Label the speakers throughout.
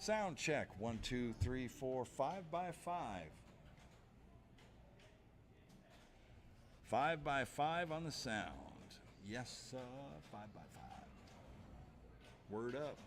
Speaker 1: Sound check. 1, 2, 3, 4, 5 by 5. 5 by 5 on the sound. Yes, 5 by 5. Word up.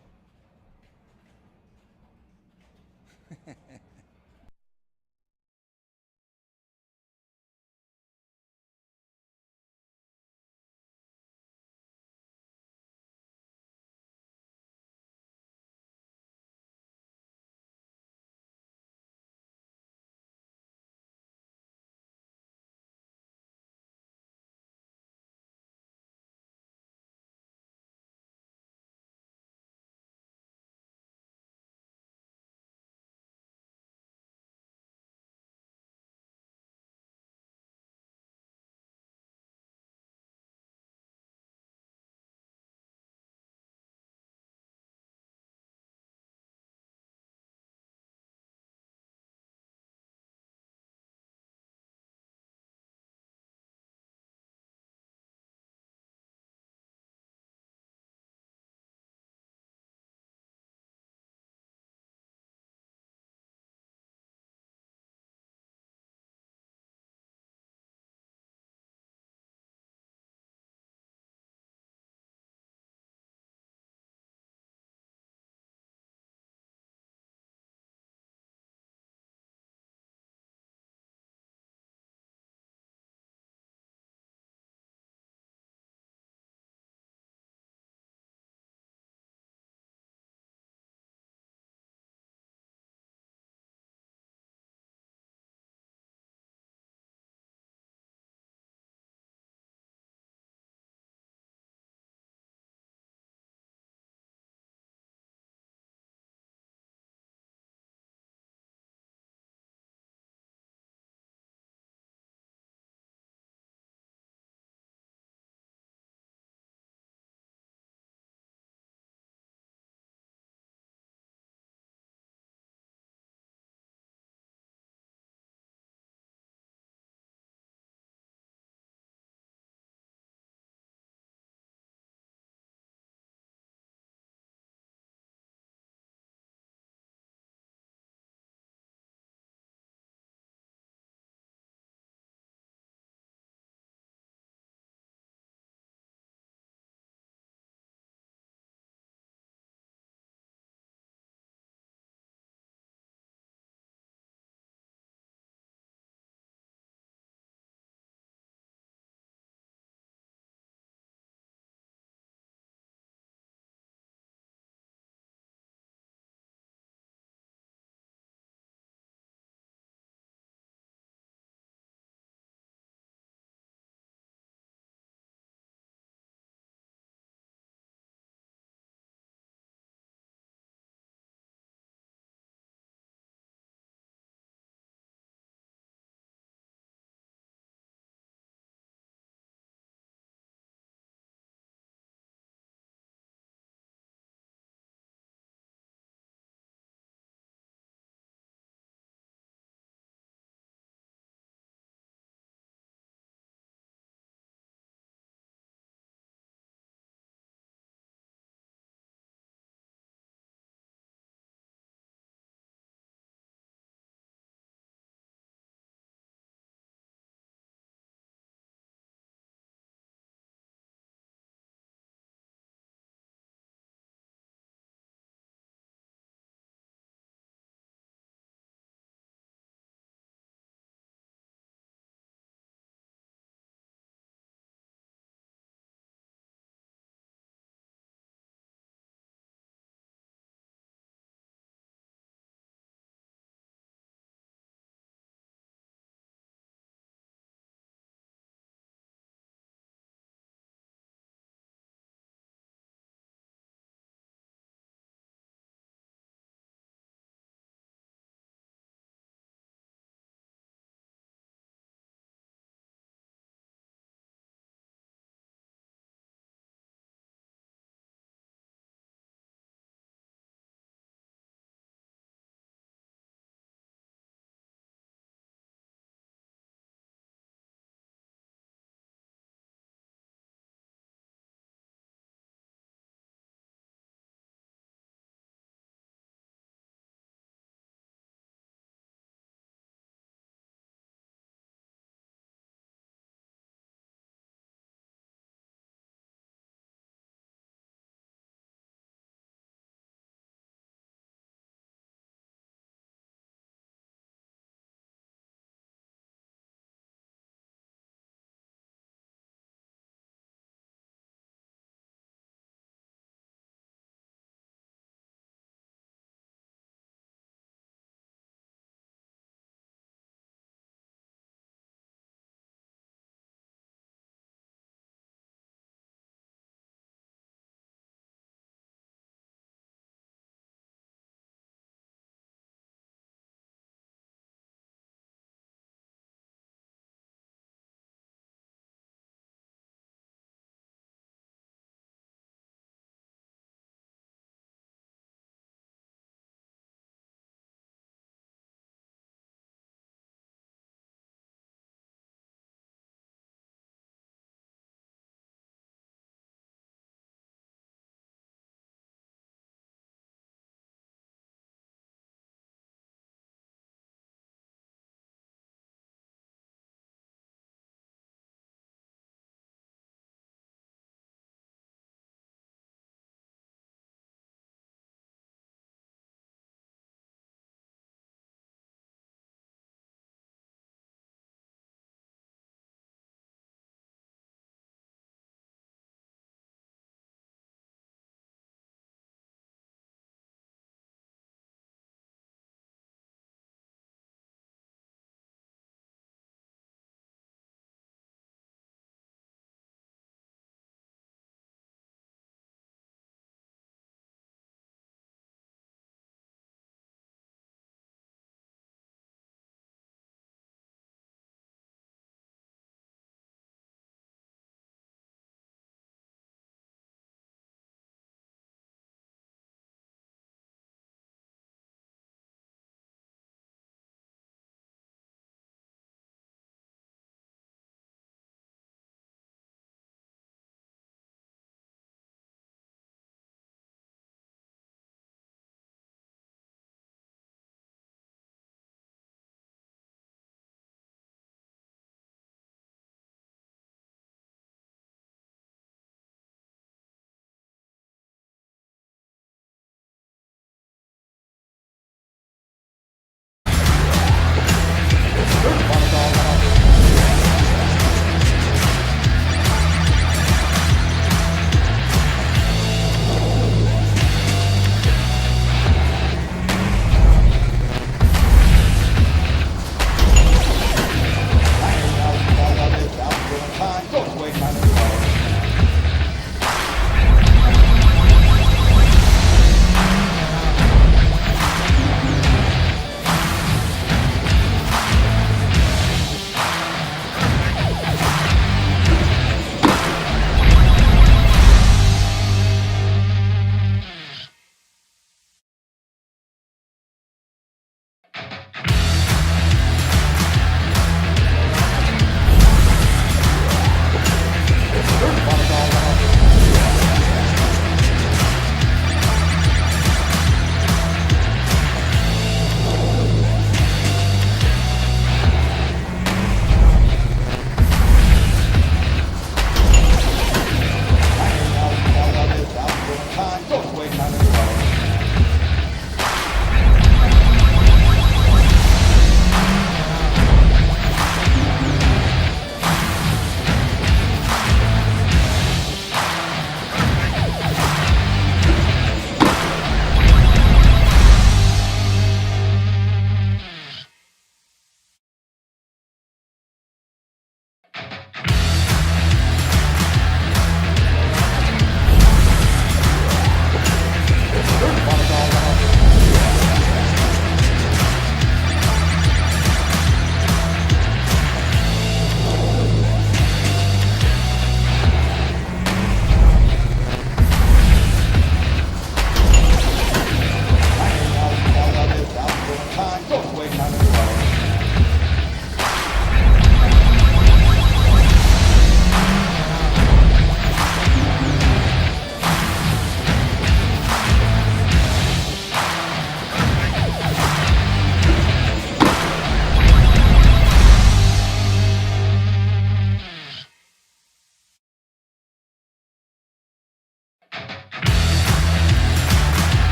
Speaker 1: way kind of low.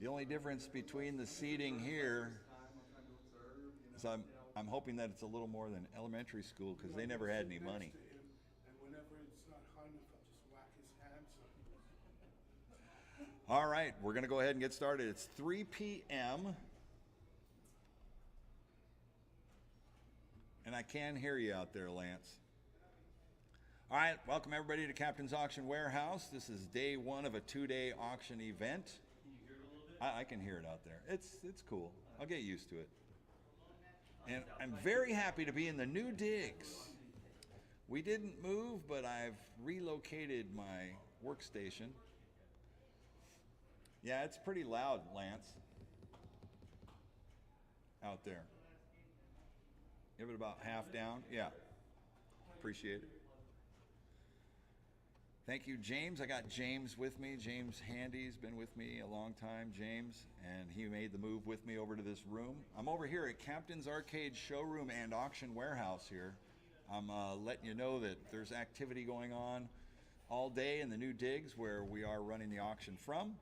Speaker 1: The only difference between the seating here is I'm hoping that it's a little more than elementary school because they never had any money.
Speaker 2: And whenever it's not high enough, I'll just whack his hand.
Speaker 1: All right, we're going to go ahead and get started. It's 3 p.m. And I can hear you out there, Lance. All right, welcome everybody to Captain's Auction Warehouse. This is day one of a 2-day auction event.
Speaker 3: Can you hear it a little bit?
Speaker 1: I can hear it out there. It's cool. I'll get used to it. And I'm very happy to be in the new digs. We didn't move, but I've relocated my workstation. Yeah, it's pretty loud, Lance, out there. Give it about half down. Yeah, appreciate it. Thank you, James. I got James with me. James Handy's been with me a long time, James, and he made the move with me over to this room. I'm over here at Captain's Arcade Showroom and Auction Warehouse here. I'm letting you know that there's activity going on all day in the new digs where we are running the auction from.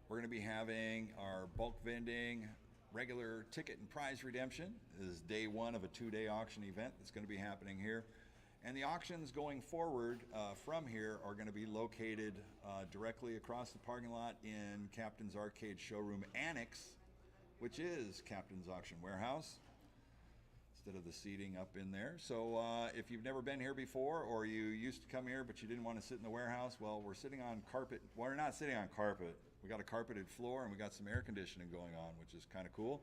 Speaker 1: We're going to be having our bulk vending, regular ticket and prize redemption. This is day one of a 2-day auction event that's going to be happening here. And the auctions going forward from here are going to be located directly across the parking lot in Captain's Arcade Showroom Annex, which is Captain's Auction Warehouse, instead of the seating up in there. So if you've never been here before, or you used to come here but you didn't want to sit in the warehouse, well, we're sitting on carpet. Well, we're not sitting on carpet. We got a carpeted floor and we got some air conditioning going on, which is kind of cool.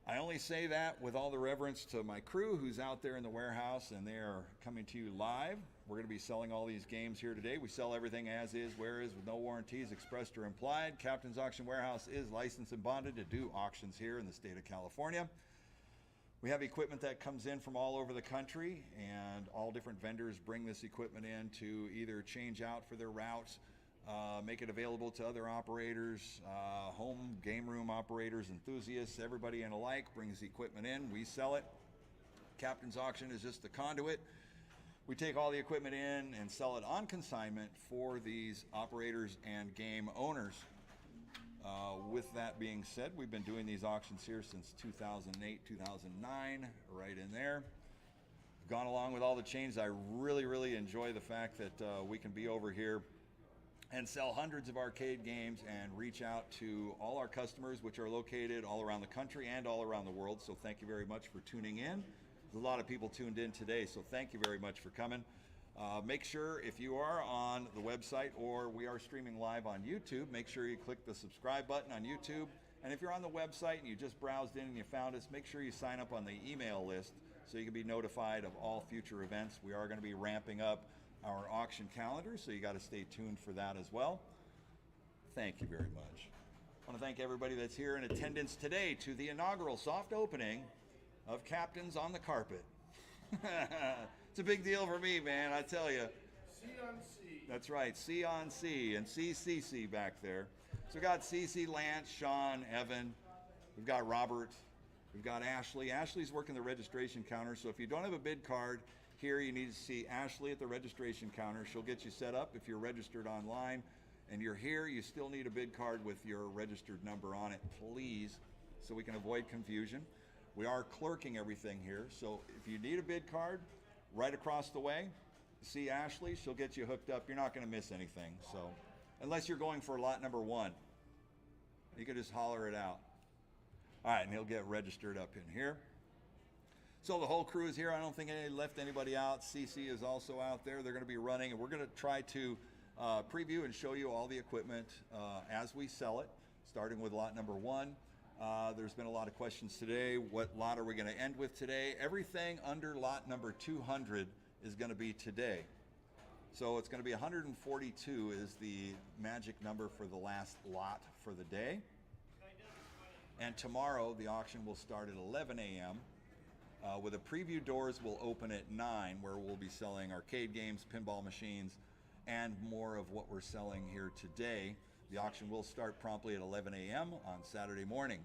Speaker 1: I only say that with all the reverence to my crew who's out there in the warehouse, and they are coming to you live. We're going to be selling all these games here today. We sell everything as is, where is, with no warranties expressed or implied. Captain's Auction Warehouse is licensed and bonded to do auctions here in the state of California. We have equipment that comes in from all over the country, and all different vendors bring this equipment in to either change out for their routes, make it available to other operators, home game room operators, enthusiasts, everybody and alike brings the equipment in. We sell it. Captain's Auction is just the conduit. We take all the equipment in and sell it on consignment for these operators and game owners. With that being said, we've been doing these auctions here since 2008, 2009, right in there. Gone along with all the changes. I really enjoy the fact that we can be over here and sell hundreds of arcade games and reach out to all our customers, which are located all around the country and all around the world. So thank you very much for tuning in. There's a lot of people tuned in today, so thank you very much for coming. Make sure if you are on the website or we are streaming live on YouTube, make sure you click the subscribe button on YouTube. And if you're on the website and you just browsed in and you found us, make sure you sign up on the email list so you can be notified of all future events. We are going to be ramping up our auction calendar, so you got to stay tuned for that as well. Thank you very much. I want to thank everybody that's here in attendance today to the inaugural soft opening of Captain's on the Carpet. It's a big deal for me, man, I tell you.
Speaker 2: C on C.
Speaker 1: That's right, C on C, and CCC back there. So we got CC, Lance, Sean, Evan. We've got Robert. We've got Ashley. Ashley's working the registration counter, so if you don't have a bid card, here you need to see Ashley at the registration counter. She'll get you set up if you're registered online and you're here. You still need a bid card with your registered number on it, please, so we can avoid confusion. We are clerking everything here, so if you need a bid card, right across the way, see Ashley. She'll get you hooked up. You're not going to miss anything. So unless you're going for lot number 1, you can just holler it out. All right, and he'll get registered up in here. So the whole crew is here. I don't think they left anybody out. CC is also out there. They're going to be running, and we're going to try to preview and show you all the equipment as we sell it, starting with lot number 1. There's been a lot of questions today. What lot are we going to end with today? Everything under lot number 200 is going to be today. So it's going to be 142 is the magic number for the last lot for the day. And tomorrow the auction will start at 11 a.m. With the preview doors will open at 9, where we'll be selling arcade games, pinball machines, and more of what we're selling here today. The auction will start promptly at 11 a.m. on Saturday morning.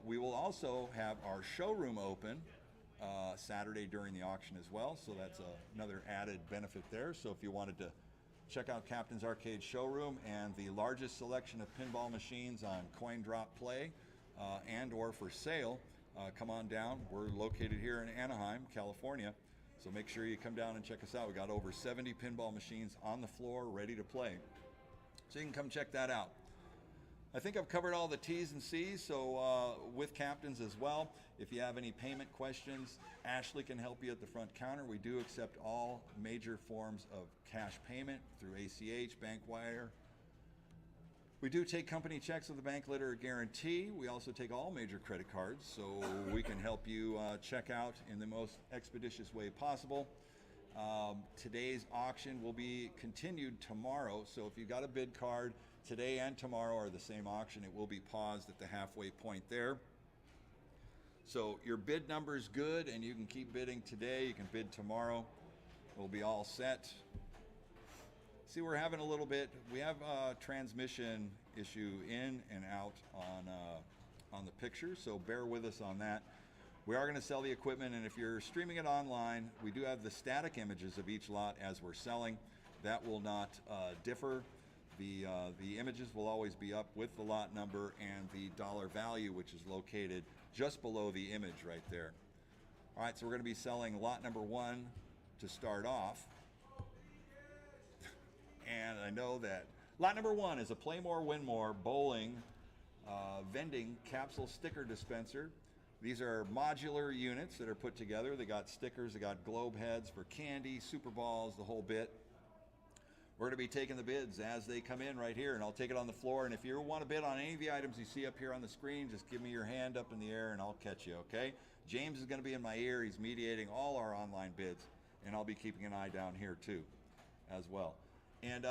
Speaker 1: We will also have our showroom open Saturday during the auction as well, so that's another added benefit there. So if you wanted to check out Captain's Arcade Showroom and the largest selection of pinball machines on coin drop play and or for sale. Come on down. We're located here in Anaheim, California. So make sure you come down and check us out. We got over 70 pinball machines on the floor ready to play. So you can come check that out. I think I've covered all the T's and C's, so with Captain's as well. If you have any payment questions, Ashley can help you at the front counter. We do accept all major forms of cash payment through ACH, bank wire. We do take company checks with a bank letter guarantee. We also take all major credit cards, so we can help you check out in the most expeditious way possible. Today's auction will be continued tomorrow, so if you've got a bid card, today and tomorrow are the same auction. It will be paused at the halfway point there. So your bid number is good, and you can keep bidding today. You can bid tomorrow. We'll be all set. See, we're having a little bit, we have a transmission issue in and out on the picture, so bear with us on that. We are going to sell the equipment, and if you're streaming it online, we do have the static images of each lot as we're selling. That will not differ. The images will always be up with the lot number and the dollar value, which is located just below the image right there. All right, so we're going to be selling lot number 1 to start off. And I know that lot number 1 is a Play More, Win More bowling vending capsule sticker dispenser. These are modular units that are put together. They got stickers, they got globe heads for candy, super balls, the whole bit. We're going to be taking the bids as they come in right here, and I'll take it on the floor. And if you want to bid on any of the items you see up here on the screen, just give me your hand up in the air and I'll catch you, okay? James is going to be in my ear. He's mediating all our online bids, and I'll be keeping an eye down here too as well. And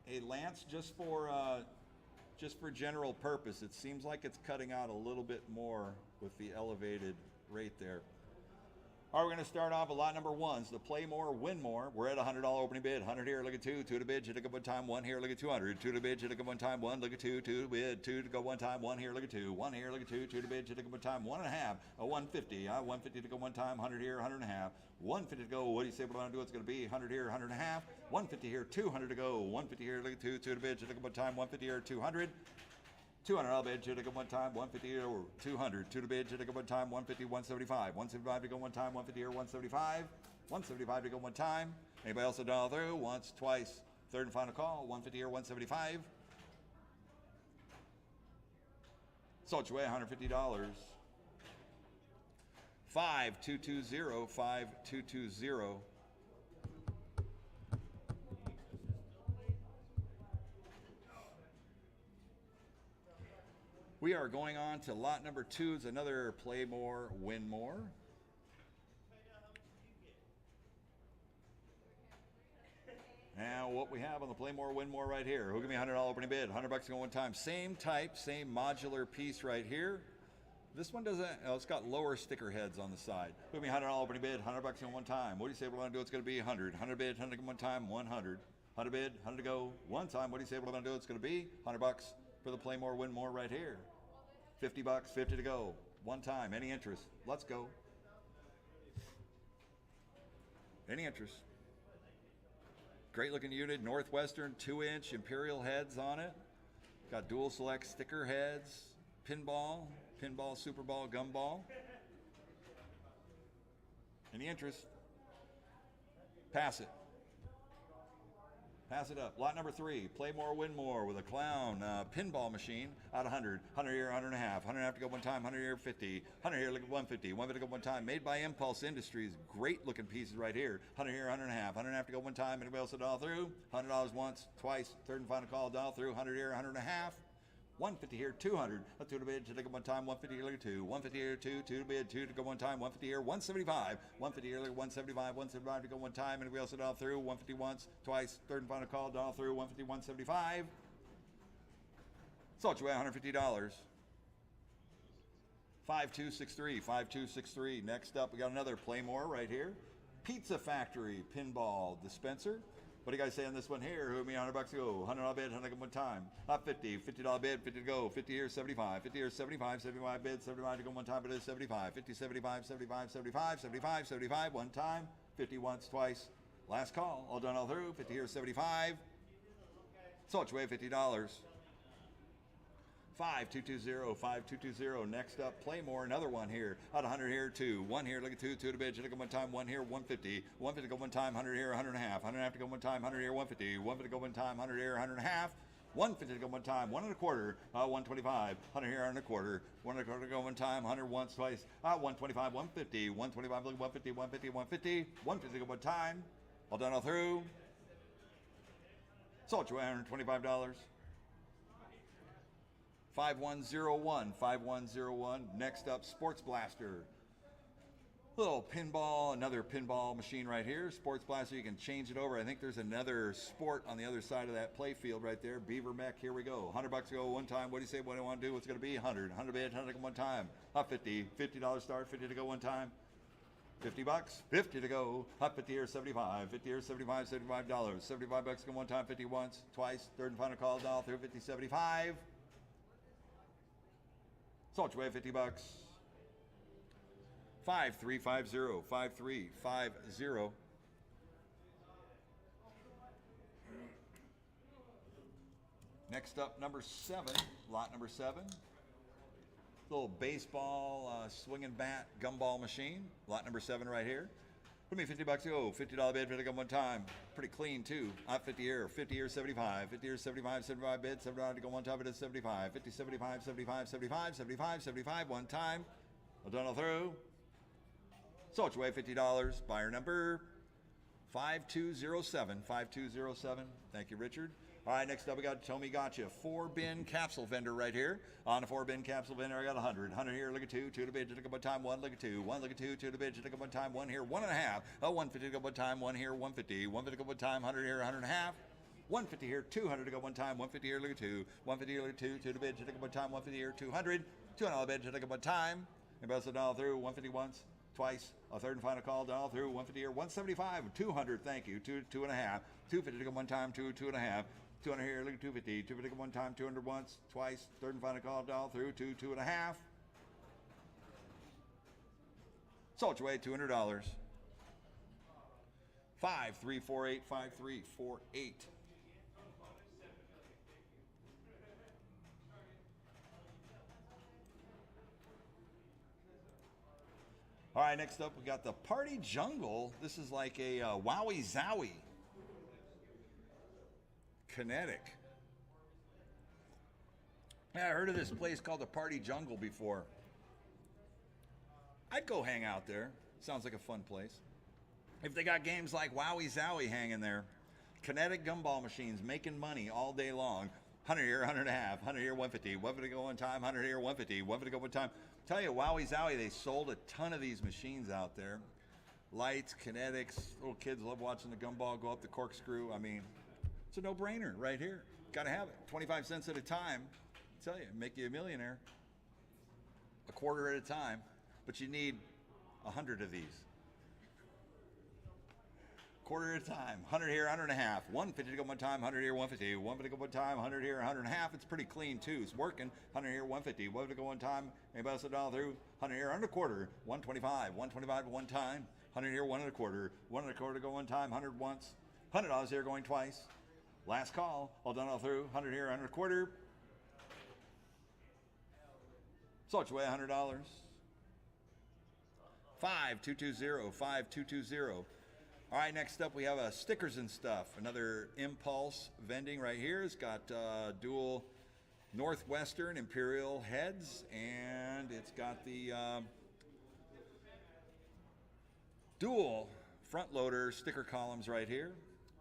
Speaker 1: hey, Lance, just for general purpose, it seems like it's cutting out a little bit more with the elevated rate there. All right, we're going to start off with lot number 1. So the Play More, Win More. We're at $100 opening bid. 100 here, look at 2. 2 to bid, should have go one time. 1 here, look at 200. 2 to bid, should have go one time. 1, look at 2. 2 to bid, 2 to go one time. 1 here, look at 2. 1 here, look at 2. 2 to bid, should have go one time. 1.5. A 150. 150 to go one time. 100 here, 100.5. 150 to go. What do you say we're going to do? It's going to be 100 here, 100.5. 150 here, 200 to go. 150 here, look at 2. 2 to bid, should have go one time. 150 here, 200. 200 I'll bid, should have go one time, 150 here, 200, 2 to bid, should have go one time, 150, 175, 175 to go one time, 150 here, 175, 175 to go one time. Anybody else a dollar through? Once, twice, third and final call, 150 here, 175. Sold your way, $150. 5220, 5220. We are going on to lot number 2. It's another Play More, Win More. Now what we have on the Play More, Win More right here. Who'll give me $100 opening bid? $100 going one time. Same type, same modular piece right here. This one doesn't, oh, it's got lower sticker heads on the side. Who'll give me $100 opening bid? $100 going one time. What do you say we're going to do? It's going to be 100. 100 bid, 100 one time, 100. 100 bid, 100 to go one time. What do you say we're going to do? It's going to be $100 for the Play More, Win More right here. $50, 50 to go. One time. Any interest? Let's go. Any interest? Great looking unit. Northwestern 2-inch Imperial heads on it. Got dual select sticker heads. Pinball, Super Ball, Gumball. Any interest? Pass it. Pass it up. Lot number 3, Play More, Win More with a clown pinball machine out 100. 100 here, 100.5. 100 to go one time. 100 here, 50. 100 here, look at 150. 150 to go one time. Made by Impulse Industries. Great looking pieces right here. 100 here, 100.5. 100 to go one time. Anybody else a dollar through? $100 once, twice, third and final call, dollar through. 100 here, 100.5. 150 here, 200. Let's do the bid to go one time. 150 here, look at 2. 150 here, 2. 2 to bid, 2 to go one time. 150 here, 175. 150 here, look at 175. 175 to go one time. Anybody else a dollar through? 150 once, twice, third and final call, dollar through. 150, 175. Sold you at $150. 5263, 5263. Next up, we got another Play More right here. Pizza Factory pinball dispenser. What do you guys say on this one here? Who me $100 to go? $100 bid, 100 one time. Not 50. $50 bid, 50 to go. 50 here, 75. 50 here, 75. 75 bid, 75 to go one time, but it is 75. 50, 75, 75, 75, 75, 75, one time. 50 once, twice. Last call. All done, all through. 50 here, 75. So it's way $50. 5220, 5220. Next up, play more. Another one here. Out 100 here, two. One here, look at two. Two to bid. Should go one time. One here, 150. 150 go one time. 100 here, 100 and a half. 100 and a half to go one time. 100 here, 150. 150 go one time. 100 here, 100 and a half. 150 to go one time. 1 and a quarter. 125. 100 here, 1 and a quarter. 1 and a quarter to go one time. 100 once, twice. 125, 150. 125, look, 150, 150, 150. 150 to go one time. All done, all through. Sold you $125. 5101, 5101. Next up, Sports Blaster. Little pinball, another pinball machine right here. Sports Blaster, you can change it over. I think there's another sport on the other side of that play field right there. Beaver Mech, here we go. $100 to go one time. What do you say? What do I want to do? What's it going to be? 100. 100 bid, 100 to go one time. Up 50. $50 start, 50 to go one time. $50, 50 to go. Up 50 here, 75. 50 here, 75, $75. $75 to go one time, 50 once, twice. Third and final call, down through 50, 75. Salt away, $50. 5350, 5350. Next up, number 7, lot number 7. Little baseball swinging bat gumball machine. Lot number 7 right here. Put me $50 to go. $50 bid, 50 go one time. Pretty clean too. Not 50 here. 50 here, 75. 50 here, 75. 75 bid. $75 to go one time. It is 75. 50, 75, 75, 75, 75, 75. One time. Well done all through. So it's away $50. Buyer number 5207. 5207. Thank you, Richard. All right, next up we got Tommy Gotcha, 4-bin capsule vendor right here. On a 4-bin capsule vendor, I got 100. 100 here, look at 2, 2 to bid, look at one time, 1, look at 2, 1, look at 2, 2 to bid, look at one time, 1 here, 1 and a half. 150 to go one time, 1 here, 150, 150 to go one time, 100 here, 100 and a half. 150 here, 200 to go one time, 150 here, look at 2, 150 here, look at 2, 2 to bid, look at one time, 150 here, 200, $200 bid, look at one time. Anybody else all through, 150 once, twice, a third and final call, all through, 150 here, 175, 200, thank you, 2, 2 and a half, 250 to go one time, 2, 2 and a half. 200 here, look at 250. 250 one time, 200 once, twice, third and final call, all through, 2, 2 and a half. Sold your way, $200. 5348, 5348. All right, next up we got the Party Jungle. This is like a Wowie Zowie. Kinetic. Yeah, I heard of this place called the Party Jungle before. I'd go hang out there. Sounds like a fun place. If they got games like Wowie Zowie hanging there, kinetic gumball machines making money all day long. 100 here, 100 and a half, 100 here, 150, 150 to go one time, 100 here, 150, 150 to go one time. Tell you, Wowie Zowie, they sold a ton of these machines out there. Lights, kinetics, little kids love watching the gumball go up the corkscrew. I mean, it's a no-brainer right here. Got to have it. 25 cents at a time. I tell you, make you a millionaire. A quarter at a time. But you need 100 of these. Quarter at a time. 100 here, 100 and a half. 150 to go one time, 100 here, 150. 150 to go one time, 100 here, 100 and a half. It's pretty clean too. It's working. 100 here, 150. 150 to go one time. Anybody else all through? 100 here, 1 and a quarter. 125. 125 one time. 100 here, 1 and a quarter. 1 and a quarter to go one time. 100 once. $100 here going twice. Last call, all done all through. 100 here, 100 a quarter. Sold your way, $100. 5220, 5220. All right, next up we have stickers and stuff. Another Impulse Vending right here. It's got dual Northwestern Imperial heads, and it's got the dual front loader sticker columns right here.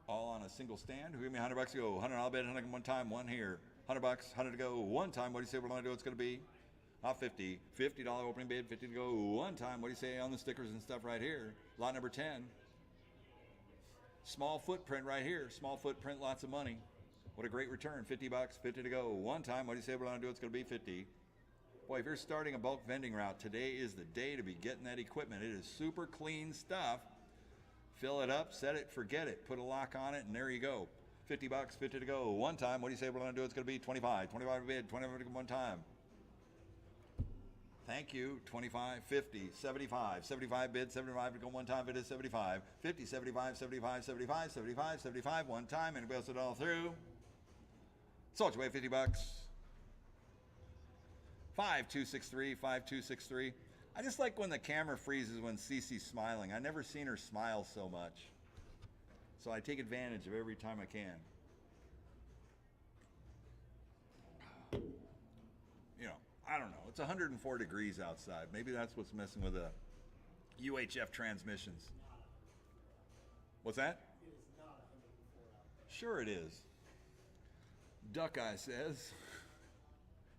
Speaker 1: All on a single stand. Who give me $100 to go? $100 bid, 100 one time, 1 here. $100, 100 to go, one time. What do you say we're going to do? It's going to be 50. $50 opening bid, 50 to go, one time. What do you say on the stickers and stuff right here? Lot number 10. Small footprint right here. Small footprint, lots of money. What a great return. $50, 50 to go, one time. What do you say we're going to do? It's going to be 50. Boy, if you're starting a bulk vending route, today is the day to be getting that equipment. It is super clean stuff. Fill it up, set it, forget it, put a lock on it, and there you go. $50, 50 to go, one time. What do you say we're going to do? It's going to be 25. 25 bid, 25 to go one time. Thank you. 25, 50, 75. 75 bid, 75 to go one time. It is 75. 50, 75, 75, 75, 75, 75, one time. Anybody else it all through? Sold away, 50 bucks. 5263, 5263. I just like when the camera freezes when Cece's smiling. I've never seen her smile so much. So I take advantage of every time I can. You know, I don't know. It's 104 degrees outside. Maybe that's what's messing with the UHF transmissions. What's that?
Speaker 2: It is not 104 out.
Speaker 1: Sure it is. Duck Eye says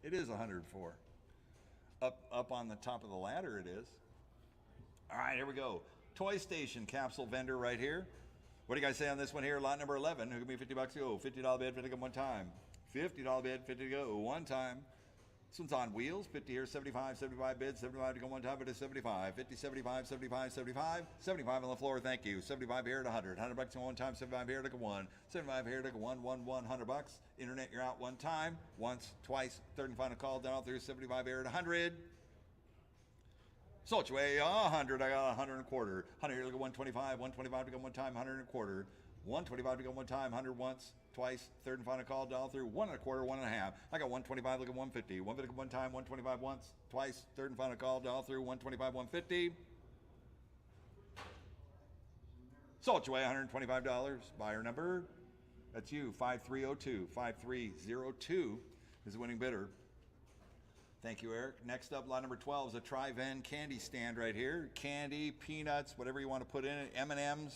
Speaker 1: it is 104. Up on the top of the ladder it is. All right, here we go. Toy Station capsule vendor right here. What do you guys say on this one here? Lot number 11. Who give me 50 bucks to go? $50 bid, 50 to go one time. $50 bid, 50 to go one time. This one's on wheels. 50 here, 75, 75 bids, 75 to go one time, but it's 75. 50, 75, 75, 75. 75 on the floor, thank you. 75 here at 100. 100 bucks to go one time, 75 here to go one. 75 here to go one, 100 bucks. Internet, you're out one time, once, twice, third and final call down through 75 here at 100. Sold you away, 100, I got 100 and a quarter. 100 here to go 125, 125 to go one time, 100 and a quarter. 125 to go one time, 100 once, twice, third and final call, down through 1 and a quarter, 1 and a half. I got 125, look at 150. 150 one time, 125 once, twice, third and final call, down through 125, 150. Sold you away, $125. Buyer number, that's you, 5302. 5302 is the winning bidder. Thank you, Eric. Next up, lot number 12 is a Tri-Ven candy stand right here. Candy, peanuts, whatever you want to put in it, M&Ms.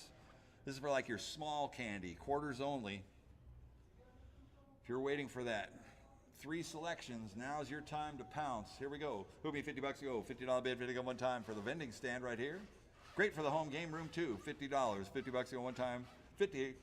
Speaker 1: This is for like your small candy, quarters only. If you're waiting for that 3 selections, now's your time to pounce. Here we go. Who'll be 50 bucks to go? $50 bid, 50 to go one time for the vending stand right here. Great for the home game room too. $50, 50 bucks to go one time. 50,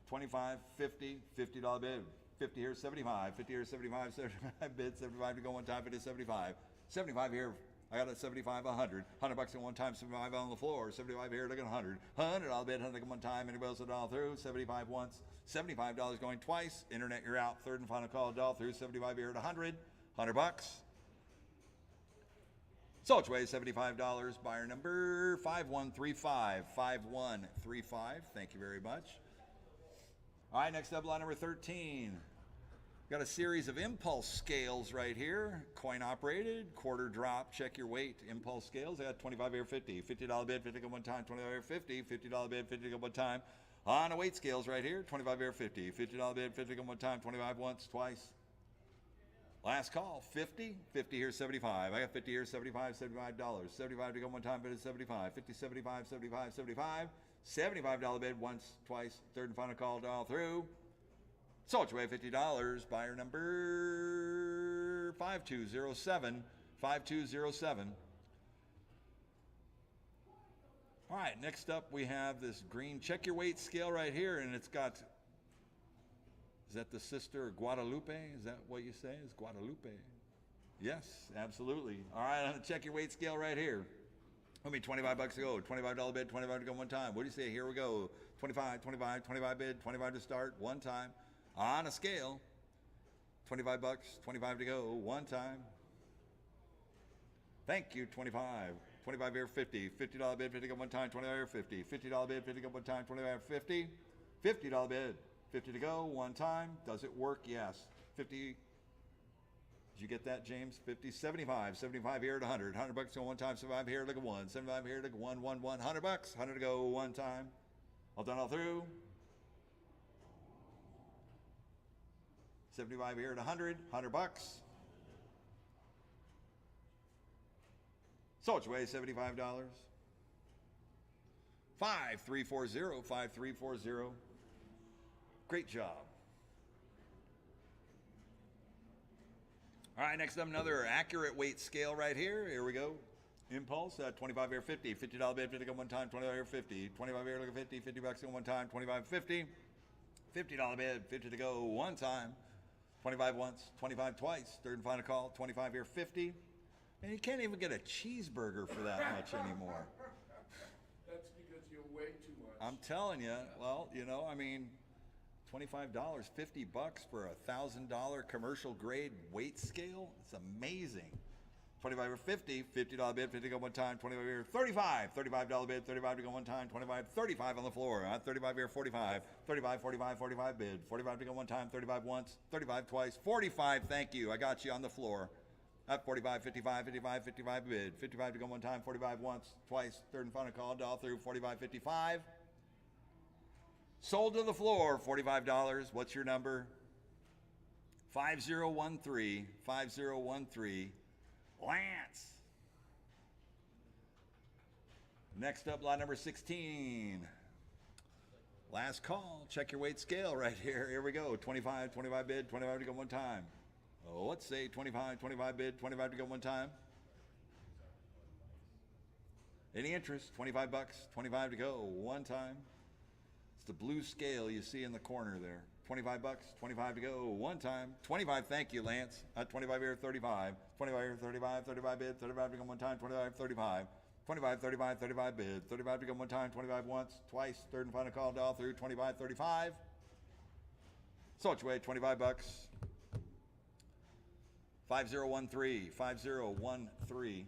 Speaker 1: 25, 50, $50 bid. 50 here, 75. 50 here, 75, 75 bid, 75 to go one time, it is 75. 75 here. I got a 75, 100. 100 bucks at one time, 75 on the floor. 75 here, look at 100. 100, I'll bid 100 one time. Anybody else a dollar through? 75 once. $75 going twice. Internet, you're out. Third and final call, dollar through. 75 here at 100. 100 bucks. Sold away, $75. Buyer number 5135. 5135. Thank you very much. All right, next up, lot number 13. Got a series of impulse scales right here. Coin operated, quarter drop, check your weight. Impulse scales, I got 25 here, 50. $50 bid, 50 go one time, 25 here, 50. $50 bid, 50 go one time. On a weight scales right here, 25 here, 50. $50 bid, 50 go one time, 25 once, twice. Last call, 50. 50 here, 75. I got 50 here, 75, $75. 75 to go one time, bid is 75. 50, 75, 75, 75. $75 bid once, twice, third and final call, all through. Sold away, $50. Buyer number 5207. 5207. All right, next up we have this green check your weight scale right here, and it's got, is that the sister Guadalupe? Is that what you say? Is Guadalupe? Yes, absolutely. All right, on the check your weight scale right here. I mean, 25 bucks to go, $25 bid, 25 to go one time. What do you say? Here we go. 25, 25, 25 bid, 25 to start, one time. On a scale, 25 bucks, 25 to go, one time. Thank you, 25. 25 here, 50. $50 bid, 50 go one time, 25 here, 50. $50 bid, 50 go one time, 25 here, 50. $50 bid, 50 to go, one time. Does it work? Yes. 50. Did you get that, James? 50, 75. 75 here at 100. 100 bucks to go one time, 75 here, look at one. 75 here, look at one, 100 bucks. 100 to go, one time. All done, all through. 75 here at 100. 100 bucks. Sold away, $75. 5340. 5340. Great job. All right, next up, another accurate weight scale right here. Here we go. Impulse, 25 here, 50. $50 bid, 50 go one time, 25 here, 50. 25 here, look at 50. 50 bucks go one time, 25, 50. $50 bid, 50 to go one time. 25 once, 25 twice. Third and final call, 25 here, 50. And you can't even get a cheeseburger for that much anymore.
Speaker 2: That's because you're way too much.
Speaker 1: I'm telling you, well, you know, I mean, $25, $50 for a $1,000 commercial grade weight scale. It's amazing. 25 here 50, $50 bid, 50 to go one time, 25 here 35, $35 bid, 35 to go one time, 25, 35 on the floor, 35 here 45, 35, 45, 45 bid, 45 to go one time, 35 once, 35 twice, 45, thank you, I got you on the floor. At 45, 55, 55, 55 bid, 55 to go one time, 45 once, twice, third and final call, all through, 45, 55. Sold to the floor, $45. What's your number? 5013, 5013. Lance. Next up, lot number 16. Last call. Check your weight scale right here. Here we go. 25, 25 bid, 25 to go one time. Oh, let's say 25, 25 bid, 25 to go one time. Any interest? 25 bucks, 25 to go one time. It's the blue scale you see in the corner there. 25 bucks, 25 to go one time. 25, thank you, Lance. 25 here, 35. 25 here, 35, 35 bid, 35 to go one time, 25, 35. 25, 35, 35 bid, 35 to go one time, 25 once, twice, third and final call, all through, 25, 35. So it's way, 25 bucks. 5013, 5013.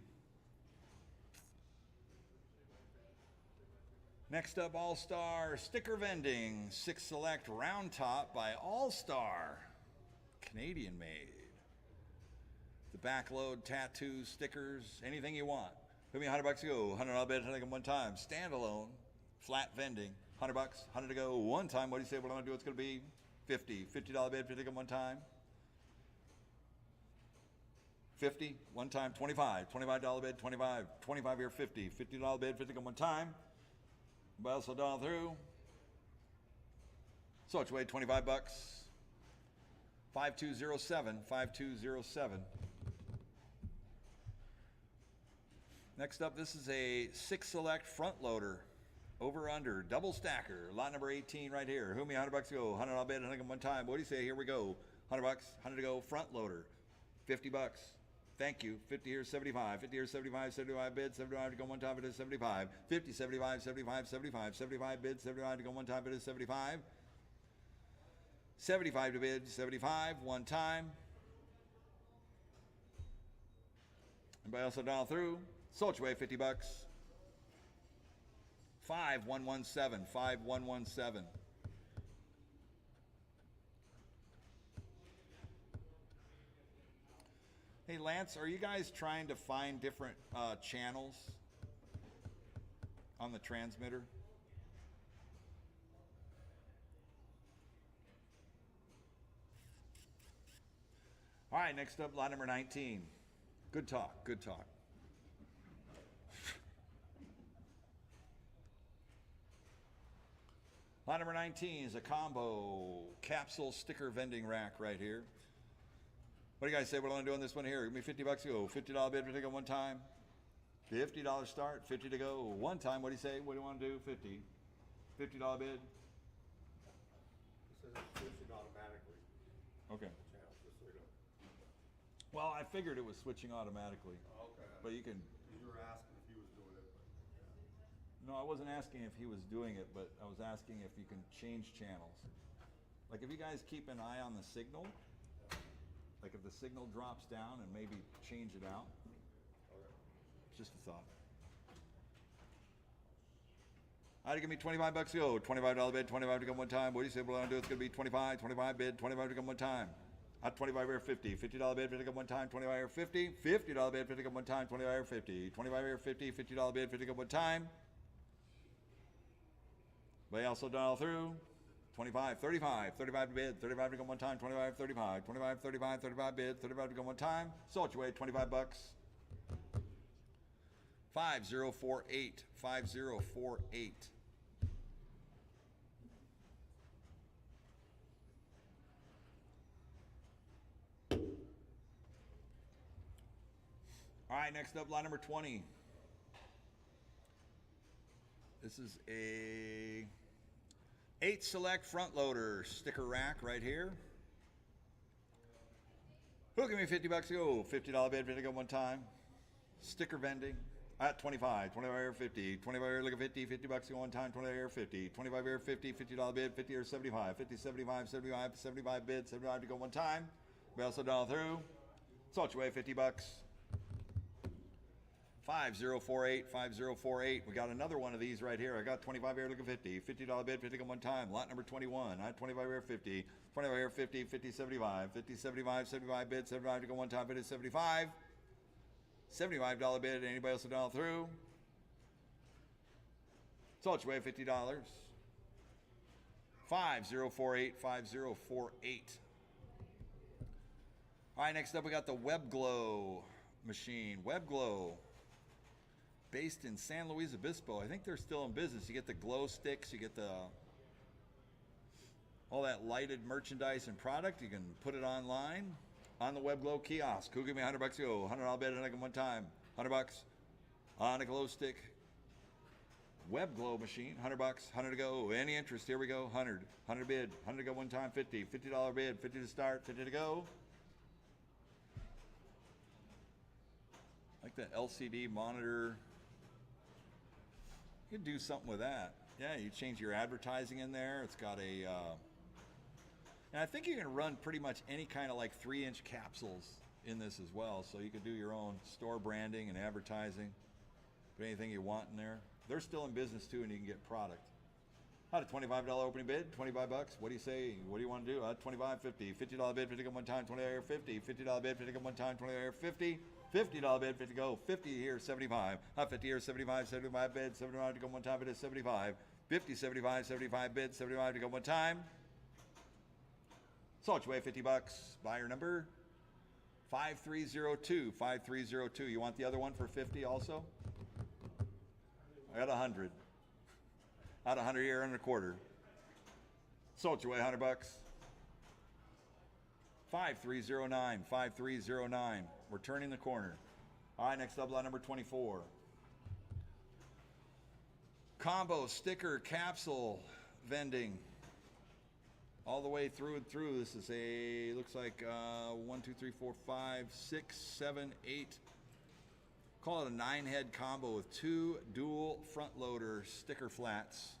Speaker 1: Next up, All-Star Sticker Vending, 6 Select Round Top by All-Star, Canadian made. The backload, tattoos, stickers, anything you want. Give me $100 to go, $100 bid, $100 one time. Standalone, flat vending, $100, $100 to go one time. What do you say? What I'm gonna do? It's gonna be $50, $50 bid, $50 one time. 50, one time, 25, $25 bid, 25, 25 here, 50, $50 bid, 50 come one time. Everybody else will dial through. So it's weighed 25 bucks. 5207, 5207. Next up, this is a 6 Select front loader, over under, double stacker, lot number 18 right here. Who me $100 to go, $100 bid, $100 one time. What do you say? Here we go. $100, $100 to go, front loader, $50. Thank you. 50 here, 75. 50 here, 75. 75 bid, 75 to go one time. It is 75. 50, 75, 75, 75. 75 bid, 75 to go one time. It is 75. 75 to bid, 75 one time. Everybody else will dial through. Sold away $50. 5117. 5117. Hey Lance, are you guys trying to find different channels on the transmitter? All right, next up, lot number 19. Good talk, good talk. Lot number 19 is a combo capsule sticker vending rack right here. What do you guys say? What am I doing this one here? Give me $50 to go. $50 bid to go one time. $50 start. 50 to go one time. What do you say? What do you want to do? 50. $50 bid.
Speaker 2: It says it's switching automatically.
Speaker 1: Okay.
Speaker 2: Channels, just so you know.
Speaker 1: Well, I figured it was switching automatically.
Speaker 2: Okay.
Speaker 1: But you can.
Speaker 2: You were asking if he was doing it, but yeah.
Speaker 1: No, I wasn't asking if he was doing it, but I was asking if you can change channels. Like if you guys keep an eye on the signal. Like if the signal drops down and maybe change it out.
Speaker 2: Okay.
Speaker 1: Just a thought. All right, give me $25 to go. $25 bid, 25 to come one time. What do you say? What I'm gonna do? It's gonna be 25, 25 bid, 25 to come one time. At 25 here, 50. $50 bid, 50 to come one time. 25 here, 50. $50 bid, 50 to come one time. 25 here, 50. 25 here, 50. $50 bid, 50 to come one time. They also dial through. 25, 35, 35 to bid, 35 to go one time, 25, 35, 25, 35, 35 bid, 35 to go one time. Sold your way, $25. 5048, 5048. All right, next up, lot number 20. This is a 8 Select front loader sticker rack right here. Who'll give me $50 to go? $50 bid, 50 to go one time. Sticker vending at 25, 25 here, 50, 25 here, look at 50, $50 to go one time, 25 here, 50, 25 here, 50, $50 bid, 50 here, 75, 50, 75, 75, 75 bid, 75 to go one time. We also dial through. Salt your way, $50. 5048, 5048. We got another one of these right here. I got 25 here, look at 50. $50 bid, 50 come one time. Lot number 21. I had 25 here, 50. 25 here, 50, 50, 75. 50, 75, 75 bid, 75 to go one time, bid is 75. $75 bid. Anybody else dial through? Sold your way, $50. 5048, 5048. All right, next up we got the Web Glow machine. Web Glow, based in San Luis Obispo. I think they're still in business. You get the glow sticks, you get the all that lighted merchandise and product. You can put it online on the Web Glow kiosk. Who give me $100 to go? $100 bid, $100 one time. $100 on a glow stick. Web Glow machine, $100, 100 to go. Any interest? Here we go. 100 bid, 100 to go one time. 50, $50 bid, 50 to start, 50 to go. Like the LCD monitor. You can do something with that. Yeah, you change your advertising in there. It's got a, and I think you can run pretty much any kind of like 3-inch capsules in this as well. So you could do your own store branding and advertising. Put anything you want in there. They're still in business too, and you can get product. How to $25 opening bid, $25. What do you say? What do you want to do? 25, 50, $50 bid, 50 come one time, $20 50, $50 bid, 50 come one time, $20 50, $50 bid, 50 go, 50 here, 75. 50 here, 75, 75 bid, 75 to go one time, it is 75. 50, 75, 75 bid, 75 to go one time. Sold your way, $50. Buyer number 5302, 5302. You want the other one for 50 also? I got 100. Out 100 here and a quarter. Sold your way, $100. 5309, 5309. We're turning the corner. All right, next up, lot number 24. Combo sticker capsule vending. All the way through and through. This is a, looks like 1, 2, 3, 4, 5, 6, 7, 8. Call it a 9-head combo with 2 dual front loader sticker flats.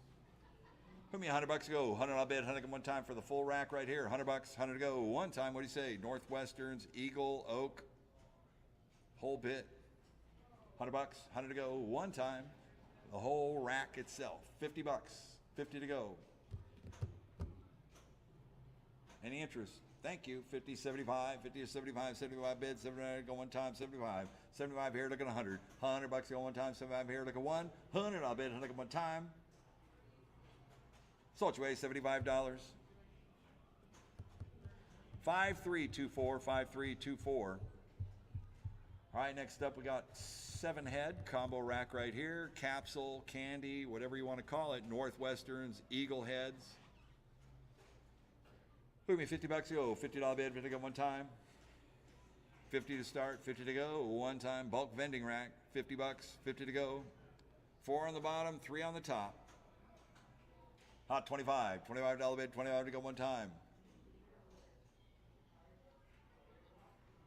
Speaker 1: Put me $100 to go. 100 I'll bid, 100 one time for the full rack right here. $100, 100 to go. One time, what do you say? Northwesterns, Eagle, Oak, whole bit. $100, 100 to go. One time, the whole rack itself. $50, 50 to go. Any interest? Thank you. 50, 75, 50 to 75, 75 bids, 75 go one time, 75. 75 here, look at 100. $100 go one time, 75 here, look at 100 I'll bid, 100 one time. Sold your way, $75. 5324, 5324. All right, next up we got 7-head combo rack right here. Capsule, candy, whatever you want to call it. Northwesterns, Eagle heads. Put me $50 to go. $50 bid, 50 to go one time. 50 to start, 50 to go. One time bulk vending rack, $50, 50 to go. 4 on the bottom, 3 on the top. Hot 25, $25 bid, 25 to go one time.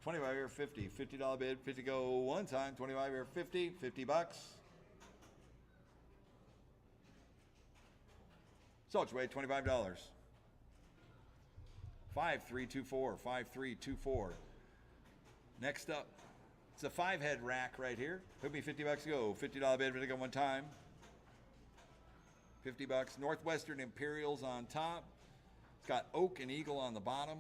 Speaker 1: 25 here, 50, $50 bid, 50 to go one time. 25 here, 50, $50. Sold your way, $25. 5324, 5324. Next up, it's a 5-head rack right here. Took me $50 to go. $50 bid, 50 to go one time. $50. Northwestern Imperials on top. It's got Oak and Eagle on the bottom.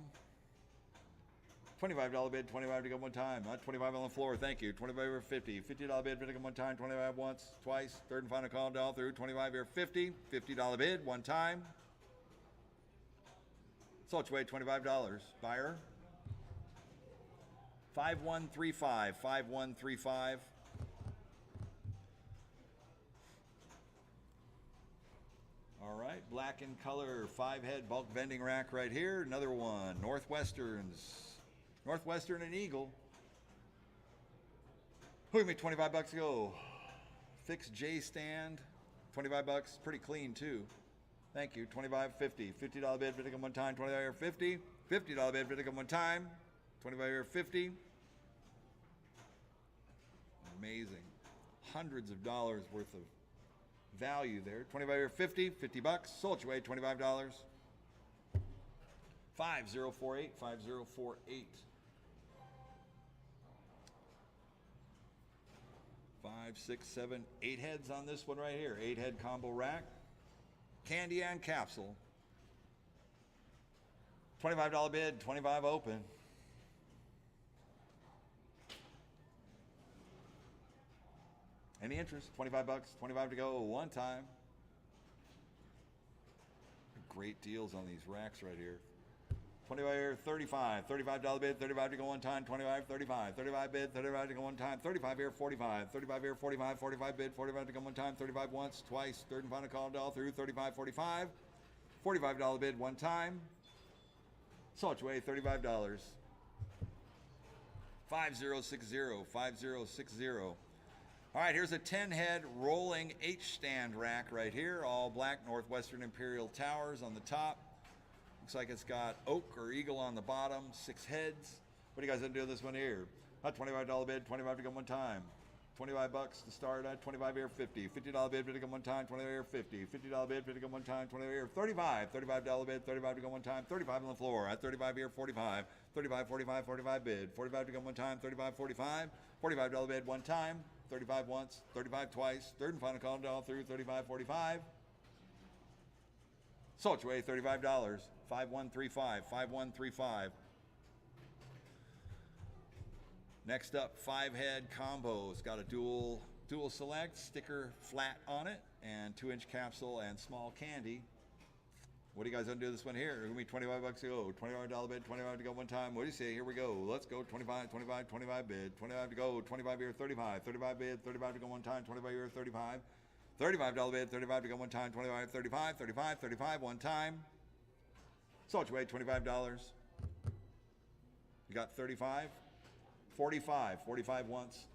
Speaker 1: $25 bid, 25 to go one time. Not 25 on the floor, thank you. 25 here, 50. $50 bid, 50 to go one time. 25 once, twice. Third and final call, down through. 25 here, 50. $50 bid, one time. Sold your way, $25. Buyer 5135, 5135. All right, black in color, 5-head bulk vending rack right here. Another one, Northwesterns, Northwestern and Eagle. Who me $25 to go. Fixed J stand, $25, pretty clean too. Thank you. 25, 50. $50 bid, 50 come one time. 25 here, 50. $50 bid, 50 come one time. 25 here, 50. Amazing. Hundreds of dollars worth of value there. 25 here, 50. $50. Sold your way, $25. 5048, 5048. 5, 6, 7, 8 heads on this one right here. 8 head combo rack. Candy and capsule. $25 bid, 25 open. Any interest? 25 bucks, 25 to go, one time. Great deals on these racks right here. 25 here, 35. $35 bid, 35 to go one time, 25, 35. 35 bid, 35 to go one time, 35 here, 45. 35 here, 45, 45 bid, 45 to go one time, 35 once, twice, third and final call, all through, 35, 45. $45 bid, one time. Sold away, $35. 5060, 5060. All right, here's a 10-head rolling H-stand rack right here. All black Northwestern Imperial Towers on the top. Looks like it's got oak or eagle on the bottom, 6 heads. What do you guys gonna do with this one here? A $25 bid, 25 to go one time. 25 bucks to start at, 25 here, 50. $50 bid, 50 to go one time, 25 here, 50. $50 bid, 50 to go one time, 25 here, 35. $35 bid, 35 to go one time, 35 on the floor. At 35 here, 45. 35, 45, 45 bid. 45 to go one time, 35, 45. $45 bid, one time. 35 once, 35 twice. Third and final call, all through, 35, 45. Sold away, $35. 5135, 5135. Next up, 5-head combo. It's got a dual select, sticker flat on it, and 2-inch capsule and small candy. What are you guys gonna do with this one here? It's gonna be 25 bucks to go. $25 bid, 25 to go one time. What do you say? Here we go. Let's go. 25, 25, 25 bid. 25 to go. 25 here, 35. 35 bid, 35 to go one time. 25 here, 35. $35 bid, 35 to go one time. 25, 35, 35, 35 one time. Sold away, $25. You got 35. 45. 45 once.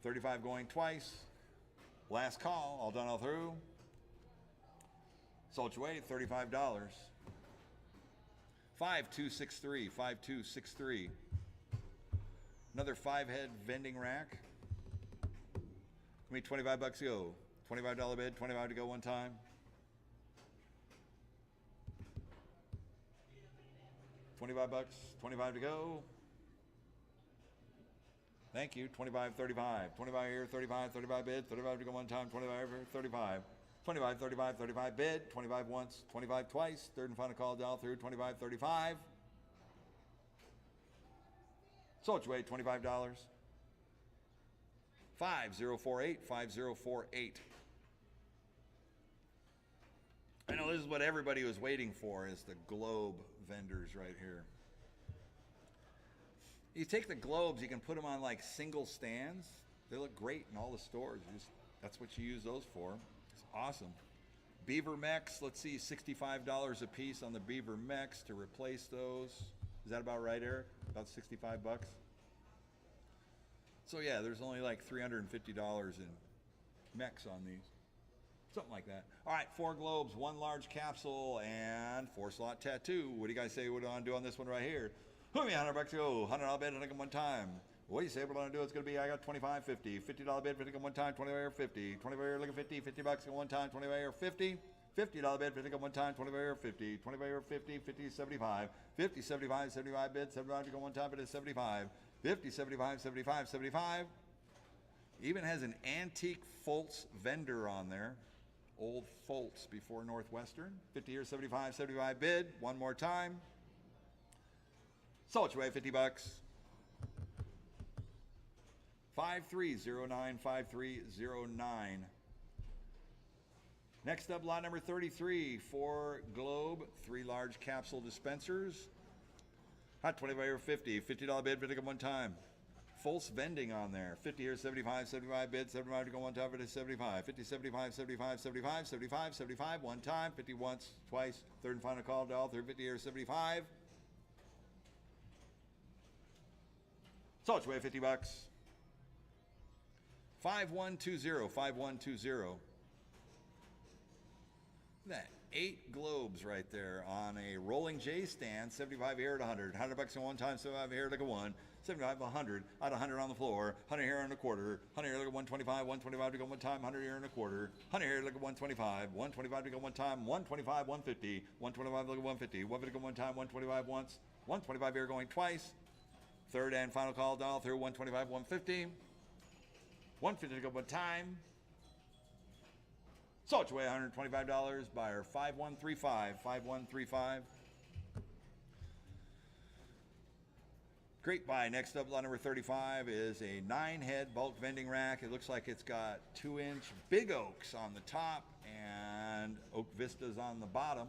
Speaker 1: 35 going twice. Last call. All done, all through. Sold away, $35. 5263. 5263. Another 5-head vending rack. I mean, 25 bucks to go. $25 bid, 25 to go one time. $25 bucks, 25 to go. Thank you. 25, 35. 25 here, 35, 35 bid, 35 to go one time, 25 here, 35. 25, 35, 35 bid, 25 once, 25 twice. Third and final call, down through, 25, 35. Sold away, $25. 5048, 5048. I know this is what everybody was waiting for, is the globe vendors right here. You take the globes, you can put them on like single stands. They look great in all the stores. That's what you use those for. It's awesome. Beaver mechs, let's see, $65 a piece on the Beaver mechs to replace those. Is that about right, Eric? About 65 bucks? So yeah, there's only like $350 in mechs on these. Something like that. All right, 4 globes, 1 large capsule, and 4-slot tattoo. What do you guys say we want to do on this one right here? Who me $100 to go, $100 bid, and one time. What do you say we're going to do? It's going to be, I got 25, 50. $50 bid, 50 one time, 25 here, 50. 25 here, looking 50, $50 at one time, 25 here, 50. $50 bid, 50 one time, 25 here, 50. 25 here, 50, 50, 75. 50, 75, 75 bid, 75 to go one time, but it's 75. 50, 75, 75, 75. Even has an antique Foltz vendor on there. Old Foltz before Northwestern. 50 here, 75, 75 bid. One more time. Sold away, $50. 5309, 5309. Next up, lot number 33, 4 globe, 3 large capsule dispensers. Hot 25 here, 50. $50 bid, 50 one time. False vending on there. 50 here, 75, 75 bid, 75 to go one time, but it's 75. 50, 75, 75, 75, 75, 75, one time. 50 once, twice, third and final call, all through 50 here, 75. So it's way $50. 5120, 5120. That 8 globes right there on a rolling J stand. 75 here at 100. $100 in one time, 75 here like a 1. 75, 100, out 100 on the floor, 100 here and a quarter, 100 here like a 125, 125 to go one time, 100 here and a quarter, 100 here like a 125, 125 to go one time, 125, 150, 125 like a 150, 150 to go one time, 125 once, 125 here going twice, third and final call, dial through 125, 150. 150 to go one time. Sold your way $125. Buyer 5135. 5135. Great buy. Next up, lot number 35 is a 9-head bulk vending rack. It looks like it's got 2-inch big oaks on the top and oak vistas on the bottom.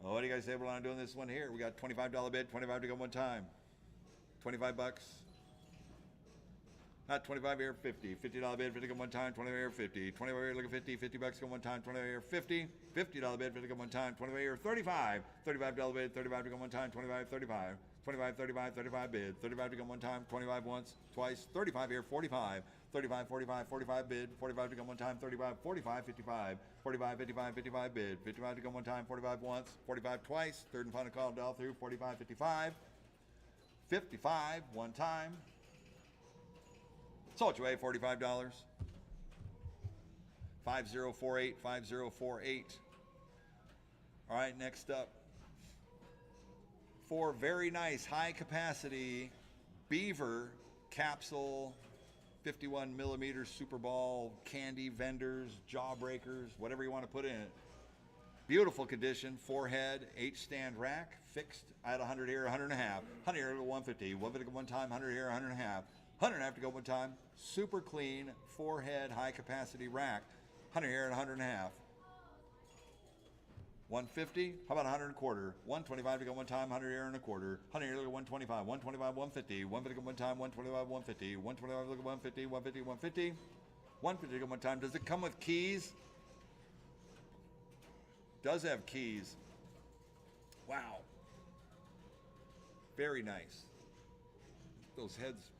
Speaker 1: Well, what do you guys say on doing this one here? We got $25 bid, 25 to go one time. 25 bucks. Not 25 here, 50. $50 bid, 50 go one time, 25 here, 50. 25 here, look at 50, 50 bucks go one time, 25 here, 50. $50 bid, 50 go one time, 25 here, 35. $35 bid, 35 to go one time, 25, 35. 25, 35, 35 bid, 35 to go one time, 25 once, twice, 35 here, 45. 35, 45, 45 bid, 45 to go one time, 35, 45, 55. 45, 55, 55 bid, 55 to go one time, 45 once, 45 twice, third and final call, dial through, 45, 55. 55, one time. Sold your way, $45. 5048, 5048. All right, next up. 4 very nice high capacity beaver capsule 51 millimeter Super Ball candy vendors, jawbreakers, whatever you want to put in it. Beautiful condition, 4-head, 8-stand rack, fixed at 100 here, 100 and a half. 100 here to 150, 150 to go one time, 100 here, 100 and a half. 100 and a half to go one time. Super clean, 4-head, high capacity rack. 100 here and 100 and a half. 150, how about 100 and a quarter? 125 to go one time, 100 here and a quarter. 100 here, look at 125, 125, 150. 150 to go one time, 125, 150. 125, look at 150, 150, 150. 150 to go one time. Does it come with keys? Does have keys. Wow. Very nice. Those heads.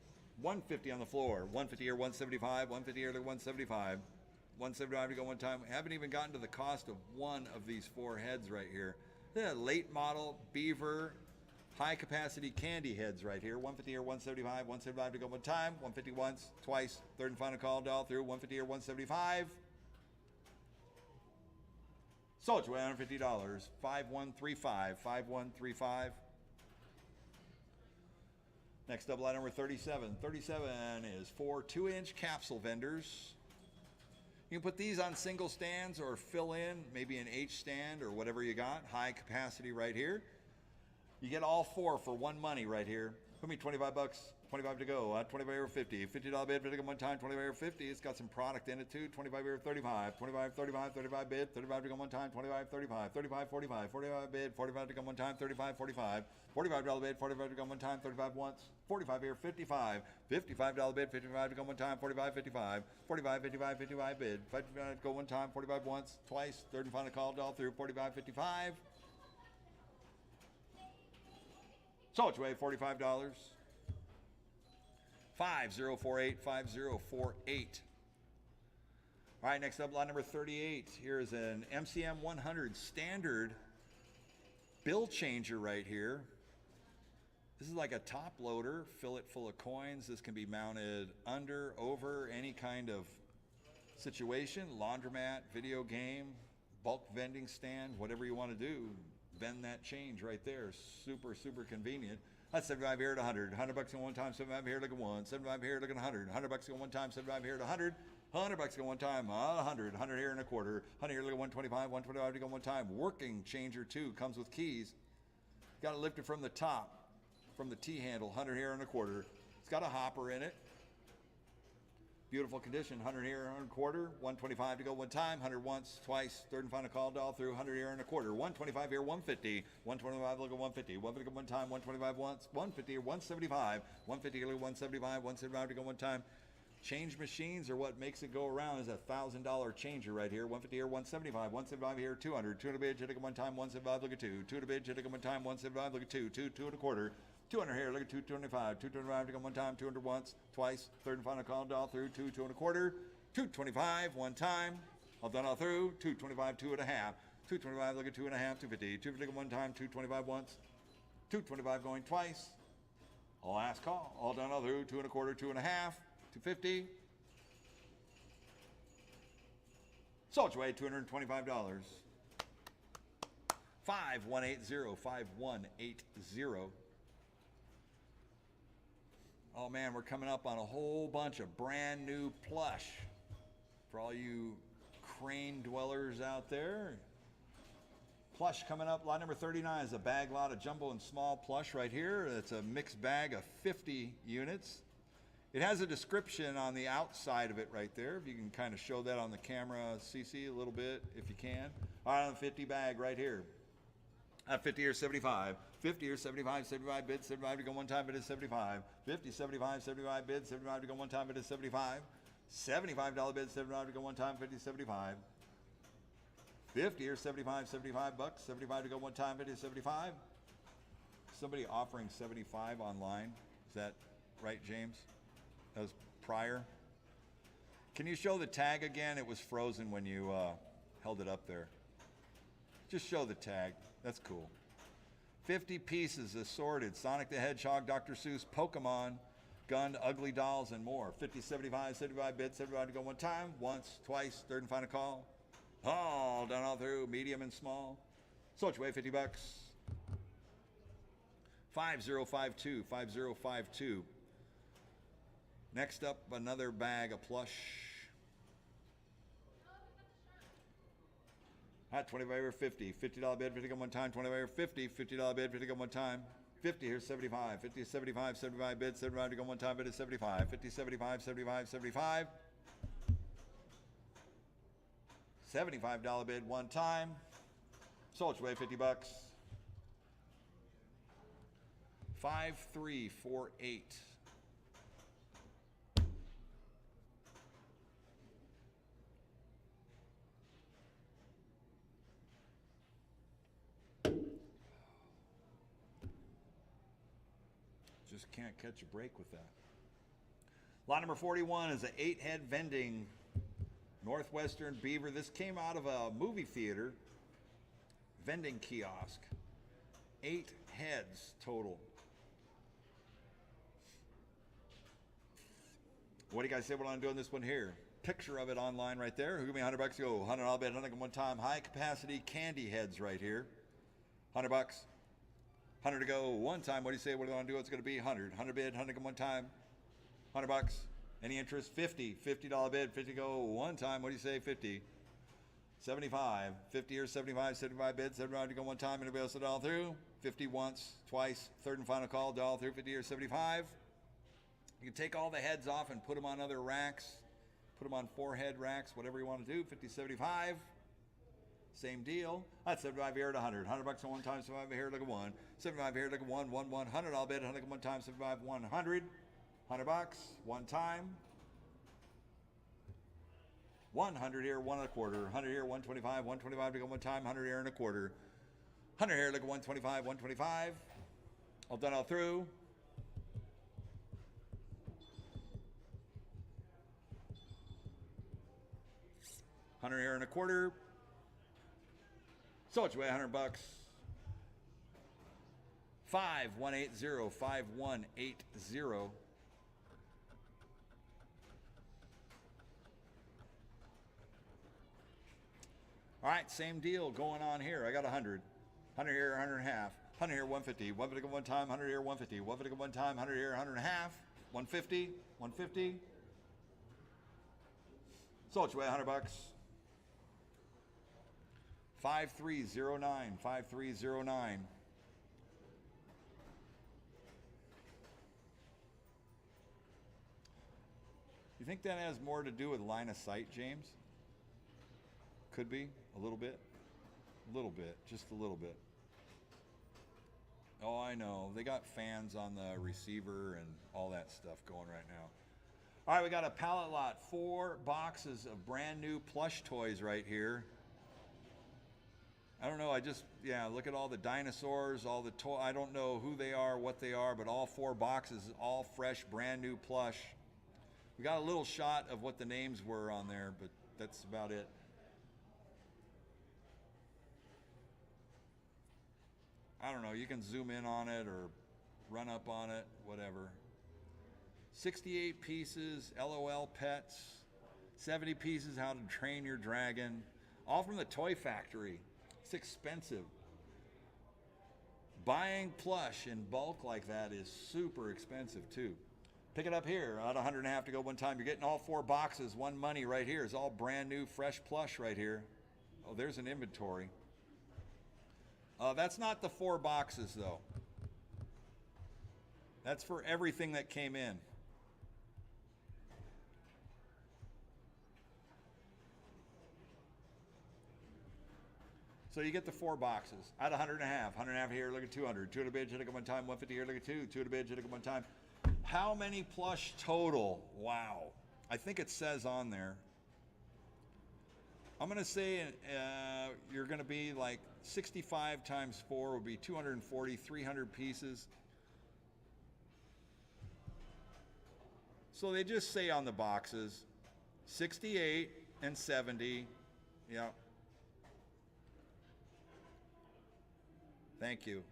Speaker 1: 150 on the floor. 150 here, 175. 150 here to 175. 175 to go one time. Haven't even gotten to the cost of one of these 4 heads right here. The late model beaver high capacity candy heads right here. 150 here, 175. 175 to go one time. 150 once, twice. Third and final call, dial through. 150 here, 175. Sold you $150. 5135. 5135. Next up, lot number 37. 37 is 4 2-inch capsule vendors. You can put these on single stands or fill in maybe an H stand or whatever you got. High capacity right here. You get all 4 for one money right here. Put me 25 bucks, 25 to go. 25 here, 50. $50 bid, 50 to go one time, 25 here, 50. It's got some product in it too. 25 here, 35. 25, 35, 35 bid, 35 to go one time, 25, 35. 35, 45. 45 bid, 45 to go one time, 35, 45. $45 bid, 45 to go one time, 35 once. 45 here, 55. $55 bid, 55 to go one time, 45, 55. 45, 55, 55 bid, 55 to go one time, 45 once, twice. Third and final call, dial through, 45, 55. Sold you away, $45. 5048, 5048. All right, next up, lot number 38. Here's an MCM 100 standard bill changer right here. This is like a top loader, fill it full of coins. This can be mounted under, over, any kind of situation, laundromat, video game, bulk vending stand, whatever you want to do. Vend that change right there. Super, super convenient. That's 75 here at 100. 100 bucks in one time, 75 here, look at 1. 75 here, look at 100. 100 bucks in one time, 75 here at 100. 100 bucks in one time, 100. 100 here and a quarter. 100 here, look at 125. 125 to go one time. Working changer too, comes with keys. Got to lift it from the top, from the T-handle. 100 here and a quarter. It's got a hopper in it. Beautiful condition. 100 here and a quarter. 125 to go one time. 100 once, twice. Third and final call, dial through. 100 here and a quarter. 125 here, 150. 125, look at 150. 150 to go one time. 125 once. 150 here, 175. 150 here, look at 175. 175 to go one time. Change machines are what makes it go around. Is a $1,000 changer right here. 150 here, 175. 175 here, 200. 200 bid, hit it one time. 175, look at 2. 200 bid, hit it one time. 175, look at 2. 2 and a quarter. 200 here, look at 225. 225 to go one time, 200 once, twice. Third and final call, dial through. 2 and a quarter. 225 one time. All done all through. 225, 2 and a half. 225, look at 2 and a half. 250. 250 one time, 225 once. 225 going twice. Last call. All done all through. 2 and a quarter, 2 and a half. 250. Sold your way, $225. 5180, 5180. Oh man, we're coming up on a whole bunch of brand new plush for all you crane dwellers out there. Plush coming up. Lot number 39 is a bag lot of jumbo and small plush right here. It's a mixed bag of 50 units. It has a description on the outside of it right there. If you can kind of show that on the camera, CC, a little bit, if you can. All right, on the 50 bag right here. 50 or 75. 50 or 75, 75 bids, 75 to go one time, bid is 75. 50, 75, 75 bids, 75 to go one time, bid is 75. $75 bid, 75 to go one time, 50, 75. 50 or 75, 75 bucks, 75 to go one time, bid is 75. Somebody offering 75 online. Is that right, James? That was prior. Can you show the tag again? It was frozen when you held it up there. Just show the tag. That's cool. 50 pieces assorted. Sonic the Hedgehog, Dr. Seuss, Pokemon, Gun, Ugly Dolls, and more. 50, 75, 75 bids, 75 to go one time, once, twice, third and final call. All done all through, medium and small. So much away, 50 bucks. 5052, 5052. Next up, another bag of plush. At 25 or 50, $50 bid, 50 go one time, 25 or 50, $50 bid, 50 go one time. 50, here's 75, 50, 75, 75 bid, 75 to go one time, bid is 75, 50, 75, 75, 75. $75 bid one time. Sold away, 50 bucks. 5348. Just can't catch a break with that. Lot number 41 is an 8-head vending, Northwestern Beaver. This came out of a movie theater vending kiosk. 8 heads total. What do you guys say what I'm doing this one here? Picture of it online right there. Who give me 100 bucks? Go 100. I'll bet 100 one time. High capacity candy heads right here. 100 bucks. 100 to go one time. What do you say? What do I want to do? It's going to be 100. 100 bid, 100 one time. 100 bucks. Any interest? 50. $50 bid, 50 go one time. What do you say? 50. 75. 50 or 75, 75 bid, 75 to go one time. Anybody else to dial through? 50 once, twice, third and final call. Dial through 50 or 75. You can take all the heads off and put them on other racks. Put them on 4-head racks, whatever you want to do. 50, 75. Same deal. That's 75 here at 100. 100 bucks on one time, 75 here like a 1. 75 here like a 1, 1, 100. I'll bet 100 one time, 75, 100. 100 bucks, one time. 100 here, 1 and a quarter. 100 here, 125, 125 to go one time, 100 here and a quarter. 100 here like a 125, 125. All done all through. $100 here and a quarter. So it's way 100 bucks. 5180, 5180. All right, same deal going on here. I got 100. 100 here, 100 and a half. 100 here, 150. 150 one time, 100 here, 150. 150 one time, 100 here, 100 and a half. 150, 150. So it's way 100 bucks. 5309, 5309. You think that has more to do with line of sight, James? Could be, a little bit. A little bit, just a little bit. Oh, I know. They got fans on the receiver and all that stuff going right now. All right, we got a pallet lot. 4 boxes of brand new plush toys right here. I don't know, look at all the dinosaurs, all the toy. I don't know who they are, what they are, but all 4 boxes, all fresh, brand new plush. We got a little shot of what the names were on there, but that's about it. I don't know, you can zoom in on it or run up on it, whatever. 68 pieces, LOL Pets. 70 pieces, How to Train Your Dragon. All from the Toy Factory. It's expensive. Buying plush in bulk like that is super expensive too. Pick it up here. Out 100.5 to go one time. You're getting all 4 boxes, one money right here. It's all brand new, fresh plush right here. Oh, there's an inventory. That's not the 4 boxes though. That's for everything that came in. So you get the 4 boxes. Out 100.5. 100.5 here, look at 200. 200 bids, hit it one time. 150 here, look at 2. 200 bids, hit it one time. How many plush total? Wow. I think it says on there. I'm going to say you're going to be like 65 times 4 would be 240, 300 pieces. So they just say on the boxes 68 and 70. Yeah. Thank you.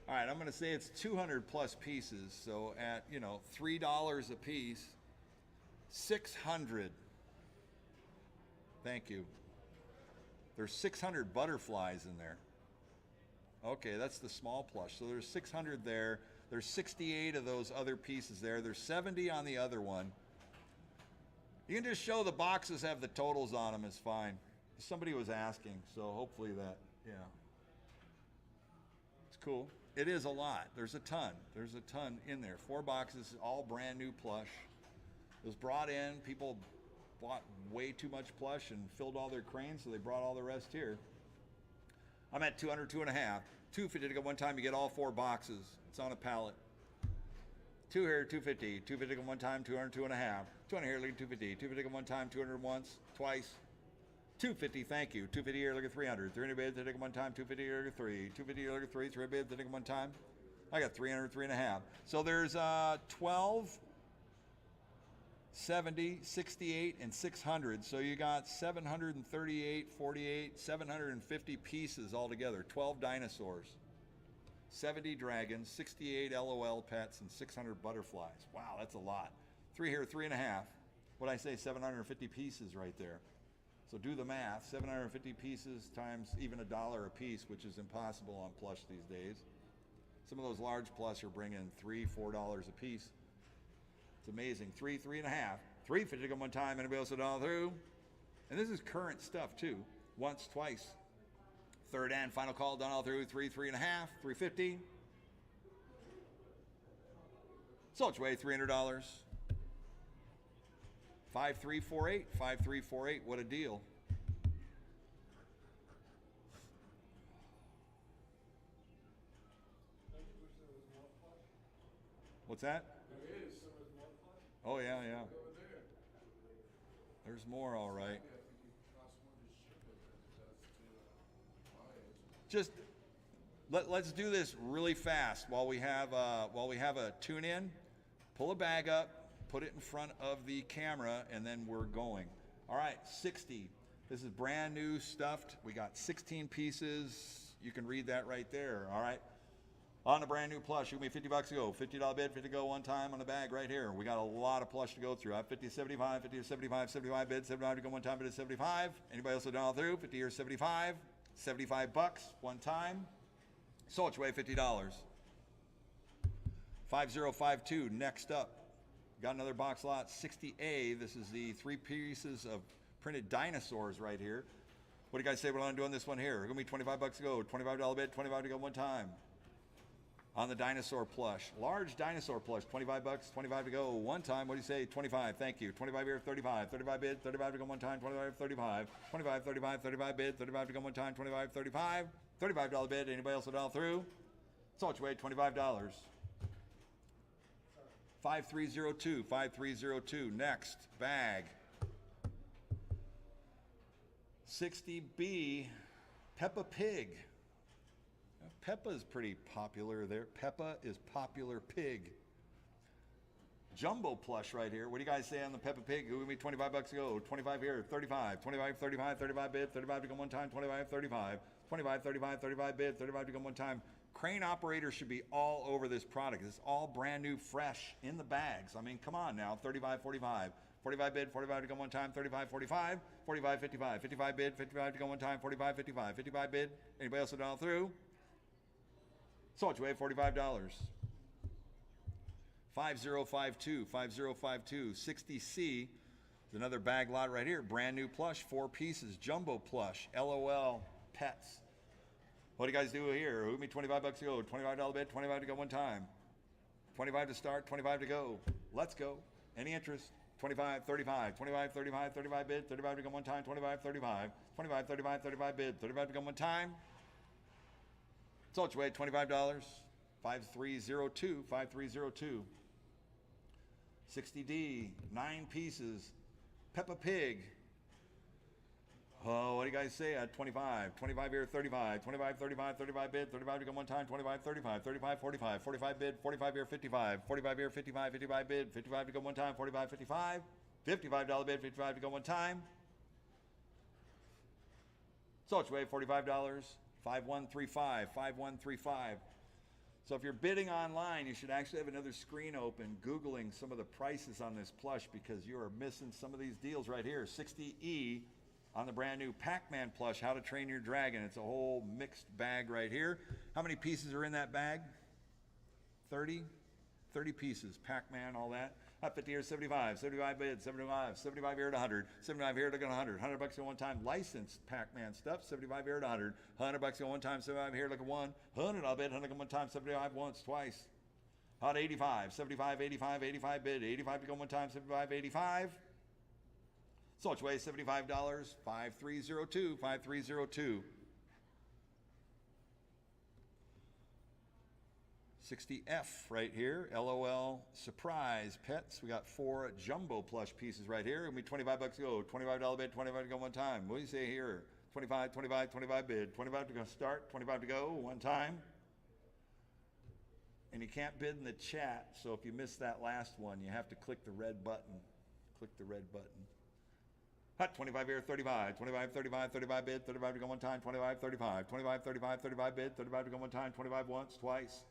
Speaker 1: All right, I'm going to say it's 200 plus pieces. So at, $3 a piece, 600. Thank you. There's 600 butterflies in there. Okay, that's the small plush. So there's 600 there. There's 68 of those other pieces there. There's 70 on the other one. You can just show the boxes have the totals on them is fine. Somebody was asking, so hopefully that, yeah. It's cool. It is a lot. There's a ton. There's a ton in there. 4 boxes, all brand new plush. It was brought in. People bought way too much plush and filled all their cranes, so they brought all the rest here. I'm at 200, 2.5. 250 to go one time, you get all 4 boxes. It's on a pallet. 2 here, 250. 250 to go one time, 200, 2.5. 200 here, look at 250. 250 to go one time, 200 once, twice. 250, thank you. 250 here, look at 300. 300 bids, take one time, 250 here, look at 3. 250 here, look at 3. 300 bids, take one time. I got 300, 3.5. So there's 12, 70, 68, and 600. So you got 738, 48, 750 pieces altogether. 12 dinosaurs, 70 dragons, 68 LOL pets, and 600 butterflies. Wow, that's a lot. 3 here, 3.5. What'd I say? 750 pieces right there. So do the math. 750 pieces times even $1 a piece, which is impossible on plush these days. Some of those large plush are bringing $3, $4 a piece. It's amazing. 3, 3.5. 350 to go one time. Anybody else all through? And this is current stuff too. Once, twice. Third and final call, done all through. 3, 3.5. 350. So it's way $300. 5348. 5348. What a deal. What's that?
Speaker 2: There is. So there's more plush.
Speaker 1: Oh yeah, yeah.
Speaker 2: Over there.
Speaker 1: There's more, all right.
Speaker 2: I think it costs more to ship it than it does to buy it.
Speaker 1: Just let's do this really fast while we have a tune in. Pull a bag up, put it in front of the camera, and then we're going. All right, 60. This is brand new stuffed. We got 16 pieces. You can read that right there. All right. On the brand new plush, you give me $50 to go. $50 bid, 50 to go one time on the bag right here. We got a lot of plush to go through. I have 50 to 75, 50 to 75, 75 bid, 75 to go one time, bid to 75. Anybody else all through? 50 or 75. $75 one time. So it's way $50. 5052, next up. Got another box lot, 60A. This is the 3 pieces of printed dinosaurs right here. What do you guys say we're going to do on this one here? It's going to be $25 to go. $25 bid, 25 to go one time. On the dinosaur plush, large dinosaur plush, $25, 25 to go one time. What do you say? 25, thank you. 25 here, 35, 35 bid, 35 to go one time, 25, 35, 25, 35, 35 bid, 35 to go one time, 25, 35, $35 bid. Anybody else all through? So much weight, $25. 5302, 5302, next bag. 60B, Peppa Pig. Peppa's pretty popular there. Peppa is popular pig. Jumbo plush right here. What do you guys say on the Peppa Pig? It would be $25 to go. 25 here, 35, 25, 35, 35 bid, 35 to go one time, 25, 35, 25, 35, 35 bid, 35 to go one time. Crane operators should be all over this product. It's all brand new, fresh, in the bags. I mean, come on now, 35, 45, 45 bid, 45 to go one time, 35, 45, 45, 55, 55 bid, 55 to go one time, 45, 55, 55 bid. Anybody else down through? Salt away, $45. 5052, 5052, 60C is another bag lot right here. Brand new plush, 4 pieces, jumbo plush, LOL pets. What do you guys do here? Who me $25 to go, $25 bid, 25 to go one time. 25 to start, 25 to go. Let's go. Any interest? 25, 35, 25, 35, 35 bid, 35 to go one time, 25, 35, 25, 35, 35 bid, 35 to go one time. Salt your way, $25. 5302, 5302. 60D, 9 pieces. Peppa Pig. Oh, what do you guys say at 25? 25 here, 35. 25, 35, 35 bid, 35 to go one time, 25, 35, 35, 45, 45 bid, 45 here, 55. 45 here, 55, 55 bid, 55 to go one time, 45, 55. $55 bid, 55 to go one time. Salt your way, $45. 5135, 5135. So if you're bidding online, you should actually have another screen open, Googling some of the prices on this plush because you are missing some of these deals right here. 60E on the brand new Pac-Man plush, How to Train Your Dragon. It's a whole mixed bag right here. How many pieces are in that bag? 30? 30 pieces, Pac-Man, all that. Up 50 here, 75, 75 bids, 75, 75 here at 100, 75 here to 100, $100 at one time, licensed Pac-Man stuff, 75 here at 100, $100 at one time, 75 here like a one, 100 I'll bid, 100 at one time, 75 once, twice. Hot 85, 75, 85, 85 bid, 85 to go one time, 75, 85. Salt your way, $75, 5302, 5302. 60F right here, LOL surprise pets. We got 4 jumbo plush pieces right here. It'll be $25 to go, $25 bid, 25 to go one time. What do you say here? 25, 25, 25 bid, 25 to go start, 25 to go one time. And you can't bid in the chat, so if you missed that last one, you have to click the red button. Click the red button. Hot 25 here, 35, 25, 35, 35 bid, 35 to go one time, 25, 35, 25, 35, 35 bid, 35 to go one time, 25 once, twice.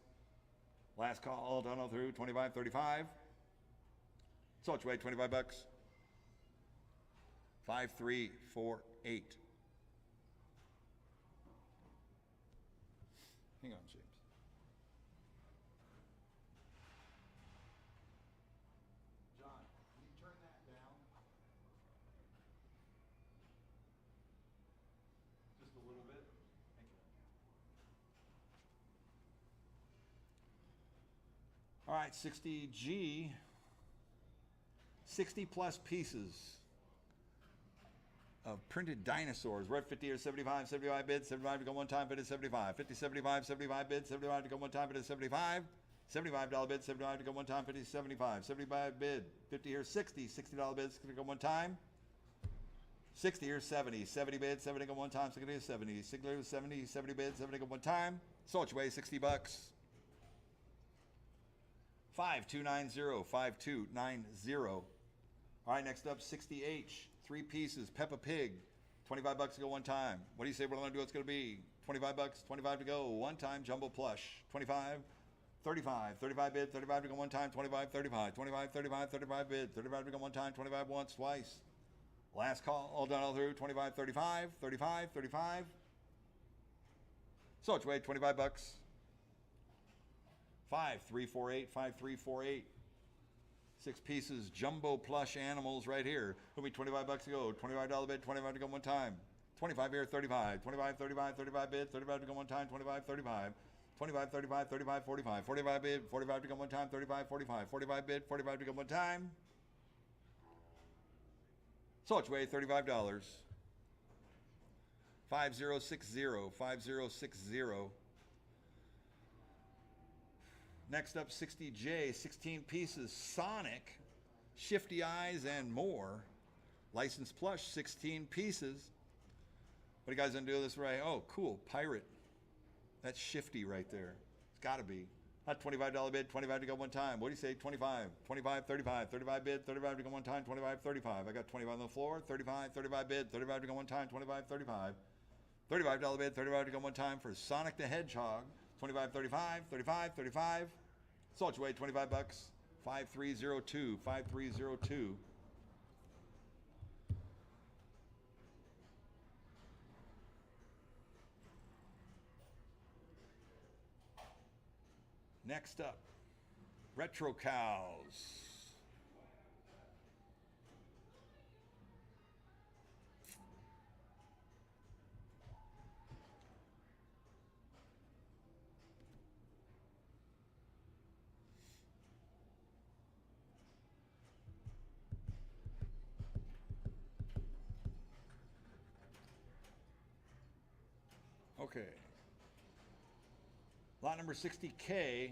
Speaker 1: Last call, done all through, 25, 35. Salt your way, $25. 5348. Hang on, James. John, can you turn that down? Just a little bit. Thank you. All right, 60G, 60 plus pieces of printed dinosaurs. We're at 50 or 75, 75 bids, 75 to go one time, bid is 75. 50, 75, 75 bids, 75 to go one time, bid is 75. $75 bid, 75 to go one time, 50, 75. 75 bid, 50 here, 60, $60 bids to go one time. 60 here, 70, 70 bids, 70 to go one time, 60 here, 70, 60 here, 70, 70 bids, 70 to go one time. Salt your way, $60. 5290, 5290. All right, next up, 60H, 3 pieces, Peppa Pig, $25 to go one time. What do you say we're going to do? It's going to be $25, 25 to go, one time, jumbo plush, 25, 35, 35 bid, 35 to go one time, 25, 35, 25, 35, 35 bid, 35 to go one time, 25 once, twice. Last call, all done all through, 25, 35, 35, 35. So it's way, $25. 5348, 5348. 6 pieces, jumbo plush animals right here. It'll be $25 to go, $25 bid, 25 to go one time. 25 here, 35, 25, 35, 35 bid, 35 to go one time, 25, 35. 25, 35, 35, 45, 45 bid, 45 to go one time, 35, 45, 45 bid, 45 to go one time. So it's way, $35. 5060, 5060. Next up, 60J, 16 pieces, Sonic, Shifty Eyes, and more. Licensed plush, 16 pieces. What are you guys gonna do with this right? Oh, cool, pirate. That's Shifty right there. It's gotta be. Not $25 bid, 25 to go one time. What do you say, 25? 25, 35, 35 bid, 35 to go one time, 25, 35. I got 25 on the floor, 35, 35 bid, 35 to go one time, 25, 35. $35 bid, 35 to go one time for Sonic the Hedgehog. 25, 35, 35, 35. Salt your way, $25. 5302, 5302. Next up, Retro Cows. Okay. Lot number 60K.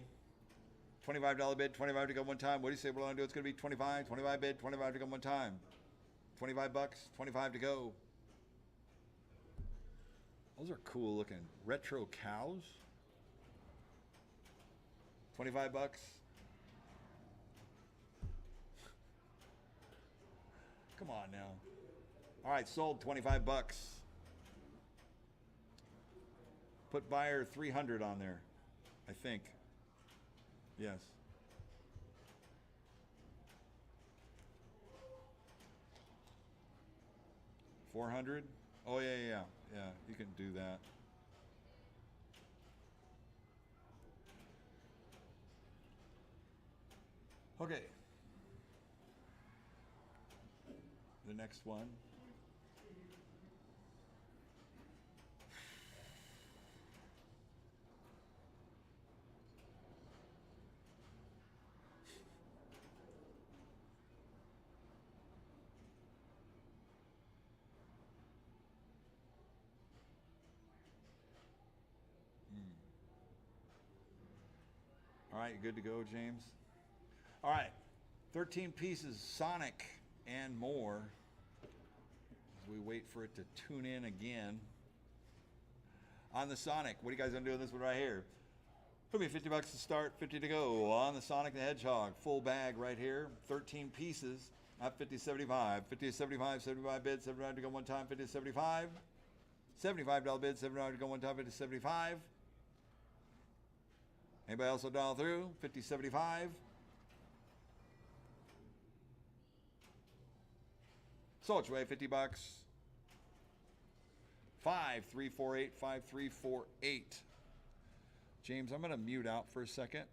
Speaker 1: $25 bid, 25 to go one time. What do you say we're going to do? It's going to be 25, 25 bid, 25 to go one time. 25 bucks, 25 to go. Those are cool looking. Retro cows. 25 bucks. Come on now. All right, sold 25 bucks. Put buyer 300 on there, I think. Yes. $400? Oh yeah, you can do that. Okay. The next one. All right, you good to go, James? All right, 13 pieces, Sonic and more. As we wait for it to tune in again. On the Sonic, what are you guys gonna do with this one right here? Put me 50 bucks to start, 50 to go. On the Sonic the Hedgehog, full bag right here, 13 pieces at 50 75. 50 to 75, 75 bid, 75 to go one time, 50 to 75. $75 bid, $75 to go one time, 50 to 75. Anybody else will dial through? 5075. Sold your way, 50 bucks. 5348, 5348. James, I'm going to mute out for a second.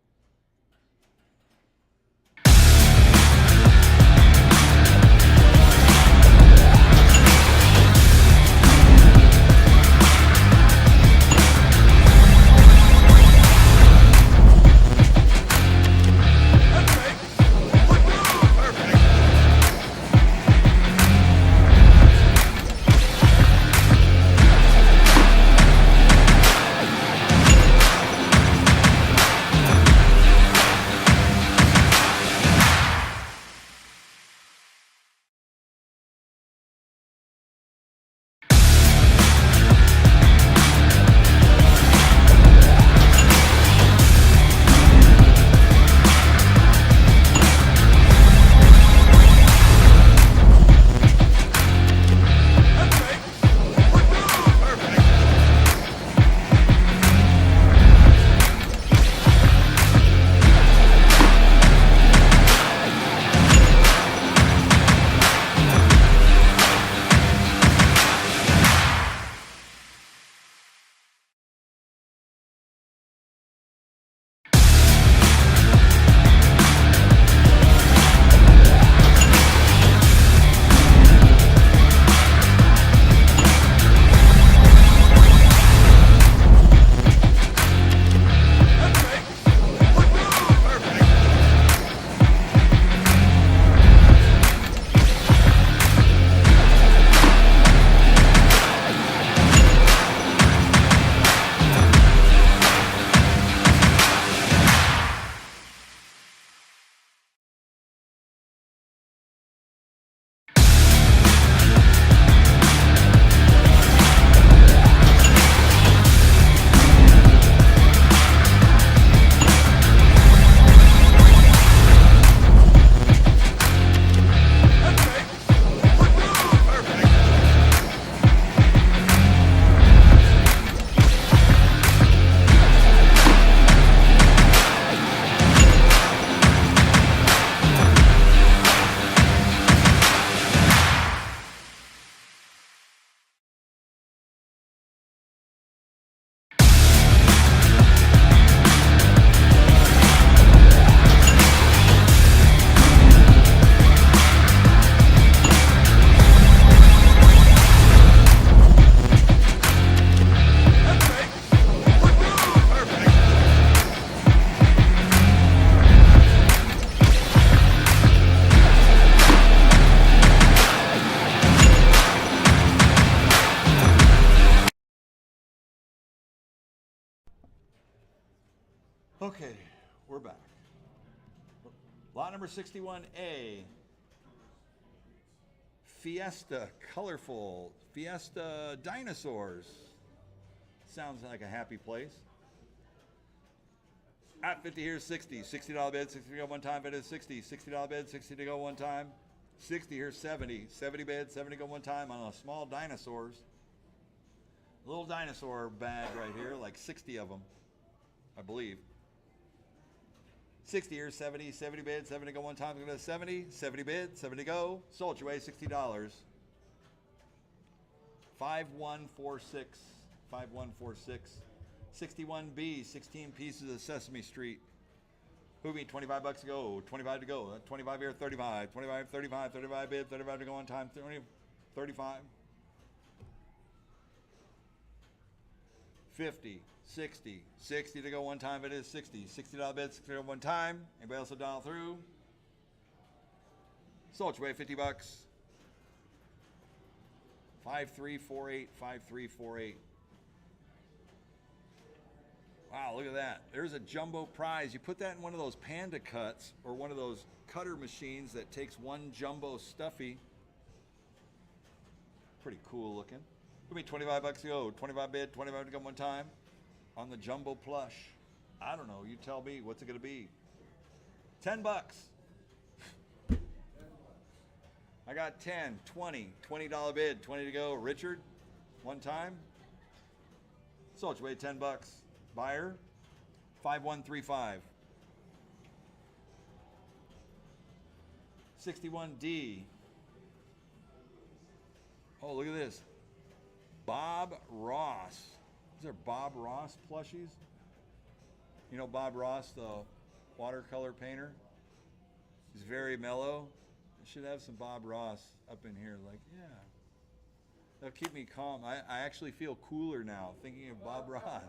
Speaker 1: Okay, we're back. Lot number 61A. Fiesta, colorful. Fiesta dinosaurs. Sounds like a happy place. At 50 here's 60. $60 bid, 60 to go one time, bid is 60. $60 bid, 60 to go one time. 60 here's 70. 70 bid, 70 to go one time on a small dinosaurs. Little dinosaur bag right here, like 60 of them, I believe. 60 here's 70. 70 bid, 70 to go one time, go to 70. 70 bid, 70 go. Sold your way, $60. 5146. 5146. 61B, 16 pieces of Sesame Street. Hoovy, $25 to go, 25 to go, 25 here, 35, 25, 35, 35 bid, 35 to go on time, 35. 50, 60, 60 to go one time, it is 60. $60 bid, 60 to go one time. Anybody else will dial through? Sold your way, $50. 5348, 5348. Wow, look at that. There's a jumbo prize. You put that in one of those Panda Cuts or one of those cutter machines that takes one jumbo stuffy. Pretty cool looking. Give me $25 to go. 25 bid, 25 to go one time on the jumbo plush. I don't know. You tell me. What's it going to be? $10. I got 10, 20, $20 bid, 20 to go. Richard, one time. Sold your way, $10. Buyer, 5135. 61D. Oh, look at this. Bob Ross. These are Bob Ross plushies. You know Bob Ross, the watercolor painter? He's very mellow. I should have some Bob Ross up in here. Like, yeah. That'll keep me calm. I actually feel cooler now thinking of Bob Ross.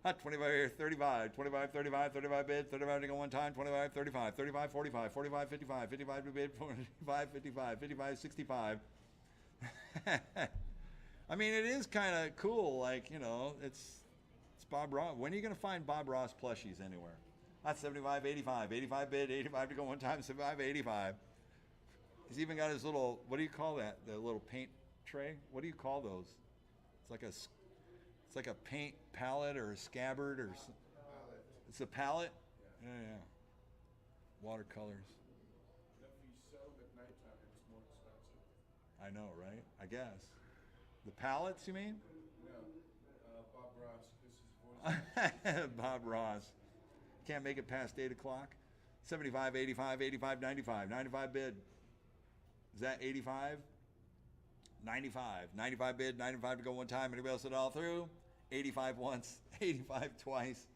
Speaker 1: 25 here, 35, 25, 35, 35 bid, 35 to go one time, 25, 35, 35, 45, 45, 55, 55 to bid, 45, 55, 55, 65. I mean, it is kind of cool, like, you know, it's Bob Ross. When are you going to find Bob Ross plushies anywhere? That's 75, 85, 85 bid, 85 to go one time, 75, 85. He's even got his little, what do you call that? The little paint tray? What do you call those? It's like a paint palette or a scabbard or
Speaker 2: Palette.
Speaker 1: it's a palette?
Speaker 2: Yeah.
Speaker 1: Yeah. Watercolors.
Speaker 2: If you sell them at nighttime, it's more expensive.
Speaker 1: I know, right? I guess. The palettes, you mean?
Speaker 2: No, Bob Ross, this is voice.
Speaker 1: Bob Ross. Can't make it past 8 o'clock. 75, 85, 85, 95. 95 bid. Is that 85? 95. 95 bid, 95 to go one time. Anybody else at all through? 85 once, 85 twice.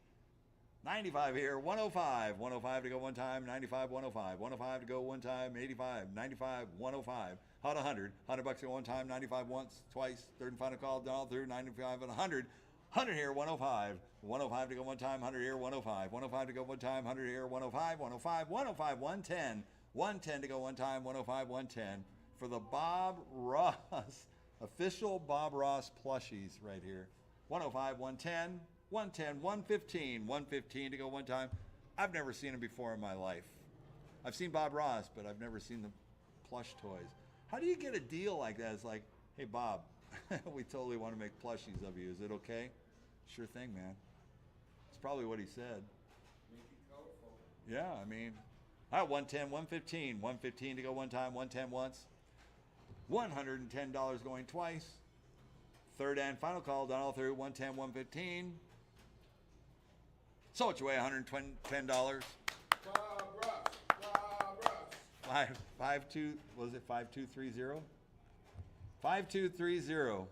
Speaker 1: 95 here, 105. 105 to go one time, 95, 105. 105 to go one time, 85, 95, 105. Hot 100. $100 to go one time, 95 once, twice. Third and final call, all through, 95 and 100. 100 here, 105. 105 to go one time, 100 here, 105. 105 to go one time, 100 here, 105. 105, 105, 110. 110 to go one time, 105, 110. For the Bob Ross, official Bob Ross plushies right here. 105, 110, 110, 115. 115 to go one time. I've never seen him before in my life. I've seen Bob Ross, but I've never seen the plush toys. How do you get a deal like that? It's like, hey, Bob, we totally want to make plushies of you. Is it okay? Sure thing, man. It's probably what he said.
Speaker 2: Make it colorful.
Speaker 1: Yeah, I mean, all right, 110, 115. 115 to go one time, 110 once. $110 going twice. Third and final call, done all through, 110, 115. Sold your way, $110.
Speaker 2: Bob Ross, Bob Ross.
Speaker 1: 52, was it 5230? 5230.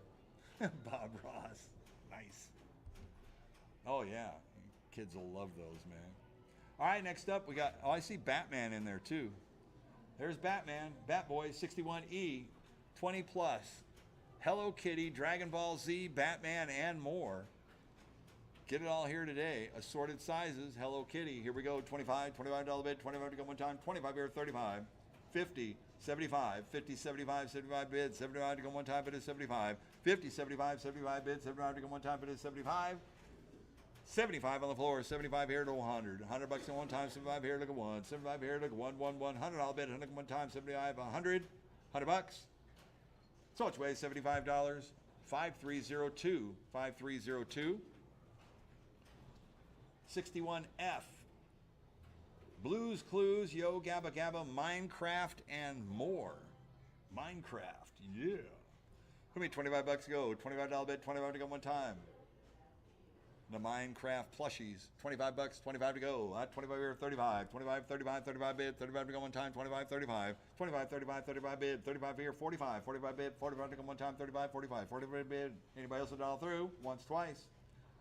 Speaker 1: Bob Ross. Nice. Oh, yeah. Kids will love those, man. All right, next up, we got, oh, I see Batman in there, too. There's Batman, Batboy, 61E, 20 plus. Hello Kitty, Dragon Ball Z, Batman, and more. Get it all here today. Assorted sizes, Hello Kitty. Here we go, $25 bid, 25 to go one time, 25 here, 35, 50, 75, 50, 75, 75 bid, 75 to go one time, bid is 75, 50, 75, 75 bid, 75 to go one time, bid is 75, 75 on the floor, 75 here to 100, 100 bucks at one time, 75 here, look at one, 75 here, look at one, $100 bid, 100 one time, 75, 100, 100 bucks. So much weighs $75, 5302, 5302, 61F. Blues Clues, Yo Gabba Gabba, Minecraft, and more. Minecraft, yeah. Give me 25 bucks to go. $25 bid, 25 to go one time. The Minecraft plushies, 25 bucks, 25 to go. 25 here, 35. 25, 35, 35 bid, 35 to go one time, 25, 35. 25, 35, 35 bid, 35 here, 45. 45 bid, 45 to go one time, 35, 45. 45 bid. Anybody else a dollar through? Once, twice.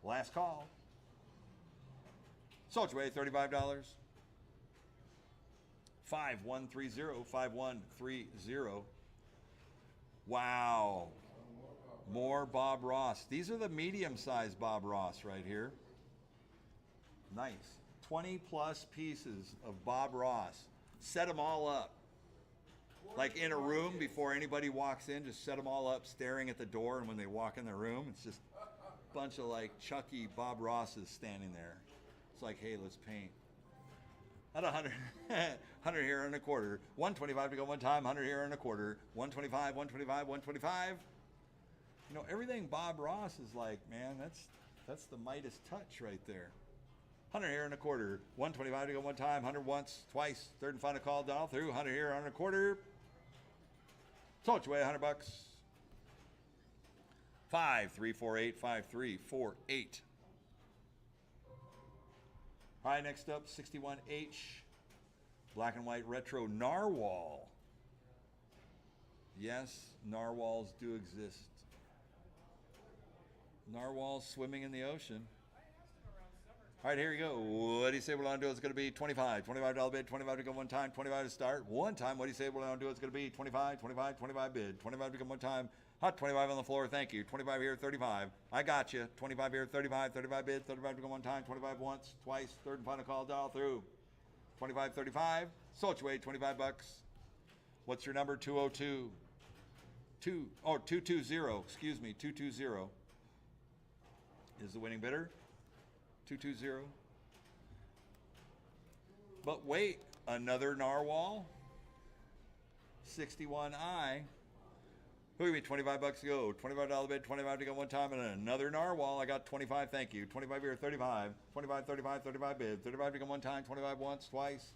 Speaker 1: Last call. Soldier Way, $35. 5130, 5130. Wow. More Bob Ross. These are the medium-sized Bob Ross right here. Nice. 20 plus pieces of Bob Ross. Set them all up. Like in a room before anybody walks in, just set them all up staring at the door, and when they walk in the room, it's just a bunch of like Chucky Bob Rosses standing there. It's like, hey, let's paint. At 100, 100 here and a quarter. 125 to go one time, 100 here and a quarter. 125, 125, 125. You know, everything Bob Ross is like, man, that's the Midas touch right there. 100 here and a quarter. 125 to go one time, 100 once, twice. Third and final call, down through. 100 here, 100 a quarter. So much away, 100 bucks. 5348, 5348. All right, next up, 61H, black and white retro narwhal. Yes, narwhals do exist. Narwhals swimming in the ocean. All right, here you go. What do you say we're going to do? It's going to be 25. $25 bid, 25 to go one time, 25 to start. One time, what do you say we're going to do? It's going to be 25, 25, 25 bid, 25 to go one time. Hot 25 on the floor, thank you. 25 here, 35. I got you. 25 here, 35, 35 bid, 35 to go one time, 25 once, twice, third and final call, dial through. 25, 35. Sold your way, 25 bucks. What's your number? 202. 220, excuse me, 220 is the winning bidder. 220. But wait, another narwhal. 61I. Who give me 25 bucks to go? $25 bid, 25 to go one time, and another narwhal. I got 25, thank you. 25 here, 35. 25, 35, 35 bid. 35 to go one time, 25 once, twice.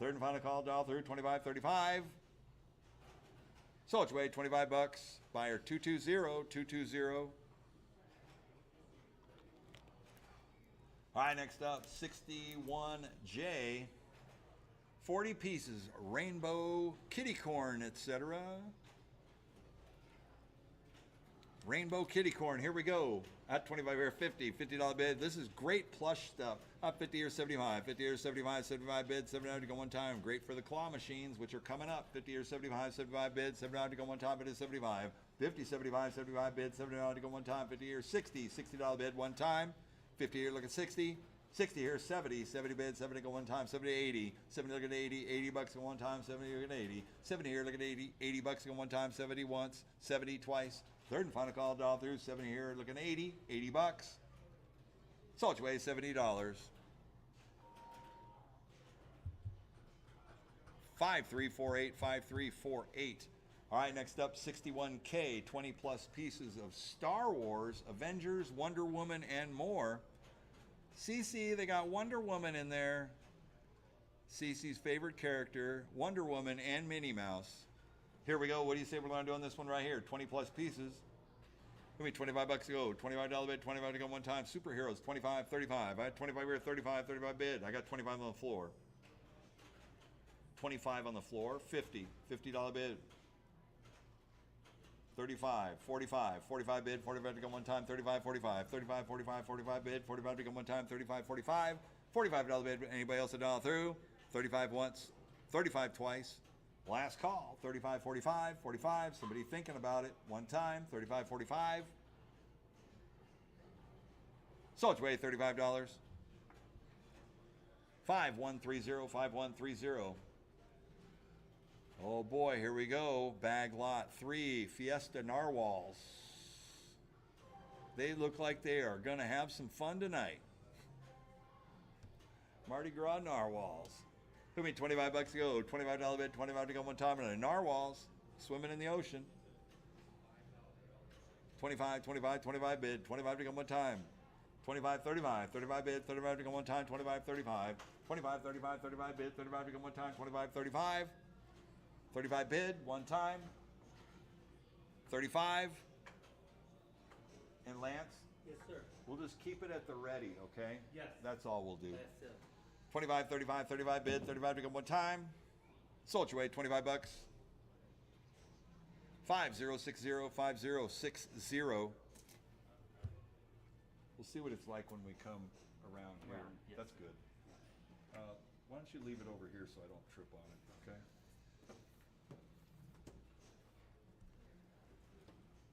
Speaker 1: Third and final call, dial through, 25, 35. Sold your way, 25 bucks. Buyer 220, 220. All right, next up, 61J. 40 pieces, rainbow kitty corn, etc. Rainbow kitty corn, here we go. At 25 here, 50, $50 bid. This is great plush stuff. Up 50 here, 75, 50 here, 75, 75 bid, 79 to go one time. Great for the claw machines, which are coming up. 50 here, 75, 75 bid, 79 to go one time, bid is 75. 50, 75, 75 bid, 79 to go one time. 50 here, 60, $60 bid, one time. 50 here, look at 60. 60 here, 70, 70 bid, 70 go one time, 70 80, 70 look at 80, 80 bucks go one time, 70 look at 80, 70 here, look at 80, 80 bucks go one time, 70 once, 70 twice, third and final call, dial through, 70 here, looking 80, 80 bucks. Salt your way, $70. 5348, 5348. All right, next up, 61K, 20 plus pieces of Star Wars, Avengers, Wonder Woman, and more. CC, they got Wonder Woman in there. CC's favorite character, Wonder Woman and Minnie Mouse. Here we go. What do you say we're going to do on this one right here? 20 plus pieces. Give me 25 bucks to go. $25 bid, 25 to go one time. Superheroes, 25, 35. I had 25 here, 35, 35 bid. I got 25 on the floor. 25 on the floor, 50, $50 bid. 35, 45, 45 bid, 45 to go one time, 35, 45, 35, 45, 45 bid, 45 to go one time, 35, 45, $45 bid, anybody else a dollar through, 35 once, 35 twice, last call, 35, 45, 45, somebody thinking about it, one time, 35, 45, sold your way, $35, 5130, 5130, Oh boy, here we go. Bag lot 3, Fiesta Narwhals. They look like they are going to have some fun tonight. Mardi Gras Narwhals. Who me $25 to go, $25 bid, 25 to go one time, and the narwhals swimming in the ocean. 25, 25, 25 bid, 25 to go one time. 25, 35, 35 bid, 35 to go one time, 25, 35. 25, 35, 35 bid, 35 to go one time, 25, 35. 35 bid, one time. 35. And Lance?
Speaker 3: Yes, sir.
Speaker 1: We'll just keep it at the ready, okay?
Speaker 3: Yes.
Speaker 1: That's all we'll do.
Speaker 3: That's it.
Speaker 1: 25, 35, 35 bid, 35 to go one time. Sold your way, $25. 5060, 5060. We'll see what it's like when we come around here.
Speaker 3: Around, yes.
Speaker 1: That's good. Why don't you leave it over here so I don't trip on it, okay?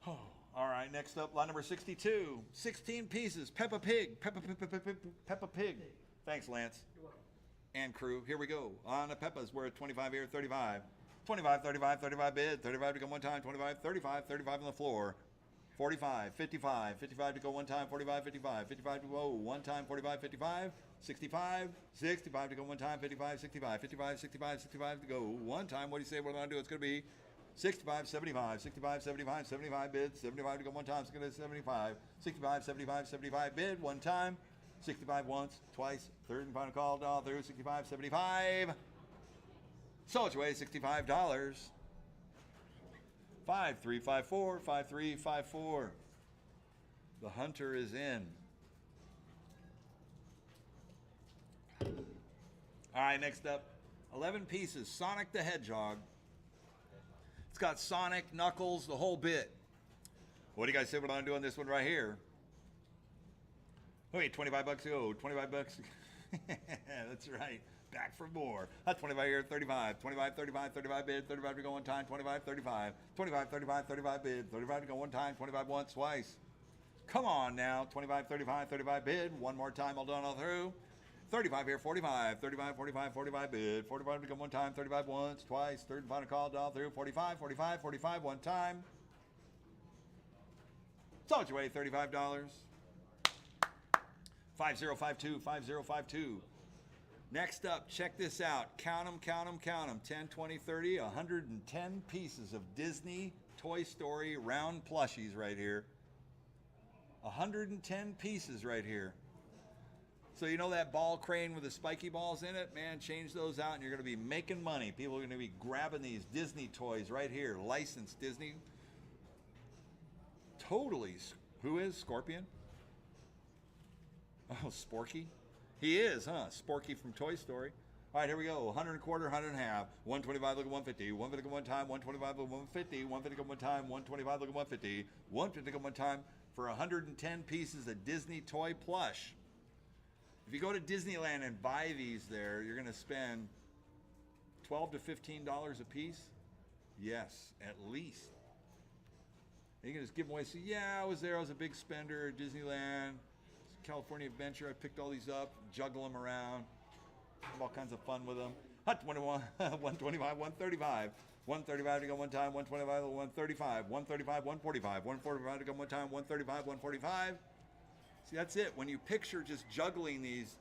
Speaker 1: Oh, all right, next up, lot number 62. 16 pieces, Peppa Pig, Peppa Pig. Thanks, Lance.
Speaker 3: You're welcome.
Speaker 1: And crew, here we go. On the Peppas, we're at 25 here, 35. 25, 35, 35 bid, 35 to go one time, 25, 35, 35 on the floor. 45, 55, 55 to go one time, 45, 55, 55 to go one time, 45, 55, 65, 65 to go one time, 55, 65, 55, 65, 65 to go one time. What do you say we're going to do? It's going to be 65, 75, 65, 75, 75 bid, 75 to go one time, it's going to be 75, 65, 75, 75 bid, one time, 65 once, twice, third and final call, all through, 65, 75. Sold your way, $65. 5354, 5354. The hunter is in. All right, next up, 11 pieces, Sonic the Hedgehog. It's got Sonic, Knuckles, the whole bit. What do you guys say we're going to do on this one right here? Wait, $25 to go, $25. That's right. Back for more. That's 25 here, 35. 25, 35, 35 bid, 35 to go one time, 25, 35. 25, 35, 35 bid, 35 to go one time, 25 once, twice. Come on now. 25, 35, 35 bid. One more time, all done, all through. 35 here, 45. 35, 45, 45 bid. 45 to go one time, 35 once, twice. Third and final call, all through. 45, 45, 45 one time. Sold your way, $35. 5052, 5052. Next up, check this out. Count them, count them, count them. 10, 20, 30, 110 pieces of Disney Toy Story round plushies right here. 110 pieces right here. So you know that ball crane with the spiky balls in it? Man, change those out and you're going to be making money. People are going to be grabbing these Disney toys right here. Licensed Disney. Totally. Who is Scorpion? Oh, Sporky? He is, huh? Sporky from Toy Story. All right, here we go. 100 and a quarter, 100 and a half. 125, look at 150. 150 go one time, 125 look at 150. 150 go one time, 125 look at 150. 150 go one time for 110 pieces of Disney toy plush. If you go to Disneyland and buy these there, you're going to spend $12 to $15 a piece. Yes, at least. And you can just give them away. Say, yeah, I was there. I was a big spender at Disneyland. California Adventure. I picked all these up, juggle them around, have all kinds of fun with them. 121, 125, 135, 135 to go one time, 125 to 135, 135, 145, 145 to go one time, 135, 145. See, that's it. When you picture just juggling these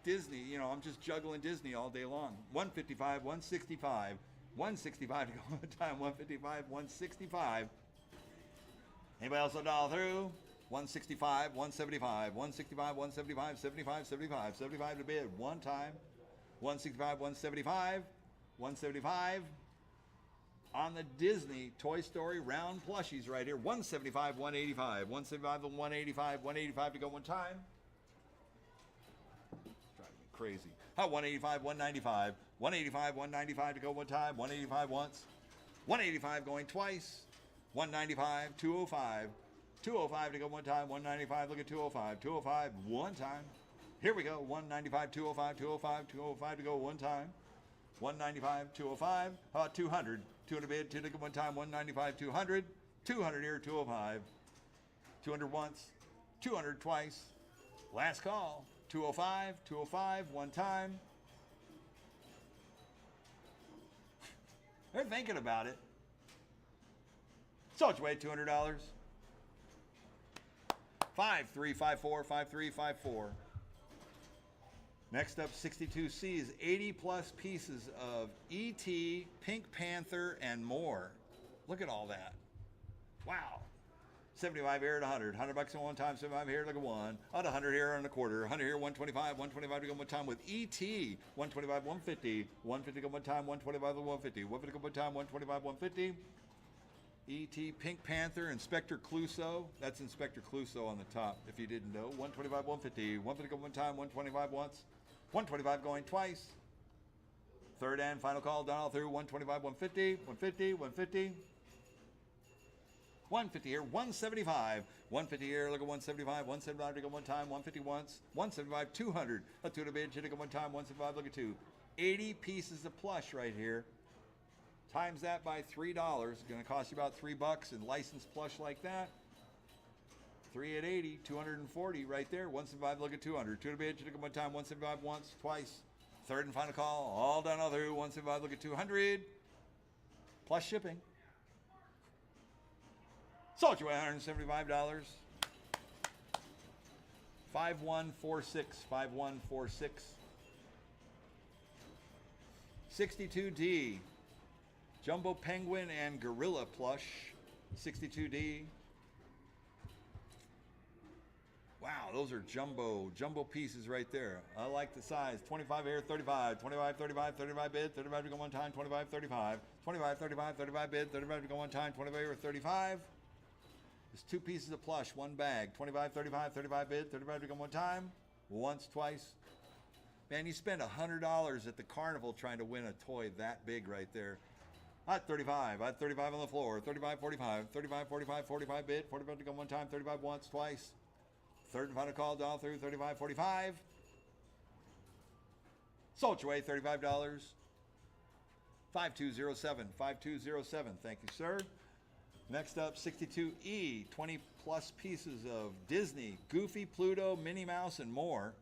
Speaker 1: Disney, you know, I'm just juggling Disney all day long. 155, 165, 165 to go one time, 155, 165. Anybody else all through? 165, 175, 165, 175, 75, 75, 75 to bid one time. 165, 175, 175 on the Disney Toy Story round plushies right here. 175, 185, 175 to 185, 185 to go one time. Driving me crazy. 185, 195, 185, 195 to go one time, 185 once, 185 going twice, 195, 205. 205 to go one time, 195, look at 205, 205 one time. Here we go, 195, 205, 205, 205 to go one time. 195, 205, how about 200? 200 bid, 2 to go one time, 195, 200. 200 here, 205. 200 once, 200 twice. Last call, 205, 205 one time. They're thinking about it. Sold your way, $200. 5354, 5354. Next up, 62C is 80 plus pieces of E.T., Pink Panther, and more. Look at all that. Wow. 75 here at 100. 100 bucks at one time, 75 here, look at one. At 100 here and a quarter. 100 here, 125. 125 to go one time with E.T. 125, 150. 150 to go one time, 125 to 150. 150 to go one time, 125, 150. E.T., Pink Panther, Inspector Clouseau. That's Inspector Clouseau on the top, if you didn't know. 125, 150. 150 go one time, 125 once. 125 going twice. Third and final call, done all through. 125, 150, 150, 150. 150 here, 175. 150 here, look at 175. 175 to go one time, 150 once. 175, 200. A 200 bid, should go one time, 175, look at two. 80 pieces of plush right here. Times that by $3. Going to cost you about $3 in licensed plush like that. 3 at 80, 240 right there. 175, look at 200. 200 bid, should go one time, 175 once, twice. Third and final call, all done all through. 175, look at 200. Plus shipping. Sold you $175. 5146, 5146. 62D. Jumbo Penguin and Gorilla Plush, 62D. Wow, those are jumbo pieces right there. I like the size. 25 here, 35. 25, 35, 35 bid, 35 to go one time, 25, 35. 25, 35, 35 bid, 35 to go one time, 25 here, 35. There's two pieces of plush, one bag. 25, 35, 35 bid, 35 to go one time. Once, twice. Man, you spend $100 at the carnival trying to win a toy that big right there. At 35, at 35 on the floor, 35, 45, 35, 45, 45 bid, 45 to go one time, 35 once, twice. Third and final call, down through, 35, 45. Sold your way, $35. 5207, 5207, thank you, sir. Next up, 62E, 20 plus pieces of Disney, Goofy, Pluto, Minnie Mouse, and more.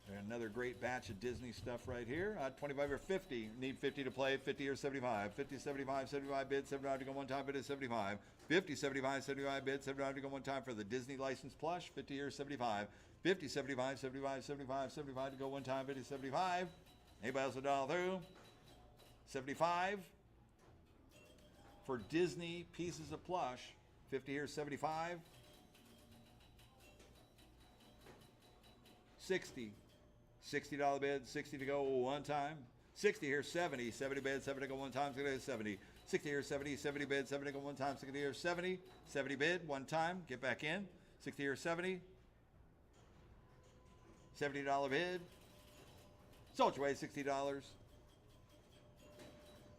Speaker 1: And another great batch of Disney stuff right here. 25 or 50. Need 50 to play. 50 or 75. 50, 75, 75 bid. 75 to go one time. Bid is 75. 50, 75, 75 bid. 75 to go one time for the Disney license plush. 50 or 75. 50, 75, 75, 75, 75 to go one time. Bid is 75. Anybody else a dollar through? 75. For Disney pieces of plush. 50 here, 75. 60. $60 bid, 60 to go one time. 60 here, 70. 70 bid, 70 to go one time, 70. 60 here, 70. 70 bid, 70 to go one time, 60 here, 70. 70 bid, one time, get back in. 60 here, 70. $70 bid. Sold your way, $60.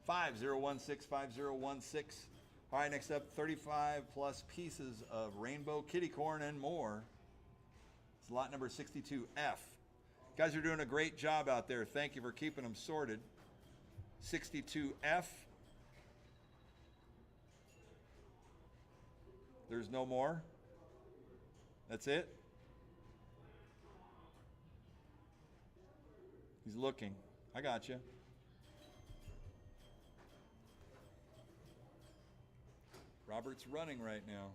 Speaker 1: 5016, 5016. All right, next up, 35 plus pieces of rainbow kitty corn and more. It's lot number 62F. Guys are doing a great job out there. Thank you for keeping them sorted. 62F. There's no more. That's it. He's looking. I got you. Robert's running right now.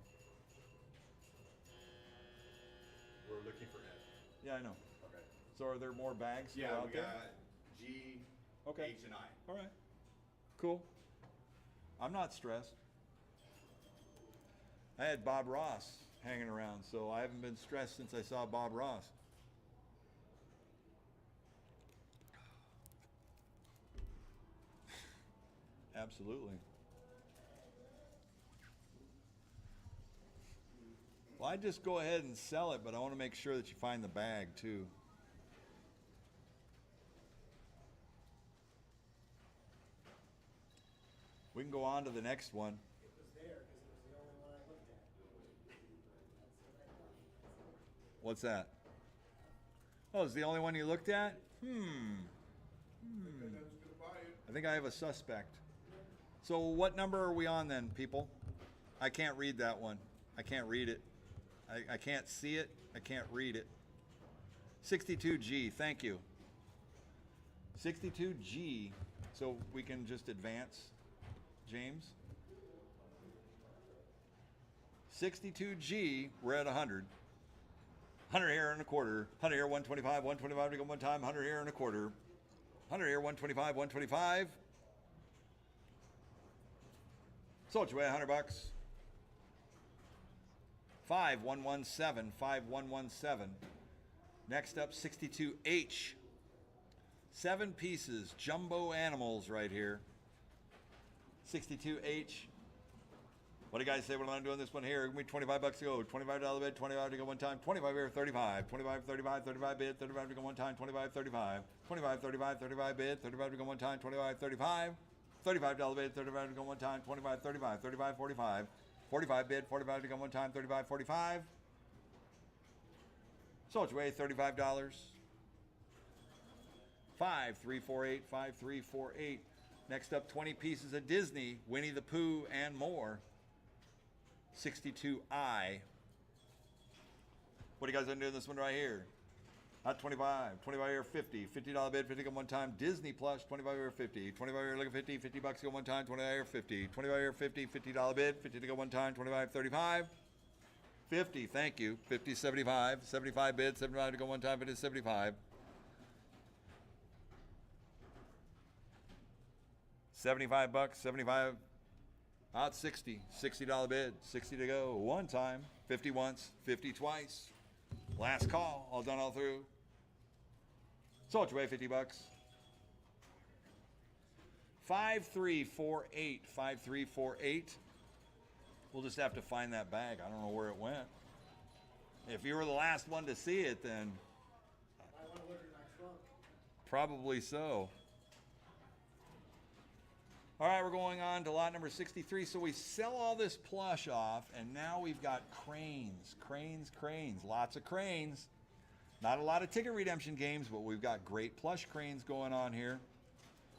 Speaker 3: We're looking for Ed.
Speaker 1: Yeah, I know.
Speaker 3: Okay.
Speaker 1: So are there more bags still
Speaker 3: Yeah,
Speaker 1: out
Speaker 3: we
Speaker 1: there?
Speaker 3: got G,
Speaker 1: Okay.
Speaker 3: H, and I.
Speaker 1: All right. Cool. I'm not stressed. I had Bob Ross hanging around, so I haven't been stressed since I saw Bob Ross. Absolutely. Well, I just go ahead and sell it, but I want to make sure that you find the bag too. We can go on to the next one.
Speaker 4: It was there because it was the only one I looked at.
Speaker 1: What's that? Oh, it's the only one you looked at?
Speaker 2: And who's gonna buy it?
Speaker 1: I think I have a suspect. So what number are we on then, people? I can't read that one. I can't read it. I can't see it. I can't read it. 62G, thank you. 62G. So we can just advance, James. 62G, we're at 100. 100 here and a quarter. 100 here, 125, 125 to go one time. 100 here and a quarter. 100 here, 125, 125. Sold your way, $100. 5117, 5117. Next up, 62H. 7 pieces, jumbo animals right here. 62H. What do you guys say when I'm doing this one here? Give me $25 to go. $25 bid, 25 to go one time. 25 here, 35. 25, 35, 35 bid, 35 to go one time. 25, 35. 25, 35, 35 bid, 35 to go one time. 25, 35. $35 bid, 35 to go one time. 25, 35, 35, 45. 45 bid, 45 to go one time. 35, 45. Sold your way, $35. 5348, 5348. Next up, 20 pieces of Disney, Winnie the Pooh, and more. 62I. What do you guys doing this one right here? Not 25. 25 here, 50. $50 bid, 50 go one time. Disney Plus, 25 here, 50. 25 here, look at 50. $50 go one time. 25 here, 50. 25 here, 50. $50 bid, 50 to go one time. 25, 35. 50, thank you. 50, 75. 75 bid, 75 to go one time. 50, 75. 75 bucks, 75. Out 60. $60 bid, 60 to go one time. 50 once, 50 twice. Last call, all done all through. Sold your way, $50. 5348, 5348. We'll just have to find that bag. I don't know where it went. If you were the last one to see it, then
Speaker 4: I want to look in my trunk.
Speaker 1: probably so. All right, we're going on to lot number 63. So we sell all this plush off, and now we've got cranes, cranes, cranes, lots of cranes. Not a lot of ticket redemption games, but we've got great plush cranes going on here.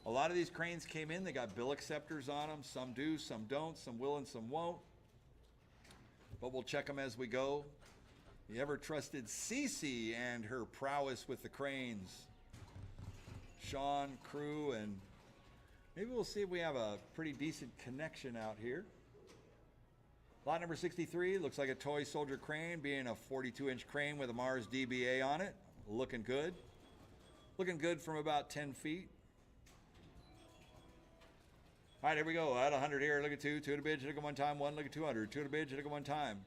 Speaker 1: A lot of these cranes came in, they got bill acceptors on them. Some do, some don't, some will and some won't. But we'll check them as we go. The ever-trusted Cece and her prowess with the cranes. Sean, crew, and maybe we'll see if we have a pretty decent connection out here. Lot number 63, looks like a toy soldier crane, being a 42-inch crane with a Mars DBA on it. Looking good. Looking good from about 10 feet. All right, here we go. At 100 here, look at 2. 2 to bid, should have gone one time. 1, look at 200. 2 to bid, should have gone one time.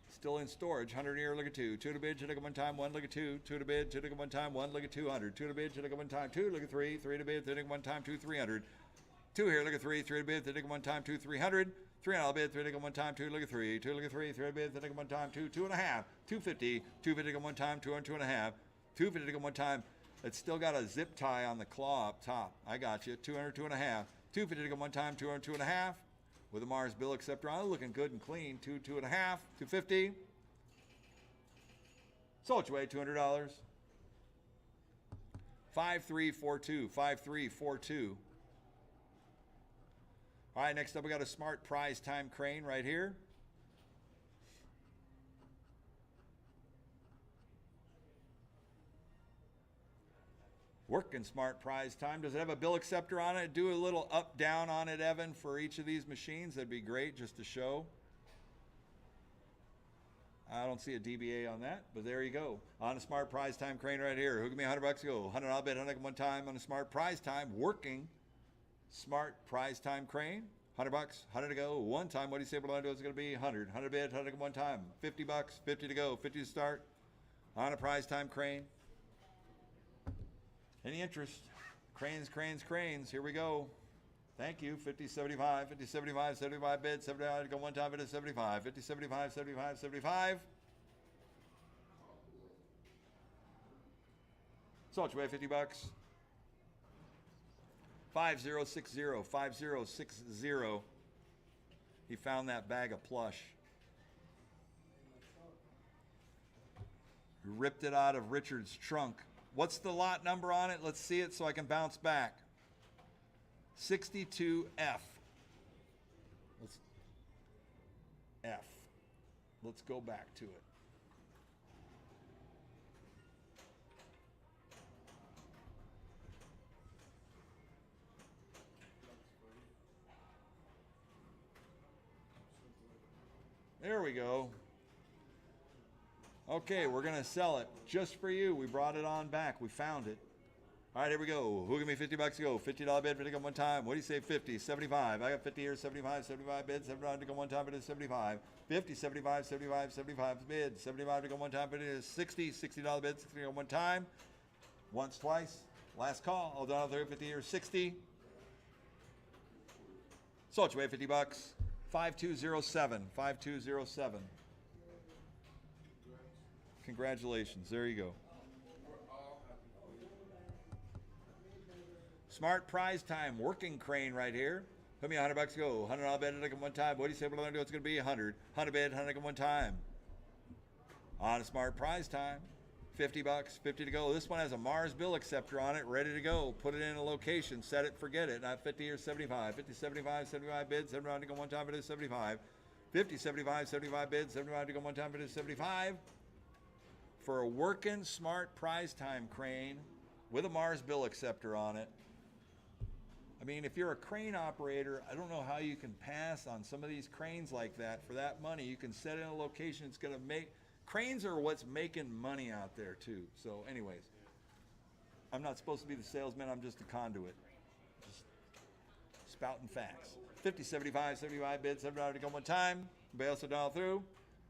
Speaker 1: Still in storage. 100 here, look at 2. 2 to bid, should have gone one time. 1, look at 2. 2 to bid, should have gone one time. 1, look at 200. 2 to bid, should have gone one time. 2, look at 3. 3 to bid, should have gone one time. 2, 300. 2 here, look at 3. 3 to bid, should have gone one time. 2, 300. 3 on bid, 3 to go one time. 2, look at 3. 2, look at 3. 3 to bid, 3 to go one time. 2, 2.5. 250. 250 to go one time. 2 on 2.5. 250 to go one time. It's still got a zip tie on the claw up top. I got you. 200, 2.5. 250 to go one time. 2 on 2.5. With a Mars bill acceptor on it, looking good and clean. 2, 2.5. 250. Sold your way, $200. 5342. 5342. All right, next up we got a smart prize time crane right here. Working smart prize time. Does it have a bill acceptor on it? Do a little up down on it, Evan, for each of these machines. That'd be great just to show. I don't see a DBA on that, but there you go. On a smart prize time crane right here. Who give me $100 to go? $100 bid, 100 one time on a smart prize time. Working smart prize time crane. $100, 100 to go. One time. What do you say what it's going to be? 100. 100 bid, 100 one time. $50, 50 to go. 50 to start. On a prize time crane. Any interest? Cranes, cranes, cranes. Here we go. Thank you. 50, 75, 50, 75, 75 bid, 75 to go one time. 50, 75, 50, 75, 75, 75. Sold your way, $50. 5060, 5060. He found that bag of plush. He ripped it out of Richard's trunk. What's the lot number on it? Let's see it so I can bounce back. 62F. Let's go back to it. There we go. Okay, we're going to sell it just for you. We brought it on back. We found it. All right, here we go. Who give me $50 to go? $50 bid, 50 go one time. What do you say? 50, 75. I got 50 here, 75, 75 bid, 75 to go one time, but it's 75. 50, 75, 75, 75 bid, 75 to go one time, but it is 60, $60 bid, 60 to go one time. Once, twice. Last call. All done out there, 50 here, 60. Sold you away, $50. 5207. 5207. Congratulations. There you go. Smart prize time, working crane right here. Put me $100 to go. $100 bid at one time. What do you say we're going to do? It's going to be 100. 100 bid, 100 at one time. On a smart prize time. $50, 50 to go. This one has a Mars bill acceptor on it, ready to go. Put it in a location, set it, forget it. Not 50 or 75. 50, 75, 75 bids, 75 to go one time, it is 75. 50, 75, 75 bids, 75 to go one time, it is 75. For a working smart prize time crane with a Mars bill acceptor on it. I mean, if you're a crane operator, I don't know how you can pass on some of these cranes like that for that money. You can set in a location, it's going to make, cranes are what's making money out there too. So anyways, I'm not supposed to be the salesman, I'm just a conduit. Just spouting facts. 50, 75, 75 bids, $7 to go one time. Everybody else will dial through.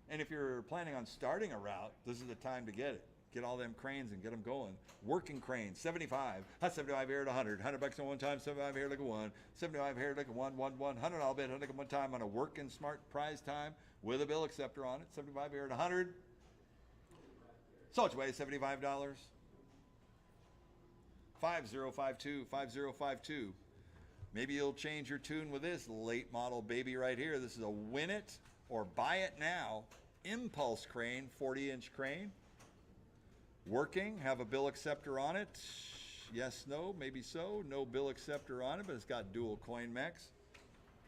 Speaker 1: And if you're planning on starting a route, this is the time to get it. Get all them cranes and get them going. Working cranes, 75. Hot 75 here at 100. $100 on one time, 75 here, look at one. 75 here, look at one, $100 bid, 100 at one time on a working smart prize time with a bill acceptor on it. 75 here at 100. Sold you away, $75. 5052, 5052. Maybe you'll change your tune with this late model baby right here. This is a win it or buy it now impulse crane, 40-inch crane. Working, have a bill acceptor on it. Yes, no, maybe so. No bill acceptor on it, but it's got dual coin mechs.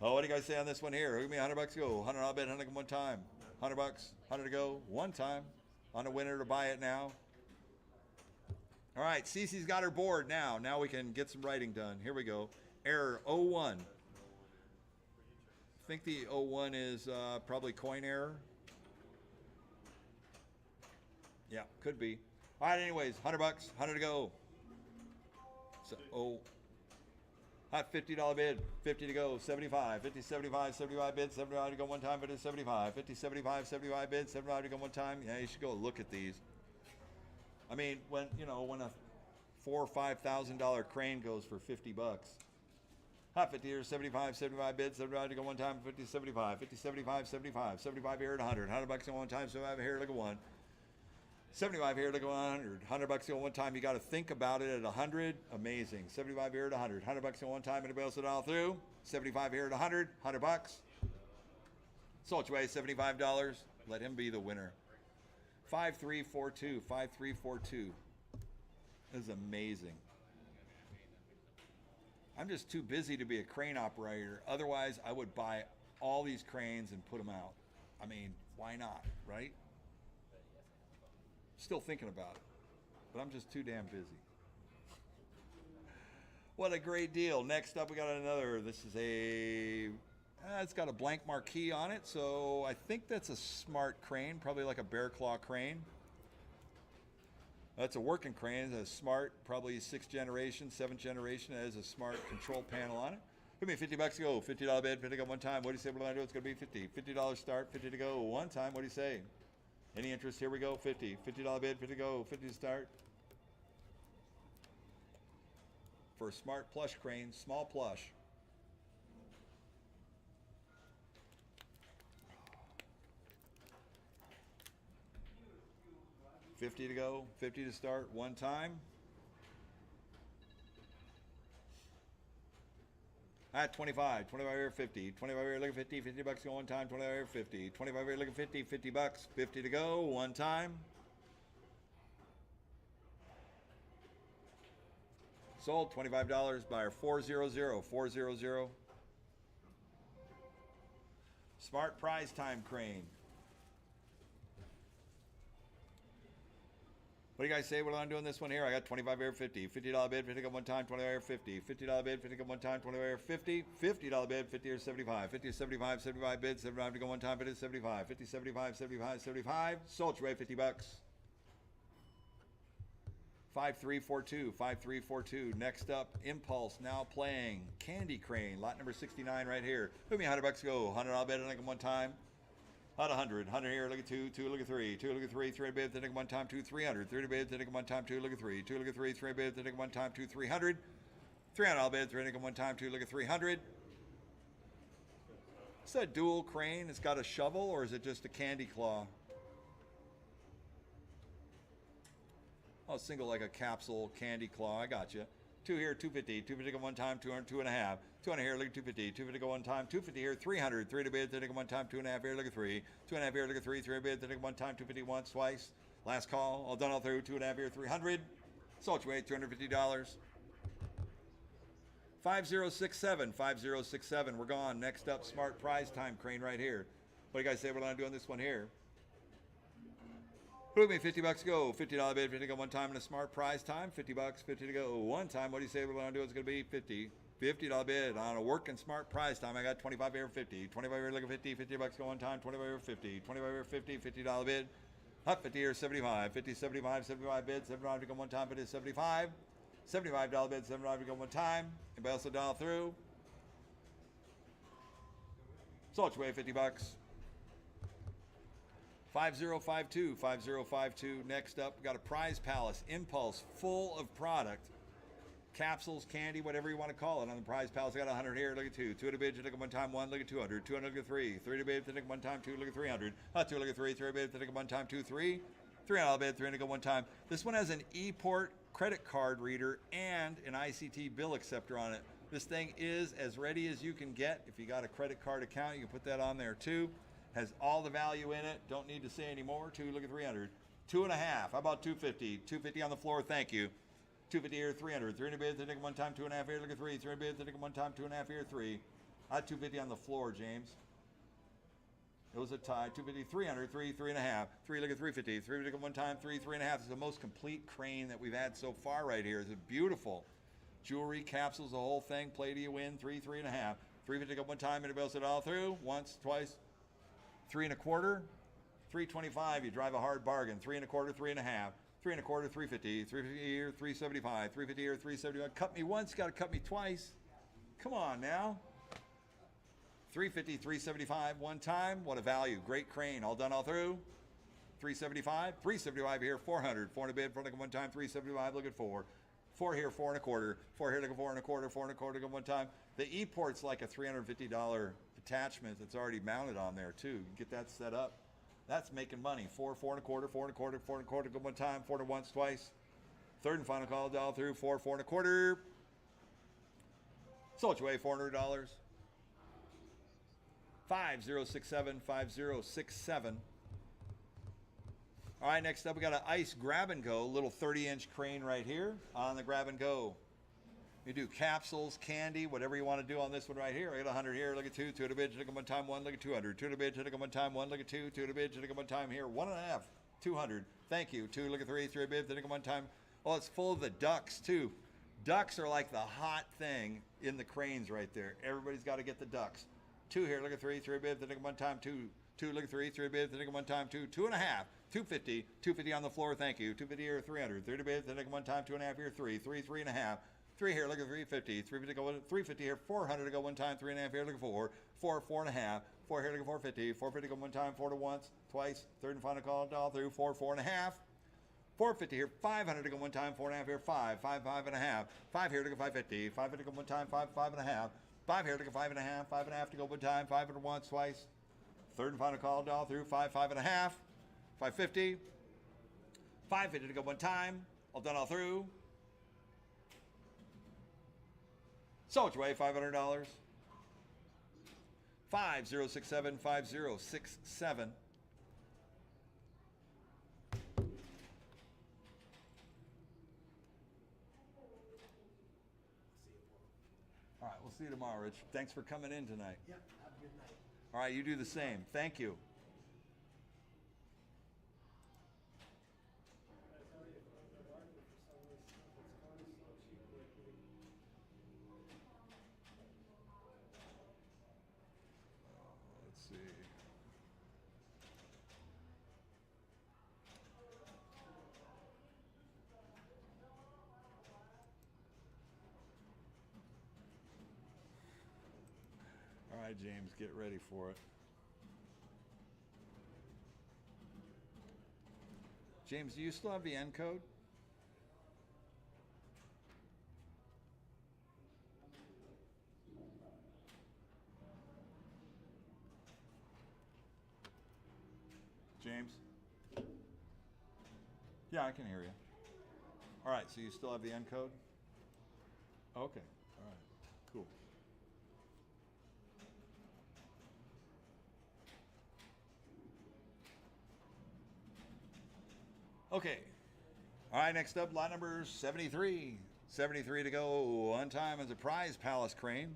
Speaker 1: Oh, what do you guys say on this one here? Give me $100 to go. $100 bid, 100 one time. $100, 100 to go, one time. On a winner to buy it now. All right, Cece's got her board now. Now we can get some writing done. Here we go. Error 01. I think the 01 is probably coin error. Yeah, could be. All right, anyways, $100, 100 to go. So, hot $50 bid, 50 to go, 75, 50, 75, 75 bid, 75 to go one time, but it's 75, 50, 75, 75 bid, 75 to go one time. Yeah, you should go look at these. I mean, when a $4,000 or $5,000 crane goes for $50. Hot 50 here, 75, 75 bid, 75 to go one time, 50, 75, 50, 75, 75, 75 here at 100, $100 on one time, 75 here, look at one. 75 here to go 100. $100 on one time. You got to think about it at 100. Amazing. 75 here at 100. $100 on one time. Anybody else dial through? 75 here at 100. $100. Sold you away $75. Let him be the winner. 5342. 5342. This is amazing. I'm just too busy to be a crane operator. Otherwise, I would buy all these cranes and put them out. I mean, why not, right? Still thinking about it, but I'm just too damn busy. What a great deal. Next up, we got another. This is it's got a blank marquee on it, so I think that's a smart crane, probably like a bear claw crane. That's a working crane. It's a smart, probably 6th generation, 7th generation. It has a smart control panel on it. Give me $50 to go. $50 bid, 50 to go one time. What do you say we're going to do? It's going to be 50. $50 start, 50 to go one time. What do you say? Any interest? Here we go. 50. $50 bid, 50 to go. 50 to start. For a smart plush crane, small plush. $50 to go. 50 to start. One time. At 25. 25 here, 50. 25 here, look at 50. $50 go one time. 25 here, 50. 25 here, look at 50. $50. 50 to go. One time. Sold. $25. Buyer 400. 400. Smart prize time crane. What do you guys say? What am I doing this one here? I got 25 air 50. $50 bid, 50 go one time, 20 air 50. $50 bid, 50 go one time, 20 air 50. $50 bid, 50 or 75. 50 or 75, 75 bid, 75 to go one time, bid is 75. 50, 75, 75, 75. Sold your way, $50. 5342, 5342. Next up, Impulse now playing Candy Crane, lot number 69 right here. Put me $100 go. $100 bid, I think one time. About 100. 100 here, look at 2, 2, look at 3, 2, look at 3, 3 bids, I think one time, 2, 300. 30 bids, I think one time, 2, look at 3, 2, look at 3, 3 bids, I think one time, 2, 300. $300 bids, I think one time, 2, look at 300. Is that dual crane? It's got a shovel, or is it just a candy claw? Oh, single like a capsule candy claw. I got you. 2 here, 250. 250 go one time, 200, 2.5. 200 here, look at 250. 250 go one time, 250 here, 300. 3 to bids, I think one time, 2.5 here, look at 3. 2.5 here, look at 3. 3 bids, I think one time, 250 once, twice. Last call, all done all through. 2.5 here, 300. Sold your way, $250. 5067, 5067. We're gone. Next up, Smart Prize Time Crane right here. What do you guys say? What am I doing this one here? Put me $50 go. $50 bid, 50 to go one time in a Smart Prize Time. $50, 50 to go one time. What do you say we're going to do? It's going to be 50. $50 bid on a working Smart Prize Time. I got 25 here, 50. 25 here, look at 50. $50 go one time. 25 here, 50. 25 here, 50. $50 bid. Up 50 here, 75. 50, 75, 75 bid. 75 to go one time, but it's 75. $75 bid, 75 to go one time. Anybody else a dial through? Sold your way, $50. 5052, 5052. Next up, we got a Prize Palace Impulse full of product. Capsules, candy, whatever you want to call it. On the Prize Palace, I got 100 here. Look at 2. 2 to bid, look at one time, 1. Look at 200. 200, look at 3. 3 to bid, look at one time, 2. Look at 300. 2, look at 3. 3 to bid, look at one time, 2, 3. 300 bid, 3 to go one time. This one has an ePort credit card reader and an ICT bill acceptor on it. This thing is as ready as you can get. If you got a credit card account, you can put that on there too. Has all the value in it. Don't need to say any more. 2, look at 300. 2.5. How about 250? 250 on the floor. Thank you. 250 here, 300. 300 bids, I think one time, 2.5 here. Look at 3. 300 bids, I think one time, 2.5 here, 3. 250 on the floor, James. It was a tie. 250, 300, 3, 3.5. 3, look at 350. 350 one time, 3, 3.5. This is the most complete crane that we've had so far right here. It's beautiful. Jewelry, capsules, the whole thing. Play to you win. 3, 3.5. 350 go one time, and it bills it all through. Once, twice. 3 1/4. 325. You drive a hard bargain. 3 1/4, 3.5. 3 1/4, 350. 350 here, 375. 350 here, 375. Cut me once, got to cut me twice. Come on now. 350, 375 one time. What a value. Great crane. All done all through. 375. 375 here, 400. 400 bid, 400 one time. 375. Look at 4. 4 here, 4 1/4. 4 here, look at 4 1/4. 4 1/4 go one time. The ePort's like a $350 attachment that's already mounted on there too. You can get that set up. That's making money. 4, 4 1/4, 4 1/4, 4 1/4 go one time. 4 to once, twice. Third and final call, all through. 4, 4 1/4. Sold your way, $400. 5067, 5067. All right, next up we got an ice grab and go, little 30-inch crane right here on the grab and go. You do capsules, candy, whatever you want to do on this one right here. I got 100 here, look at 2, 2 to bid, look at one time, 1, look at 200. 2 to bid, look at one time, 1, look at 2, 2 to bid, look at one time here, 1.5, 200. Thank you. 2, look at 3, 3 bid, look at one time. Oh, it's full of the ducks too. Ducks are like the hot thing in the cranes right there. Everybody's got to get the ducks. 2 here, look at 3, 3 bid, look at one time, 2, 2, look at 3, 3 bid, look at one time, 2, 2.5, 250, 250 on the floor, thank you. 250 here, 300, 30 bid, look at one time, 2.5 here, 3, 3, 3.5. 3 here, look at 350, 350 go 350 here, 400 to go one time, 3.5 here, look at 4, 4, 4.5, 4 here, look at 450, 450 go one time, 4 to once, twice, third and final call, all through, 4, 4.5, 450 here, 500 to go one time, 4.5 here, 5, 5, 5.5, 5 here, look at 550, 550 go one time, 5, 5.5, 5 here, look at 5.5, 5.5 to go one time, 5 to once, twice, third and final call, all through, 5, 5.5, 550, 550 to go one time, all done all through. Sold your way, $500. 5067, 5067. All right, we'll see you tomorrow, Rich. Thanks for coming in tonight.
Speaker 4: Yep, have a good night.
Speaker 1: All right, you do the same. Thank you. right, James, get ready for it. James, do you still have the end code? James? Yeah, I can hear you. All right, so you still have the end code? Okay, all right, cool. Okay. All right, next up, lot number 73. 73 to go. On time is a Prize Palace crane.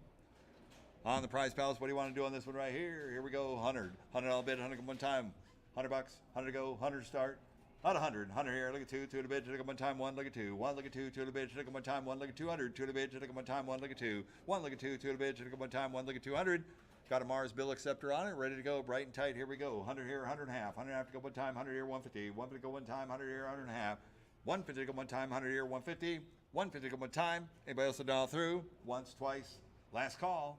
Speaker 1: On the Prize Palace, what do you want to do on this one right here? Here we go, 100. $100 bid, 100 one time. 100 bucks, 100 to go, 100 start. Not 100, 100 here, look at 2, 2 to the bid, look at one time, 1, look at 2, 1, look at 2, 2 to the bid, look at one time, 1, look at 200, 2 to the bid, look at one time, 1, look at 2, 1, look at 2, 2 to the bid, look at one time, 1, look at 200. Got a Mars bill acceptor on it, ready to go, bright and tight, here we go. 100 here, 100 and a half, 100 and a half to go one time, 100 here, 150, 150 to go one time, 100 here, 100 and a half, 150 to go one time, 100 here, 150, 150 to go one time. Anybody else to dial through? Once, twice, last call.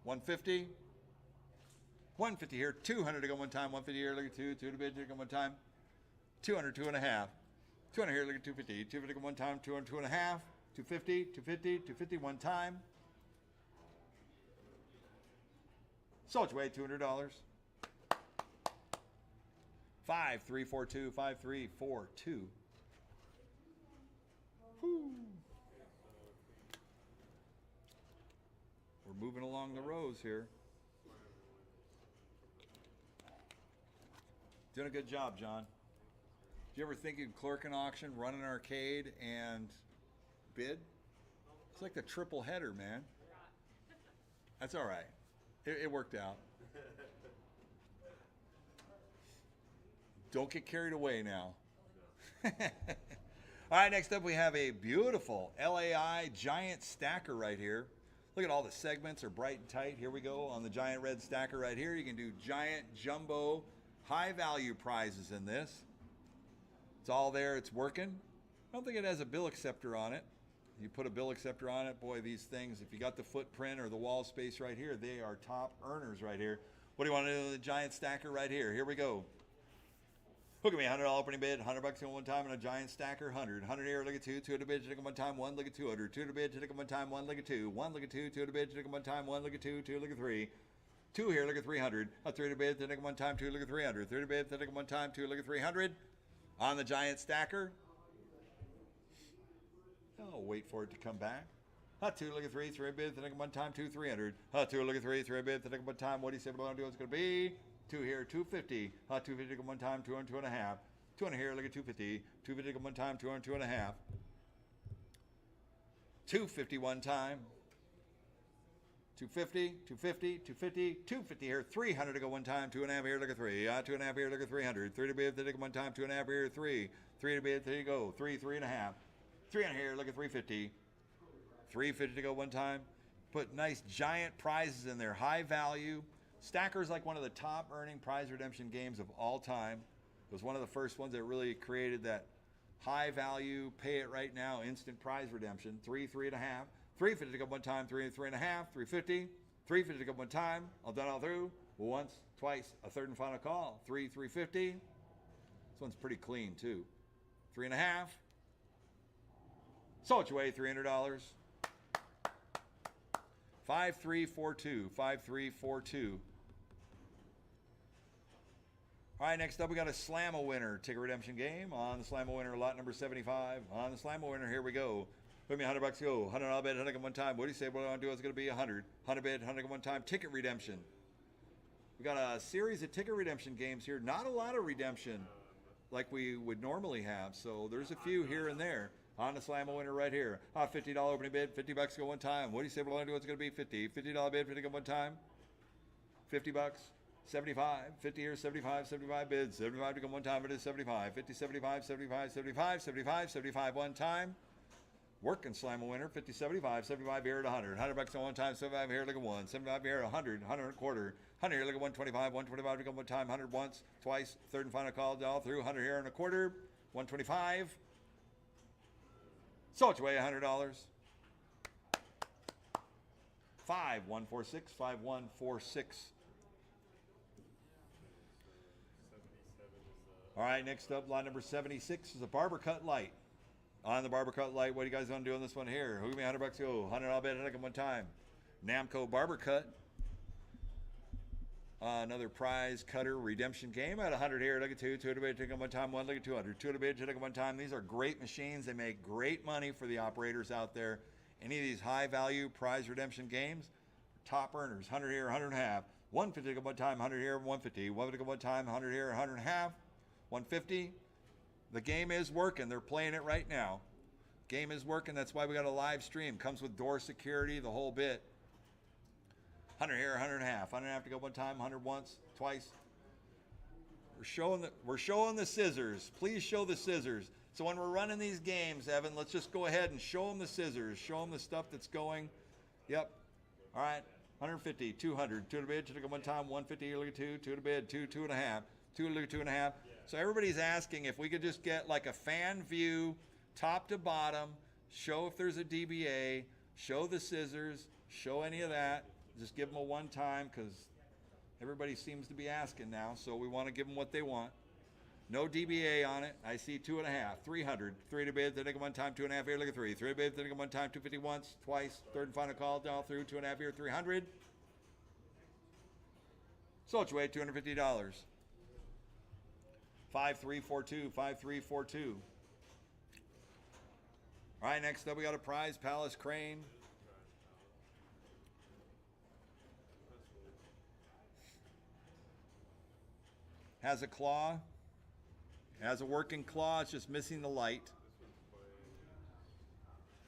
Speaker 1: 150. 150 here, 200 to go one time, 150 here, look at 2, 2 to bid, to go one time, 200, 2 and a half, 200 here, look at 250, 250 to go one time, 200, 2 and a half, 250, 250, 250 one time. So it's way $200. 5342, 5342. Whew. We're moving along the rows here. Doing a good job, John. Do you ever think you'd clerk an auction, run an arcade, and bid? It's like the triple header, man. That's all right. It worked out. Don't get carried away now. All right, next up we have a beautiful LAI giant stacker right here. Look at all the segments are bright and tight. Here we go on the giant red stacker right here. You can do giant, jumbo, high value prizes in this. It's all there, it's working. I don't think it has a bill acceptor on it. You put a bill acceptor on it, boy, these things, if you got the footprint or the wall space right here, they are top earners right here. What do you want to do with the giant stacker right here? Here we go. Look at me, $100 opening bid, 100 bucks in one time, and a giant stacker, 100. 100 here, look at 2, 2 to the bid, take them one time, 1, look at 200. 2 to the bid, take them one time, 1, look at 2. 1, look at 2, 2 to the bid, take them one time, 1, look at 2, 2, look at 3. 2 here, look at 300. 3 to the bid, take them one time, 2, look at 300. 3 to the bid, take them one time, 2, look at 300. On the giant stacker. Oh, wait for it to come back. 2, look at 3, 3 bid, take them one time, 2, 300. 2, look at 3, 3 bid, take them one time. What do you say what I'm doing? It's going to be 2 here, 250. 250 take them one time, 200, 2 and a half. 200 here, look at 250. 250 take them one time, 200, 2 and a half. 250 one time. 250, 250, 250, 250 here, 300 to go one time, 2 and a half here, look at 3, 2 and a half here, look at 300, 3 to bid, take one time, 2 and a half here, 3, 3 to bid, there you go, 3, 3 and a half, 300 here, look at 350, 350 to go one time. Put nice giant prizes in there, high value. Stacker's like one of the top earning prize redemption games of all time. It was one of the first ones that really created that high value, pay it right now, instant prize redemption, 3, 3 and a half. 350 to go one time, 3, 3 and a half, 350, 350 to go one time, all done all through, once, twice, a third and final call, 3, 350. This one's pretty clean too. 3 and a half. So it's away, $300. 5342, 5342. All right, next up we got a Slam-A-Winner ticket redemption game on the Slam-A-Winner lot number 75. On the Slam-A-Winner, here we go. Put me $100 go. $100 bid, 100 one time. What do you say? What I want to do is going to be 100. 100 bid, 100 one time. Ticket redemption. We got a series of ticket redemption games here. Not a lot of redemption like we would normally have. So there's a few here and there. On the Slam-A-Winner right here. $50 opening bid, $50 go one time. What do you say? What I want to do is going to be 50. $50 bid, 50 go one time. $50. 75. 50 here, 75. 75 bids. 75 to go one time. It is 75. 50, 75, 75, 75, 75, 75 one time. Working Slam-A-Winner, 50, 75, 75 here at 100. $100 on one time, 75 here, look at 1. 75 here at 100, 100 and a quarter. 100 here, look at 125, 125 to go one time, 100 once, twice, third and final call, all through. 100 here and a quarter, 125. So it's way $100. 5146, 5146. All right, next up, line number 76 is a barber cut light. On the barber cut light, what are you guys gonna do on this one here? Who give me $100? Go, 100. I'll bet it one time. Namco barber cut. Another prize cutter redemption game at 100 here. Look at two to the bid, take them one time. One, look at 200. Two to the bid, take them one time. These are great machines. They make great money for the operators out there. Any of these high value prize redemption games, top earners. 100 here, 100 and a half. 150 take them one time. 100 here, 150. 150 one time. 100 here, 100 and a half. 150. The game is working. They're playing it right now. Game is working. That's why we got a live stream. Comes with door security, the whole bit. 100 here, 100 and a half. 100 and a half to go one time, 100 once, twice. We're showing the scissors. Please show the scissors. So when we're running these games, Evan, let's just go ahead and show them the scissors. Show them the stuff that's going. Yep. All right. 150, 200, two to bid, to go one time, 150 here, look at two, two to bid, two, two and a half, two, look at two and a half. So everybody's asking if we could just get like a fan view, top to bottom, show if there's a DBA, show the scissors, show any of that. Just give them a one time because everybody seems to be asking now, so we want to give them what they want. No DBA on it. I see 2.5, 300, three to bid, then take one time, 2.5 here, look at three. Three to bid, then take one time, 250 once, twice, third and final call, down through, 2.5 here, 300. Sold your way, $250. 5342, 5342. All right, next up we got a prize Palace Crane. Has a claw, has a working claw, it's just missing the light.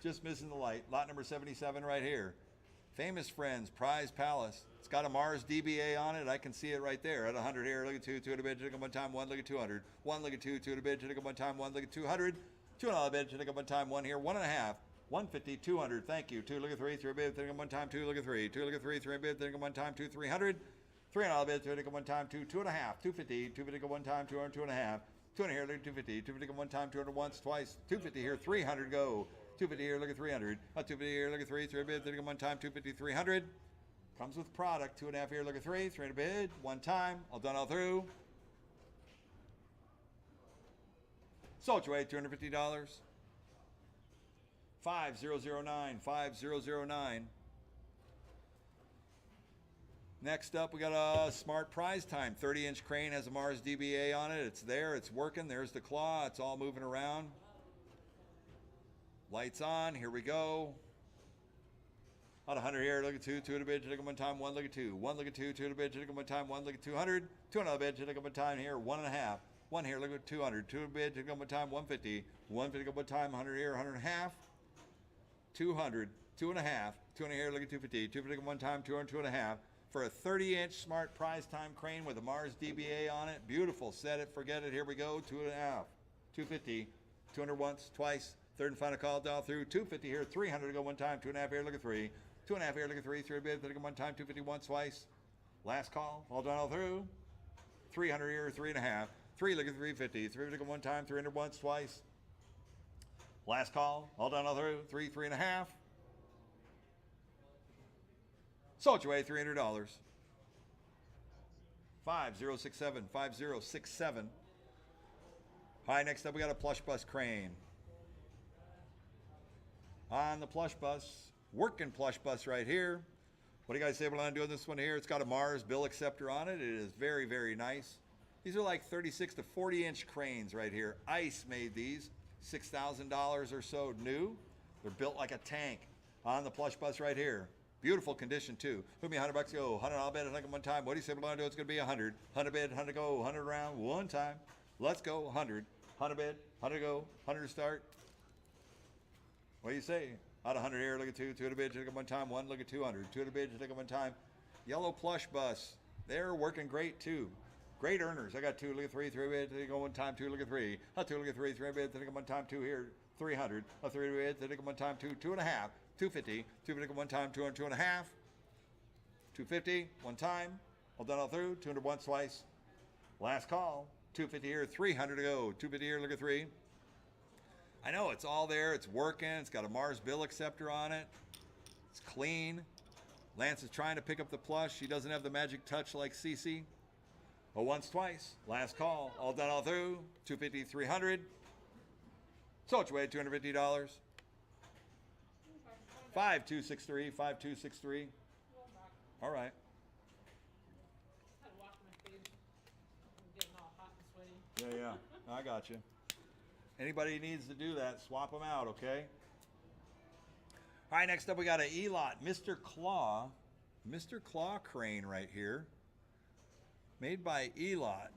Speaker 1: Just missing the light. Lot number 77 right here. Famous Friends, Prize Palace. It's got a Mars DBA on it. I can see it right there at 100 here. Look at two, two at a bid, take one time, one, look at 200. One, look at two, two at a bid, take one time, one, look at 200. Two and a bid, take one time, one here, 1.5. 150, 200, thank you. Two, look at three, three bid, take one time, two, look at three. Two, look at three, three bid, take one time, two, 300. Three and a bid, two, take one time, two, 2.5. 250, 250 one time, 200, 2.5. 200 here, look at 250. 250 one time, 200 once, twice. 250 here, 300 go. 250 here, look at 300. 250 here, look at three, three bid, take one time, 250, 300. Comes with product, 2.5 here, look at three, 300 bid, one time, all done all through. Sold your way, $250. 5009, 5009. Next up, we got a Smart Prize Time. 30-inch crane has a Mars DBA on it. It's there. It's working. There's the claw. It's all moving around. Lights on. Here we go. About 100 here. Look at two. Two at a bid. Take them one time. One. Look at two. One. Look at two. Two at a bid. Take them one time. One. Look at 200. Two and a bid. Take them one time here. 1.5. One here. Look at 200. Two at a bid. Take them one time. 150. 150 one time. 100 here. 100 and a half. 200. 2.5. 200 here. Look at 250. 250 one time. 200. 2.5. For a 30-inch Smart Prize Time crane with a Mars DBA on it. Beautiful. Set it, forget it. Here we go. 2.5. 250. 200 once, twice. Third and final call down through. 250 here. 300 to go one time. 2.5 here. Look at three. 2.5 here. Look at three. Three bid. One time. 250 once, twice. Last call. All done all through. 300 here. 3.5. Three. Look at 350. 350 one time. 300 once, twice. Last call. All done all through. Three. 3.5. Sold your way, $300. 5067, 5067. Hi, next up we got a plush bus crane. On the plush bus, working plush bus right here. What do you guys say about doing this one here? It's got a Mars bill acceptor on it. It is very, very nice. These are like 36 to 40-inch cranes right here. ICE made these, $6,000 or so new. They're built like a tank on the plush bus right here. Beautiful condition too. Put me $100 go. 100 I'll bet it one time. What do you say we're do? It's gonna be 100. 100 bid, 100 go, 100 round, one time. Let's go. 100. 100 bid, 100 go, 100 to start. What do you say? Out of 100 here, look at two, two to bid, take one time, one, look at 200. Two to bid, take one time. Yellow plush bus. They're working great too. Great earners. I got two, look at three, three bid, take one time, two, look at three. Two, look at three, three bid, take one time, two here, 300. Three bid, take one time, two, 2.5. 250, 250 one time, 200, 2.5, 250 one time, all done all through, 200 once, twice. Last call, 250 here, 300 to go, 250 here, look at three. I know it's all there, it's working, it's got a Mars bill acceptor on it, it's clean. Lance is trying to pick up the plush. He doesn't have the magic touch like Cece. Oh, once, twice. Last call. All done, all through. 250, 300. So it's way $250. 5263, 5263. All right.
Speaker 5: Had to wash my face. I'm getting all hot and sweaty.
Speaker 1: Yeah. I got you. Anybody needs to do that, swap them out, okay? All right, next up we got an E-Lot Mr. Claw. Mr. Claw crane right here. Made by E-Lot.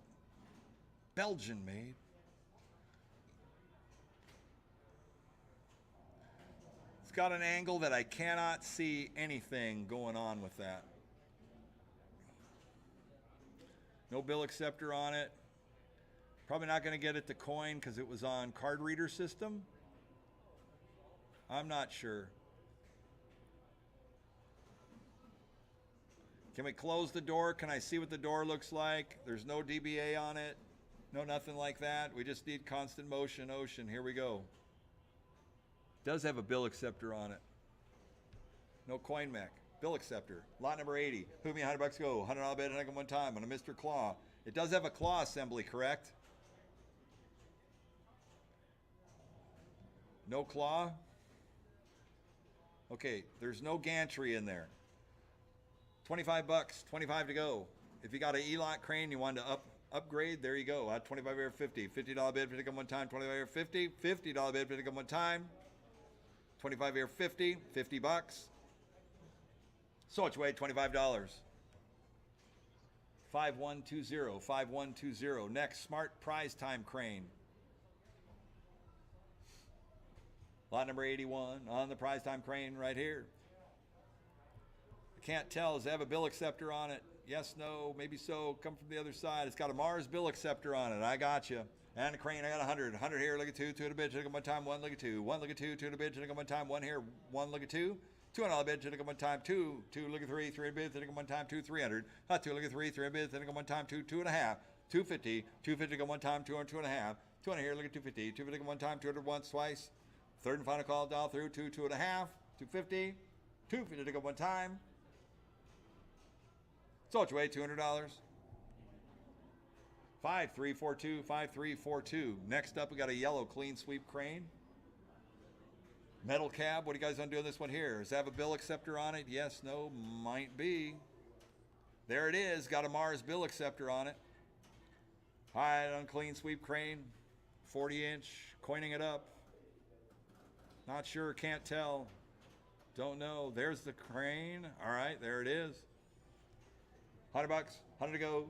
Speaker 1: Belgian made. It's got an angle that I cannot see anything going on with that. No bill acceptor on it. Probably not going to get it to coin because it was on card reader system. I'm not sure. Can we close the door? Can I see what the door looks like? There's no DBA on it. No, nothing like that. We just need constant motion, ocean. Here we go. Does have a bill acceptor on it. No coin mech. Bill acceptor. Lot number 80. Who me $100 go. $100 bid and one time on a Mr. Claw. It does have a claw assembly, correct? No claw? Okay, there's no gantry in there. 25 bucks, 25 to go. If you got an E-Lot crane, you want to upgrade, there you go. 25 here, 50. $50 bid, 50 come one time, 25 here, 50. $50 bid, 50 come one time. 25 here, 50. 50 bucks. So it's weight $25. 5120, 5120. Next, Smart Prize Time crane. Lot number 81 on the Prize Time crane right here. I can't tell. Does it have a bill acceptor on it? Yes, no, maybe so. Come from the other side. It's got a Mars bill acceptor on it. I got you. And the crane, I got 100. 100 here, look at 2, 2 at a bid, look at one time, 1, look at 2. 1, look at 2, 2 at a bid, look at one time, 1 here, 1, look at 2. $200 bid, look at one time, 2, 2, look at 3, 3 at a bid, look at one time, 2, 300. 2, look at 3, 3 at a bid, look at one time, 2, 2 and a half. 250, 250 look at one time, 200, 2 and a half. 200 here, look at 250, 250 look at one time, 200 once, twice. Third and final call, dial through, 2, 2 and a half. 250, 250 look at one time. So it's weight $200. 5342, 5342. Next up, we got a yellow clean sweep crane. Metal cab. What are you guys gonna do on this one here? Does it have a bill acceptor on it? Yes, no, might be. There it is. Got a Mars bill acceptor on it. All right, on clean sweep crane, 40-inch, coining it up. Not sure, can't tell. Don't know. There's the crane. All right, there it is. $100, 100 to go.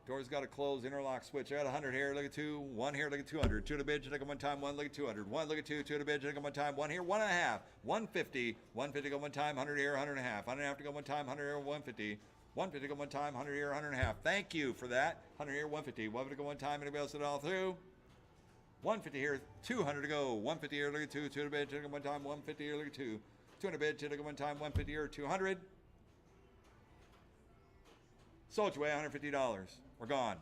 Speaker 1: Door's got to close, interlock switch. I got 100 here, look at 2, 1 here, look at 200. 2 to bid, look at one time, 1, look at 200. 1, look at 2, 2 to bid, look at one time, 1 here, 1 and a half. 150, 150 go one time, 100 here, 100 and a half. 100 and a half to go one time, 100 here, 150. 150 go one time, 100 here, 100 and a half. Thank you for that. 100 here, 150. 150 go one time, anybody else it all through? 150 here, 200 to go. 150 here, look at 2, 2 to bid, look at one time, 150 here, look at 2. 200 bid, look at one time, 150 here, 200. Sold your way, $150. We're gone.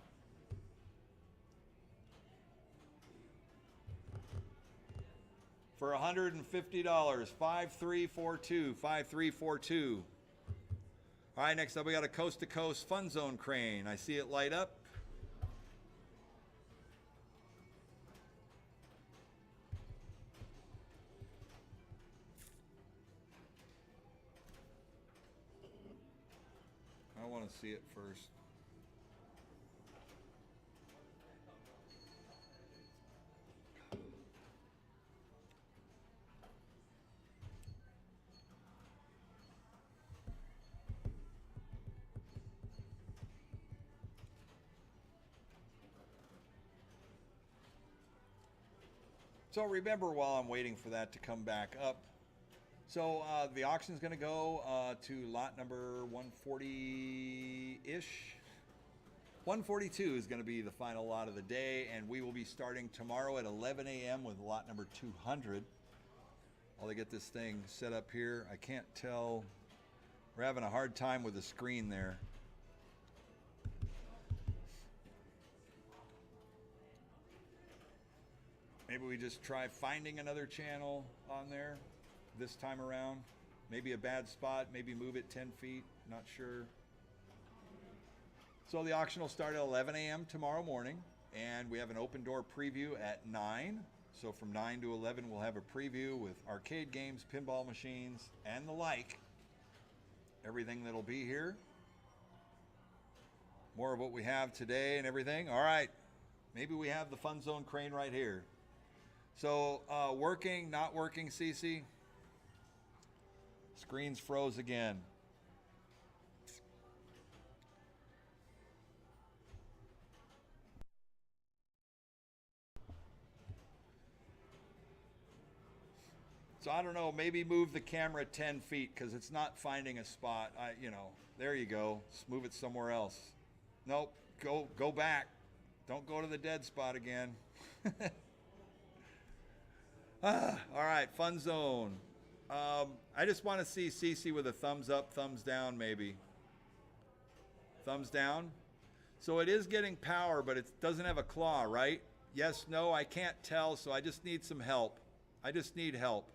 Speaker 1: For $150, 5342, 5342. All right, next up we got a Coast to Coast Fun Zone crane. I see it light up. I want to see it first. So remember, while I'm waiting for that to come back up, so the auction is going to go to lot number 140-ish. 142 is going to be the final lot of the day, and we will be starting tomorrow at 11 a.m. with lot number 200. While I get this thing set up here, I can't tell. We're having a hard time with the screen there. Maybe we just try finding another channel on there this time around. Maybe a bad spot, maybe move it 10 feet, not sure. So the auction will start at 11 a.m. tomorrow morning, and we have an open door preview at 9. So from 9 to 11, we'll have a preview with arcade games, pinball machines, and the like. Everything that'll be here. More of what we have today and everything. All right, maybe we have the Fun Zone crane right here. So working, not working, Cece? Screen's froze again. So I don't know, maybe move the camera 10 feet because it's not finding a spot. There you go. Just move it somewhere else. Nope, go back. Don't go to the dead spot again. All right, Fun Zone. I just want to see Cece with a thumbs up, thumbs down, maybe. Thumbs down. So it is getting power, but it doesn't have a claw, right? Yes, no, I can't tell, so I just need some help. I just need help.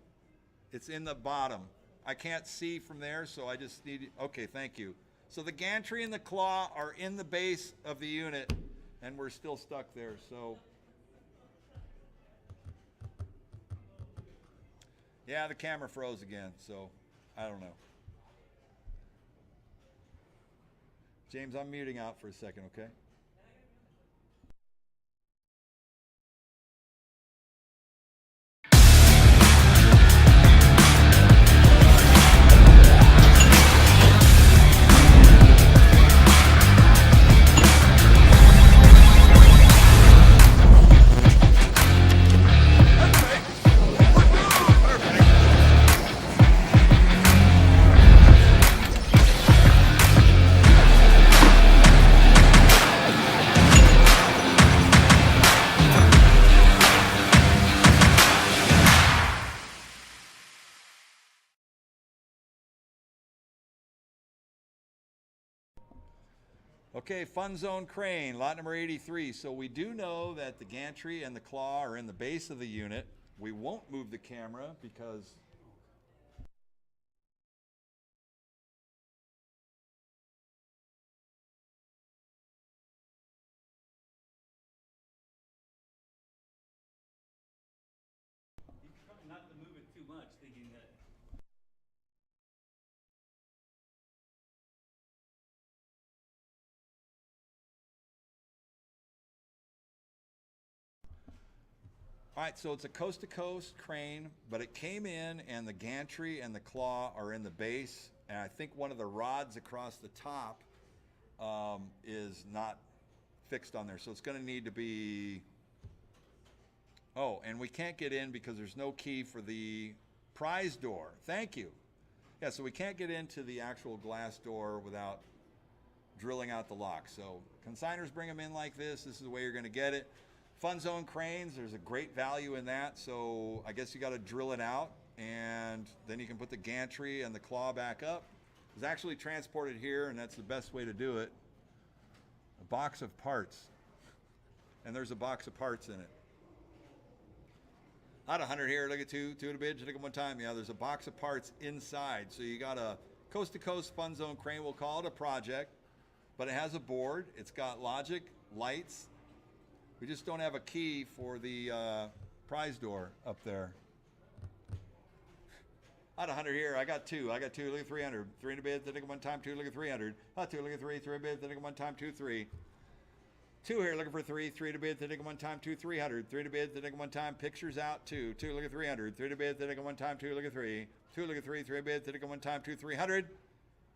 Speaker 1: It's in the bottom. I can't see from there, so I just need, okay, thank you. So the gantry and the claw are in the base of the unit, and we're still stuck there, so. Yeah, the camera froze again, so I don't know. James, I'm muting out for a second, okay? Okay, Fun Zone crane, lot number 83. So we do know that the gantry and the claw are in the base of the unit. We won't move the camera because
Speaker 6: You try not to move it too much, thinking that.
Speaker 1: all right, so it's a coast-to-coast crane, but it came in and the gantry and the claw are in the base, and I think one of the rods across the top is not fixed on there, so it's going to need to be. Oh, and we can't get in because there's no key for the prize door. Thank you. Yeah, so we can't get into the actual glass door without drilling out the lock. So consigners bring them in like this. This is the way you're going to get it. Fun Zone cranes, there's a great value in that, so I guess you got to drill it out, and then you can put the gantry and the claw back up. It's actually transported here, and that's the best way to do it. A box of parts, and there's a box of parts in it. Not 100 here, look at two to the bid, look at one time. Yeah, there's a box of parts inside, so you got a coast-to-coast Fun Zone crane. We'll call it a project, but it has a board. It's got logic, lights. We just don't have a key for the prize door up there. Not 100 here. I got two. Look at 300. 3 in the bid. Look at one time. 2. Look at 300. Two. Look at 3. 3 in the bid. Look at one time. 2. 3. 2 here. Looking for 3. 3 in the bid. Look at one time. 2. 300. 3 in the bid. Look at one time. Pictures out. 2. 2. Look at 300. 3 in the bid. Look at one time. 2. Look at 3. 2. Look at 3. 3 in the bid. Look at one time. 2. 300.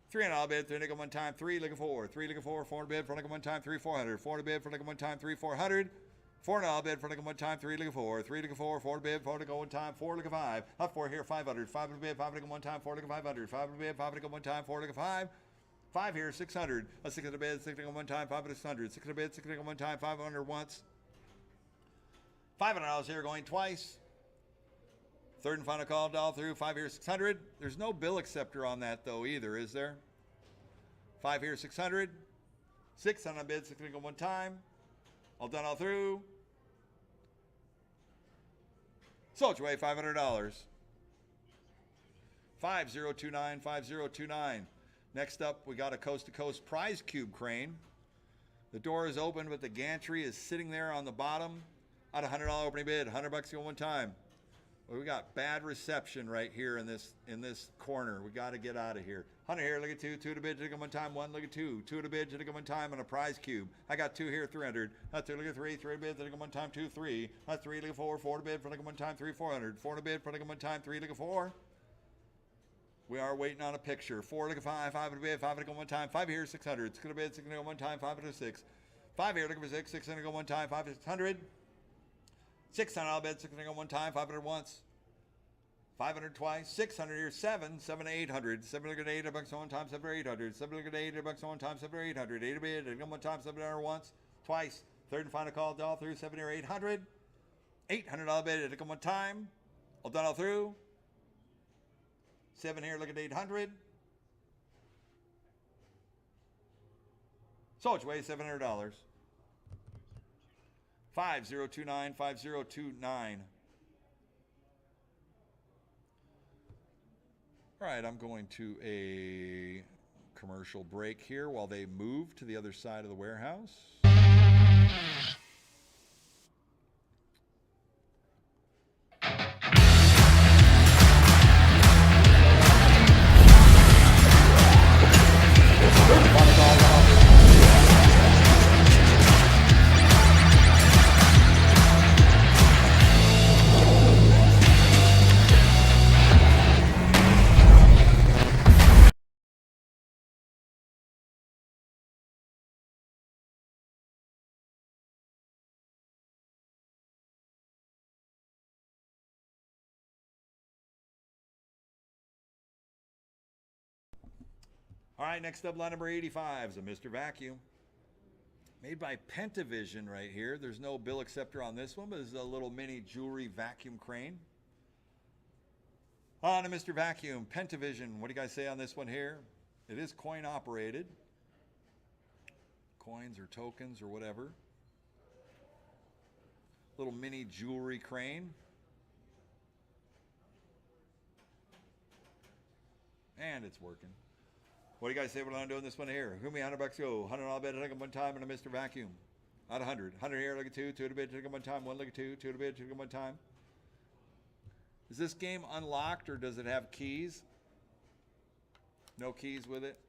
Speaker 1: 3 in all bid. 3 look at one time. 3 look at 4. 3 look at 4. 4 in the bid. 4 look at one time. 3 400. 4 in the bid. 4 look at one time. 3 400. 4 in all bid. 4 look at one time. 3 look at 4. 3 look at 4. 4 in the bid. 4 look at one time. 4 look at 5. Up 4 here. 500. 5 in the bid. 5 look at one time. 4 look at 500. 5 in the bid. 5 look at one time. 4 look at 5. 5 here. 600. 6 in the bid. 6 look at one time. 5 at 600. 6 in the bid. 6 look at one time. 500 once. $500 here going twice. Third and final call, all through. 5 here, 600. There's no bill acceptor on that though either, is there? 5 here, 600. 6 on a bid, 6 one time. All done, all through. Sold your way, $500. 5029, 5029. Next up, we got a coast-to-coast prize cube crane. The door is open, but the gantry is sitting there on the bottom. At a $100 opening bid, $100 go one time. Well, we got bad reception right here in this corner. We got to get out of here. 100 here, look at two to the bid, to the one time, one, look at two to the bid, to the one time on a prize cube. I got two here, 300. That's two, look at three to bid, to the one time, two, three. That's three, look at four to bid, for the one time, three, 400. Four to bid, for the one time, three, look at four. We are waiting on a picture. Four, look at five, five to bid, five to go one time, five here, 600. Six to bid, six to go one time, five to six. Five here, look at six, 600 go one time, 5 to 600. 600 I'll bid, 600 go one time, 500 once. 500 twice, 600 here, 7 to 800, 7 look at $8 one time, 7 to 800, 7 look at $8 one time, 7 to 800, 8 a bid, one time, 700 once, twice, third and final call, all through, 7 here, 800, $800 bid, one time, all done all through, 7 here, look at 800, sold your way, $700, 5029, 5029. All right, I'm going to a commercial break here while they move to the other side of the warehouse. All right, next up, line number 85 is a Mr. Vacuum. Made by Pentavision right here. There's no bill acceptor on this one, but it's a little mini jewelry vacuum crane. On a Mr. Vacuum, Pentavision. What do you guys say on this one here? It is coin operated. Coins or tokens or whatever. Little mini jewelry crane. And it's working. What do you guys say? What I'm doing this one here? Who me $100 go? $100 bid, take one time, and a Mr. Vacuum. Out 100. 100 here, look at two to the bid, take one time, one, look at two to the bid, take one time. Is this game unlocked or does it have keys? No keys with it.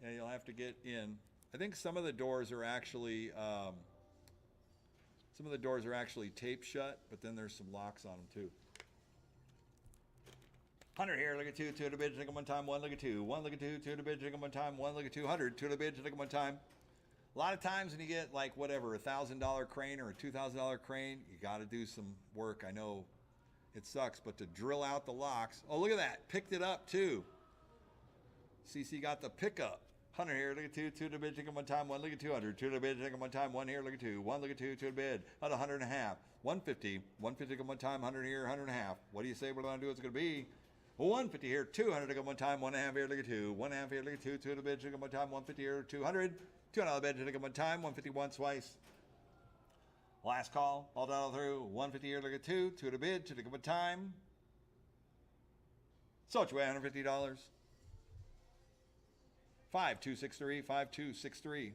Speaker 1: Yeah, you'll have to get in. I think some of the doors are actually taped shut, but then there's some locks on them too. 100 here, look at two to the bid, take one time, one, look at two, one, look at two to the bid, take one time, one, look at 200 to the bid, take one time. A lot of times when you get like whatever, a $1,000 crane or a $2,000 crane, you got to do some work. I know it sucks, but to drill out the locks. Oh, look at that, picked it up too. CC got the pickup. 100 here, look at two to the bid, take one time, one, look at 200 to the bid, take one time, one here, look at two, one, look at two to the bid, at 100 and a half, 150, 150 one time, 100 here, 100 and a half. What do you say we're going to do? It's going to be 150 here, 200 to go one time, 1.5 here, look at two, 1.5 here, look at two to the bid, to go one time, 150 here, 200, $200 bid to go one time, 150 once, twice. Last call, all down through, 150 here, look at two to the bid, to go one time. Sold your way, $150. 5263, 5263.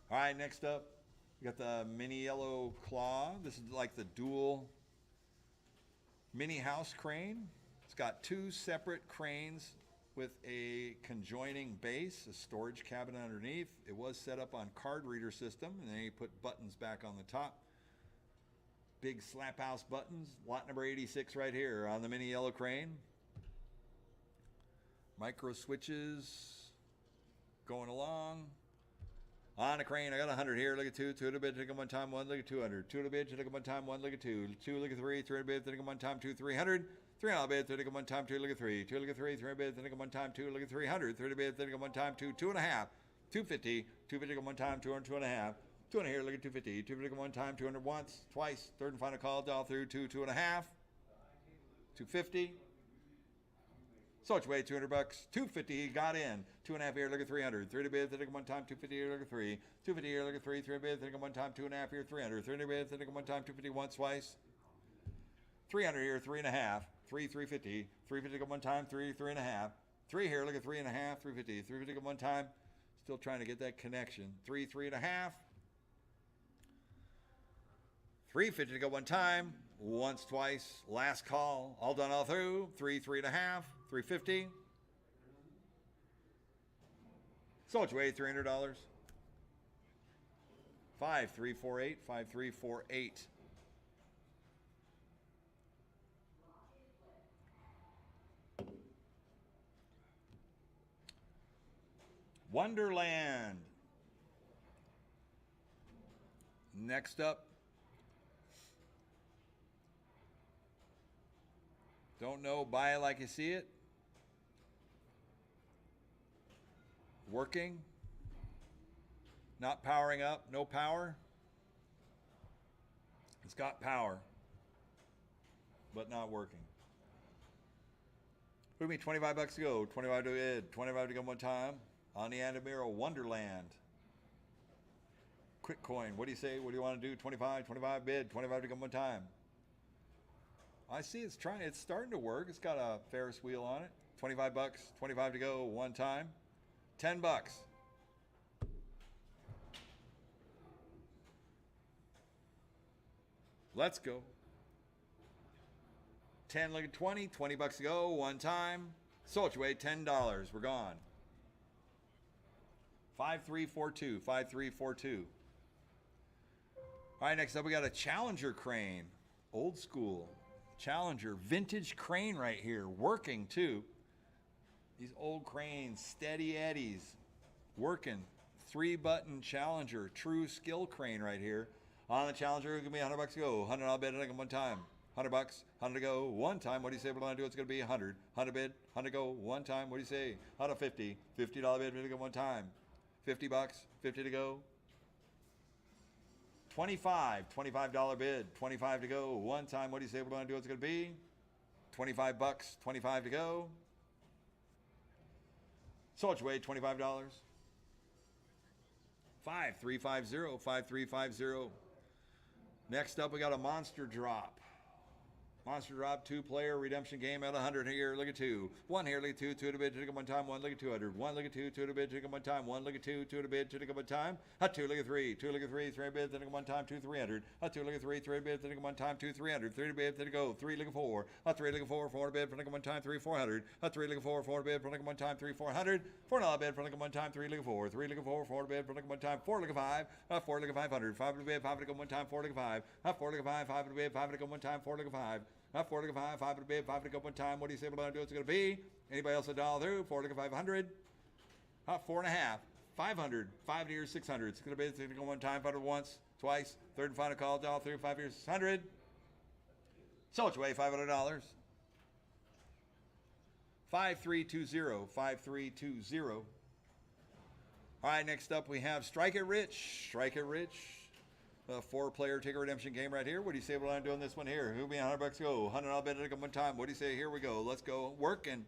Speaker 1: All right, next up, we got the mini yellow claw. This is like the dual mini house crane. It's got two separate cranes with a conjoining base, a storage cabinet underneath. It was set up on card reader system, and then you put buttons back on the top. Big slap house buttons. Lot number 86 right here on the mini yellow crane. Micro switches going along. On the crane, I got 100 here. Look at two to the bid, take one time, one, look at 200. Two to the bid, take one time, one, look at two. Two, look at three, three to the bid, take one time, two, 300. 300 bid, take one time, two, look at three. Two, look at three, three bid, take one time, two, look at 300. 3 to bid, take one time, two, 2.5. 250, 250 one time, 200, 2.5. 200 here, look at 250. 250 one time, 200 once, twice. Third and final call, dial through, 2.5. 250. Sold your way, $200. 250 got in. 2.5 here, look at 300. 3 to bid, take one time, 250 here, look at three. 250 here, look at three. 3 bid, take one time, 2.5 here, 300. 3 to bid, take one time, 250 once, twice. 300 here, 3.5. 350. 350 go one time, 3.5. 3 here, look at 3.5, 350. 350 go one time. Still trying to get that connection. 3.5. 350 to go one time. Once, twice. Last call. All done all through. 3.5. 350. So what you weigh? $300. 5348. 5348. Wonderland. Next up. Don't know, buy it like you see it. Working. Not powering up, no power. It's got power, but not working. What do you mean, 25 bucks to go? 25 to bid, 25 to go one time. On the Andamiro Wonderland. Quick coin, what do you say? What do you want to do? 25 bid, 25 to go one time. I see it's starting to work. It's got a Ferris wheel on it. 25 bucks, 25 to go one time. 10 bucks. Let's go. 10, look at 20, 20 bucks to go one time. So it's weigh $10. We're gone. 5342, 5342. All right, next up we got a Challenger crane. Old school. Challenger, vintage crane right here, working too. These old cranes, steady eddies, working. 3-button Challenger, true skill crane right here. On the Challenger, give me 100 bucks to go. 100 I'll bid it one time. 100 bucks, 100 to go one time. What do you say we're going to do? It's going to be 100. 100 bid, 100 go one time. What do you say? 150. $50 bid to go one time. 50 bucks, 50 to go. 25 $25 bid, 25 to go one time. What do you say we're going to do? It's going to be 25 bucks, 25 to go. So much weight, $25. 5350, 5350. Next up, we got a monster drop. Monster drop, 2-player redemption game at 100 here. Look at 2. 1 here, look at 2. 2 to bid, 2 to come one time. 1, look at 200. 1, look at 2. 2 to bid, 2 to come one time. 1, look at 2. 2 to bid, 2 to come one time. 2, look at 3. 2, look at 3. 3 bid, 3 to come one time. 2, 300. 2, look at 3. 3 bid, 3 to come one time. 2, 300. 3 to bid, 3 to go. 3, look at 4. 3, look at 4. 4 to bid, 4 to come one time. 3, 400. 3, look at 4. 4 to bid, 4 to come one time. 3, 400. 4 to bid, 4 to come one time. 3, look at 4. 3, look at 4. 4 to bid, 4 to come one time. 4, look at 5. 4, look at 500. 5 to bid, 5 to come one time. 4, look at 5. 4, look at 5. 5 to bid, 5 to come one time. 4, look at 5. 4 to 5, 5 to bid, 5 to go one time. What do you say we're going to do? It's going to be? Anybody else a dollar through? 4 to 500. 4.5. 500. 5 years, 600. It's going to be, it's going to go one time, 5 once, twice. Third and final call, dollar through, 5 years, 600. So it's way $500. 5320. 5320. All right, next up we have Strike It Rich. Strike It Rich. A 4-player ticket redemption game right here. What do you say we're going to do on this one here? Who'll be 100 bucks go? 100 I'll bet it one time. What do you say? Here we go. Let's go. Working.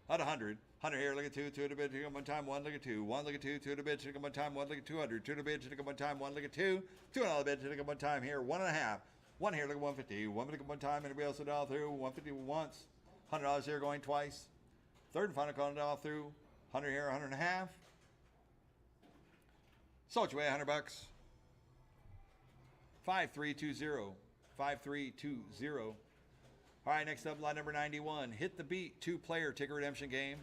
Speaker 1: At 100. 100 here. Look at 2. 2 to bid. 2 one time. 1 look at 2. 1 look at 2. 2 to bid. 2 one time. 1 look at 200. 2 to bid. 2 one time. 1 look at 2. 2 and I'll bid. 2 one time here. 1.5. 1 here. Look at 150. 1 look at one time. Anybody else a dollar through? 150 once. $100 here going twice. Third and final call a dollar through. 100 here. 100.5. So it's way 100 bucks. 5320. 5320. All right, next up, line number 91. Hit the Beat, 2-player ticket redemption game.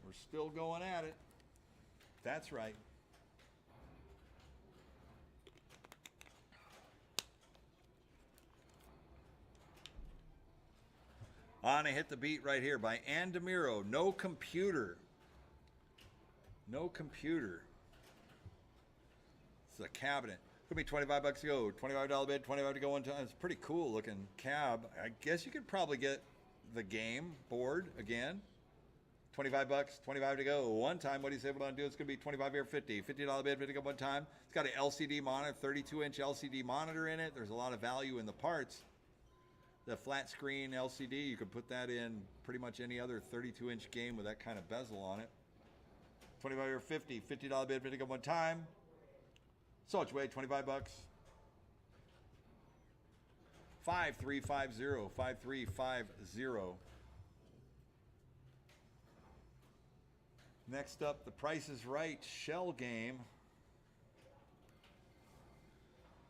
Speaker 1: We're still going at it. That's right. On a Hit the Beat right here by Andamiro. No computer. No computer. It's a cabinet. Could be 25 bucks to go. $25 bid, 25 to go one time. It's a pretty cool looking cab. I guess you could probably get the game board again. 25 bucks, 25 to go. One time, what do you say we're going to do? It's going to be 25 here, 50. $50 bid, 50 go one time. It's got an LCD monitor, 32-inch LCD monitor in it. There's a lot of value in the parts. The flat screen LCD, you could put that in pretty much any other 32-inch game with that kind of bezel on it. 25 here, 50. $50 bid, 50 go one time. Sold your way, 25 bucks. 5350, 5350. Next up, the Price is Right shell game.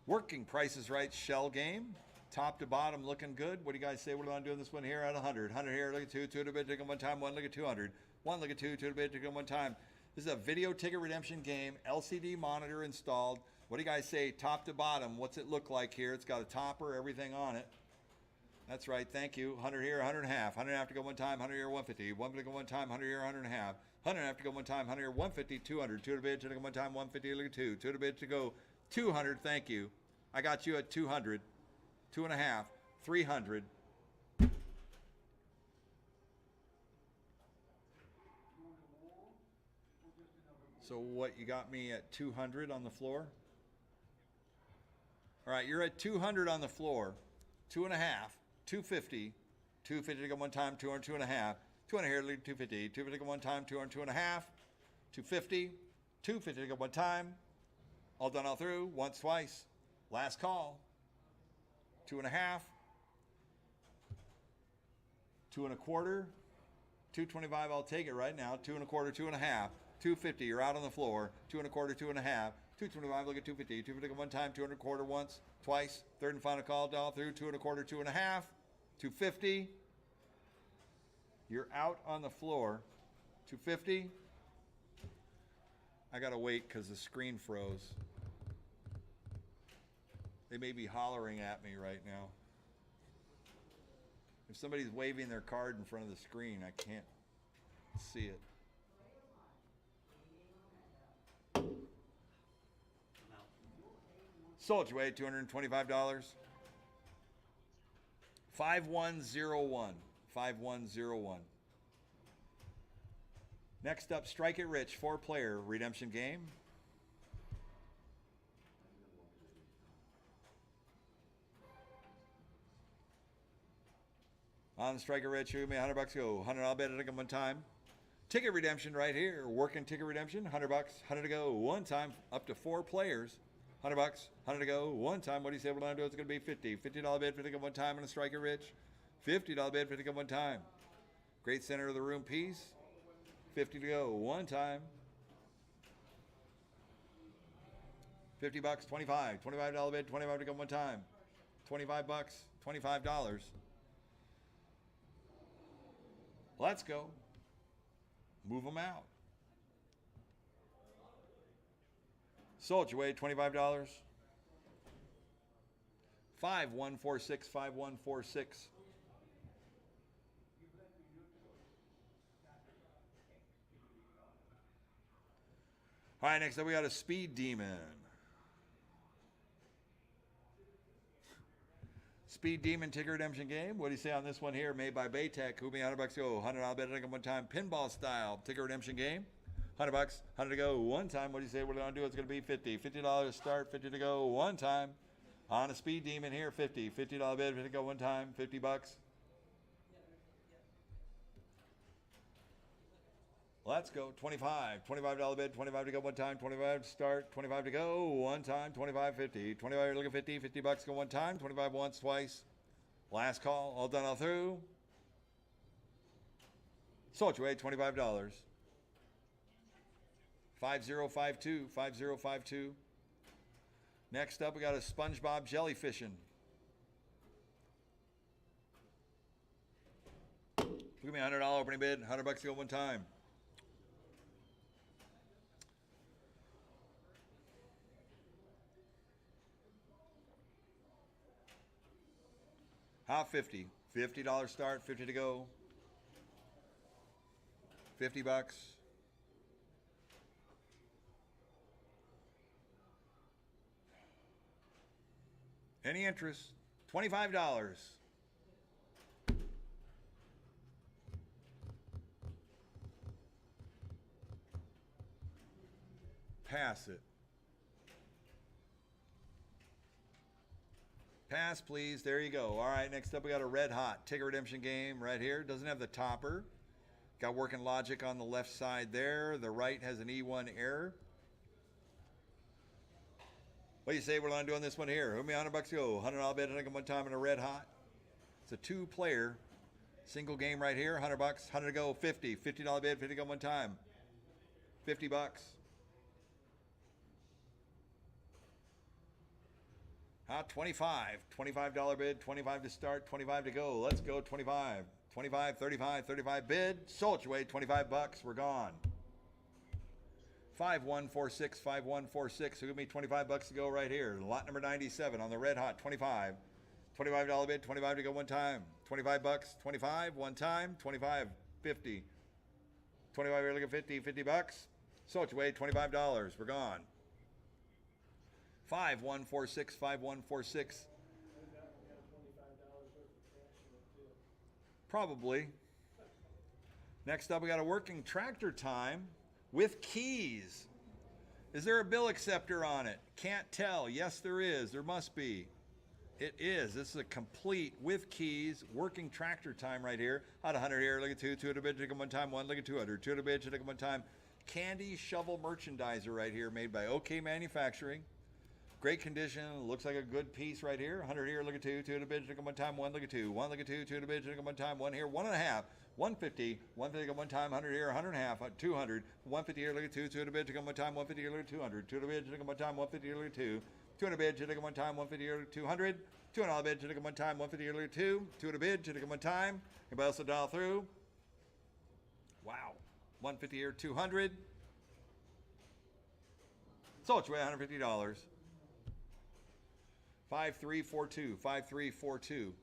Speaker 1: Working Price is Right shell game. Top to bottom looking good. What do you guys say? What do I do this one here at 100? 100 here, look at 2, 2 to bid, take them one time, 1 look at 200. 1 look at 2, 2 to bid, take them one time. This is a video ticket redemption game, LCD monitor installed. What do you guys say? Top to bottom, what's it look like here? It's got a topper, everything on it. That's right, thank you. 100 here, 100 and a half. 100 and a half to go one time, 100 here, 150. 1 to go one time, 100 here, 100 and a half. 100 and a half to go one time, 100 here, 150, 200. 2 to bid, to go one time, 150, look at 2. 2 to bid to go 200, thank you. I got you at 200. 2 and a half, 300. So what, you got me at 200 on the floor? All right, you're at 200 on the floor. 2 and a half, 250. 250 to go one time, 200, 2 and a half. 200 here, 250. 250 to go one time, 200, 2 and a half. 250. 250 to go one time. All done all through, once, twice. Last call. 2 and a half. 2 and a quarter. 225, I'll take it right now. 2 and a quarter, 2 and a half. 250, you're out on the floor. 2 and a quarter, 2 and a half. 225, look at 250. 250 one time, 200 quarter once, twice. Third and final call, all through. 2 and a quarter, 2 and a half. 250. You're out on the floor. 250. I gotta wait because the screen froze. They may be hollering at me right now. If somebody's waving their card in front of the screen, I can't see it. Sold your way, $225. 5101. 5101. Next up, Strike It Rich, 4-player redemption game. On the Strike It Rich, you give me $100 go. $100, I'll bet it one time. Ticket redemption right here. Working ticket redemption, $100, 100 to go one time, up to 4 players. $100, 100 to go one time. What do you say we're going to do? It's going to be 50. $50 bid, 50 go one time on a Strike It Rich. $50 bid, 50 go one time. Great center of the room piece. 50 to go one time. $50, 25. $25 bid, 25 to go one time. $25, $25. Let's go. Move them out. Sold your way, $25. 5146, 5146. All right, next up we got a Speed Demon. Speed Demon ticket redemption game. What do you say on this one here? Made by Baytech. Who me $100 go. $100, I'll bet it one time. Pinball style ticket redemption game. $100, 100 to go one time. What do you say we're going to do? It's going to be 50. $50 start, 50 to go one time. On a Speed Demon here, 50. $50 bid, 50 to go one time. $50. Let's go. 25. $25 bid, 25 to go one time. 25 to start, 25 to go one time. 25, 50. 25, look at 50. $50 go one time. 25 once, twice. Last call. All done, all through. Sold your way, $25. 5052. 5052. Next up, we got a SpongeBob Jellyfishing. Look at me, $100 opening bid. $100 go one time. How 50? $50 start, 50 to go. $50. Any interest? $25. Pass it. Pass, please. There you go. All right, next up we got a Red Hot ticket redemption game right here. Doesn't have the topper. Got working logic on the left side there. The right has an E1 error. What do you say we're on doing this one here? Who me $100 go? $100 bid, I think one time in a red hot. It's a 2-player single game right here. $100, 100 to go, 50. $50 bid, 50 go one time. $50. Ah, 25. $25 bid, 25 to start, 25 to go. Let's go, 25. 25, 35, 35 bid. Sold your way, $25. We're gone. 5146, 5146. So give me $25 to go right here. Lot number 97 on the red hot, 25. $25 bid, 25 to go one time. $25, 25, one time. 25, 50. 25, you're looking at 50, $50. Sold your way, $25. We're gone. 5146, 5146. Probably. Next up, we got a working tractor time with keys. Is there a bill acceptor on it? Can't tell. Yes, there is. There must be. It is. This is a complete with keys working tractor time right here. Out 100 here. Look at 2. 2 at a bid. Take 'em one time. 1. Look at 200. 2 at a bid. Take 'em one time. Candy shovel merchandiser right here, made by OK Manufacturing. Great condition. Looks like a good piece right here. 100 here. Look at 2. 2 at a bid. Take 'em one time. 1. Look at 2. 1. Look at 2. 2 at a bid. Take 'em one time. 1 here. 1.5. 150. 150 one time. 100 here. 100.5. 200. 150 here. Look at 2. 2 at a bid. Take 'em one time. 150 here. Look at 200. 2 at a bid. Take 'em one time. 150 here. Look at 2. 2 at a bid. Take 'em one time. 150 here. Look at 200. 2 at a bid. Take 'em one time. 150 here. Look at 2. 2 at a bid. Take 'em one time. Anybody else to dial through? Wow. 150 here. 200. Sold your way, $150. 5342, 5342.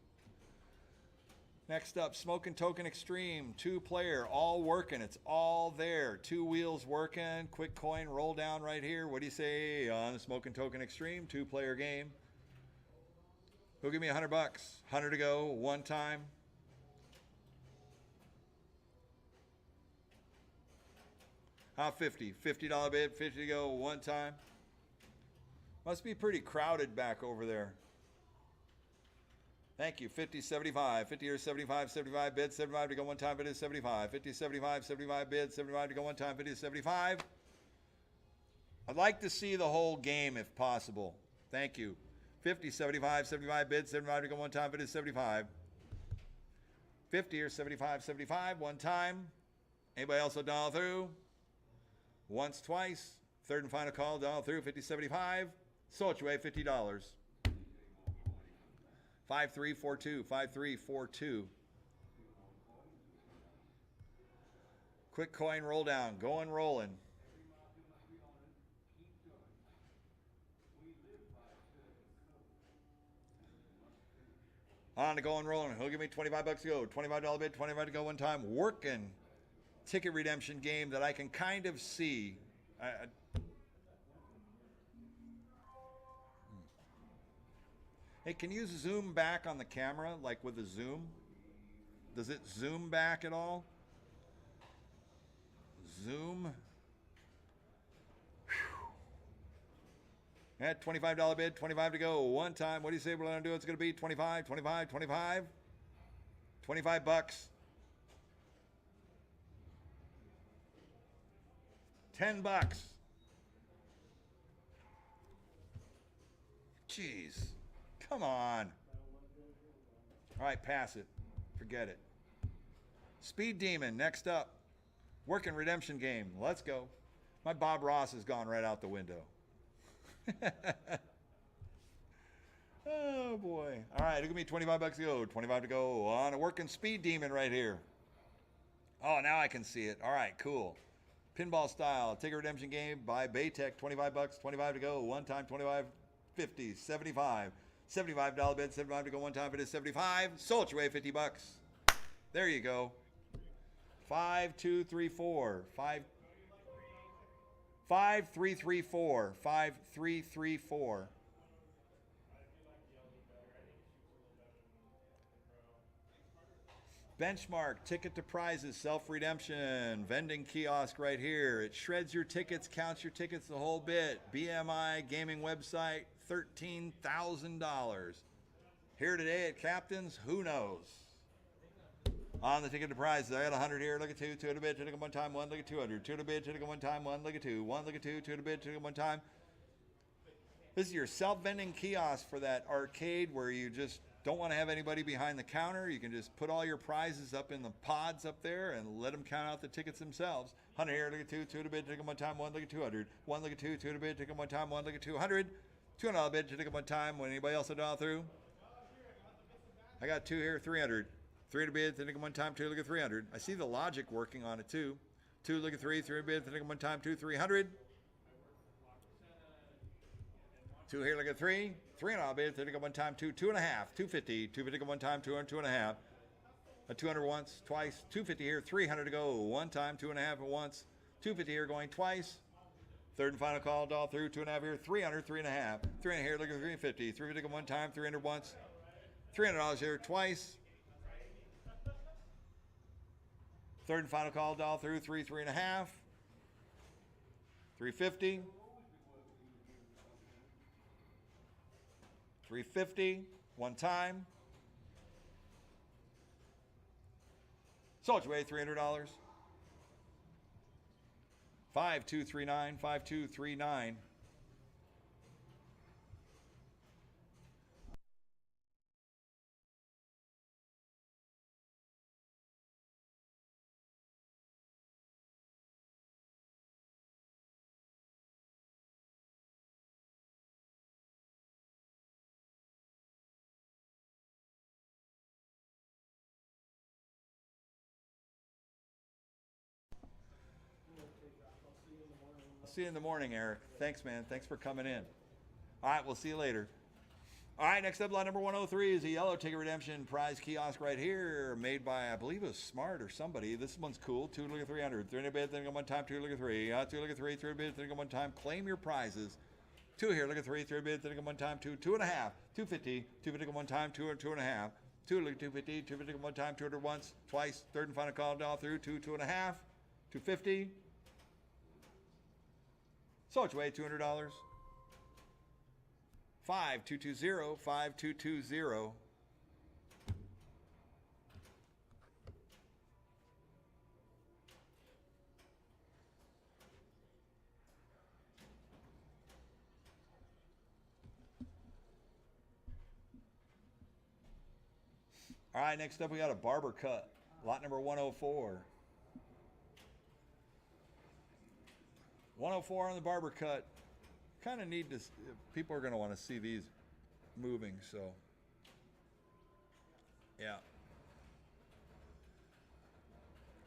Speaker 1: Next up, Smoking Token Extreme, 2-player, all working. It's all there. 2 wheels working. Quick coin roll down right here. What do you say on the Smoking Token Extreme, 2-player game? Who'll give me $100? 100 to go, one time. How 50? $50 bid, 50 to go, one time. Must be pretty crowded back over there. Thank you. 50, 75. 50 or 75, 75 bid, 75 to go one time, bid is 75. 50, 75, 75 bid, 75 to go one time, bid is 75. I'd like to see the whole game if possible. Thank you. 50, 75, 75 bid, 75 to go one time, bid is 75. 50 or 75, 75, one time. Anybody else will dial through? Once, twice. Third and final call, dial through, 50, 75. Sold your way, $50. 5342, 5342. Quick coin roll down, going rolling. On to going rolling. He'll give me $25 to go. $25 bid, 25 to go one time. Working ticket redemption game that I can kind of see. Hey, can you zoom back on the camera, like with a zoom? Does it zoom back at all? Zoom. Whew. At $25 bid, 25 to go. One time. What do you say we're going to do? It's going to be 25, 25, 25. $25. $10. Jeez. Come on. All right, pass it. Forget it. Speed Demon, next up. Working redemption game. Let's go. My Bob Ross has gone right out the window. Oh, boy. All right, it'll give me $25 to go. 25 to go on a working Speed Demon right here. Oh, now I can see it. All right, cool. Pinball style. Ticket redemption game by Baytech. $25. 25 to go. One time, 25, 50, 75. $75 bid, 75 to go one time, it is 75. Sold your way, $50. There you go. 5, 2, 3, 4. 5, 5, 3, 3, 4. 5, 3, 3, 4. Benchmark, ticket to prizes, self-redemption, vending kiosk right here. It shreds your tickets, counts your tickets the whole bit. BMI gaming website, $13,000. Here today at Captain's, who knows? On the ticket to prizes, I got 100 here. Look at 2, 2 at a bid, ticket one time, 1, look at 200. 2 at a bid, ticket one time, 1, look at 2, 1, look at 2, 2 at a bid, ticket one time. This is your self-vending kiosk for that arcade where you just don't want to have anybody behind the counter. You can just put all your prizes up in the pods up there and let them count out the tickets themselves. 100 here, look at 2, 2 at a bid, ticket one time, 1, look at 200. 1, look at 2, 2 at a bid, ticket one time, 1, look at 200. $200 bid, ticket one time. When anybody else dial through? I got 2 here, 300. 3 at a bid, ticket one time, 2, look at 300. I see the logic working on it too. 2, look at 3, 3 at a bid, ticket one time, 2, 300. 2 here, look at 3. 3 and all bid, ticket one time, 2, 2.5, 250. 250 one time, 200, 2.5. A 200 once, twice, 250 here, 300 to go. One time, 2.5 at once. 250 here going twice. Third and final call, all through, 2.5 here, 300, 3.5. 300 here, look at 350. 350 one time, 300 once. $300 here twice. Third and final call, all through, 3, 3.5. 350. 350, one time. Sold away, $300. 5239, 5239. See you in the morning, Eric. Thanks, man. Thanks for coming in. All right, we'll see you later. All right, next up, lot number 103 is a yellow ticket redemption prize kiosk right here, made by, I believe it was Smart or somebody. This one's cool. 2, look at 300. 3 in a bid, then go one time. 2, look at 3. 2, look at 3. 3 in a bid, then go one time. Claim your prizes. 2 here, look at 3. 3 in a bid, then go one time. 2, 2.5. 250. 250 go one time. 2, 2.5. 2, look at 250. 250 go one time. 200 once, twice. Third and final call, all through. 2, 2.5. 250. So it's way $200. 5220, 5220. All right, next up we got a barber cut, lot number 104. 104 on the barber cut. Kind of need to, people are going to want to see these moving, so yeah.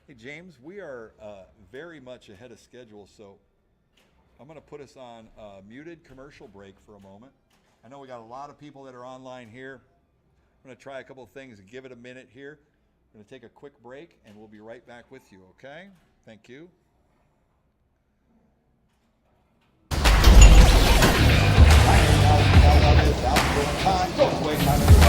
Speaker 1: Hey James, we are very much ahead of schedule, so I'm going to put us on a muted commercial break for a moment. I know we got a lot of people that are online here. I'm going to try a couple of things and give it a minute here. I'm going to take a quick break and we'll be right back with you, okay? Thank you. Go away, time.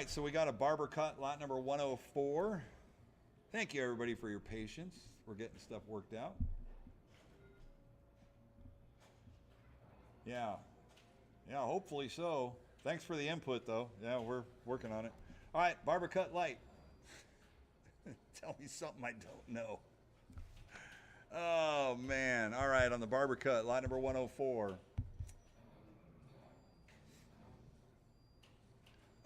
Speaker 1: right, so we got a barber cut, lot number 104. Thank you, everybody, for your patience. We're getting stuff worked out. Yeah. Yeah, hopefully so. Thanks for the input, though. Yeah, we're working on it. All right, barber cut light. Tell me something I don't know. Oh, man. All right, on the barber cut, lot number 104.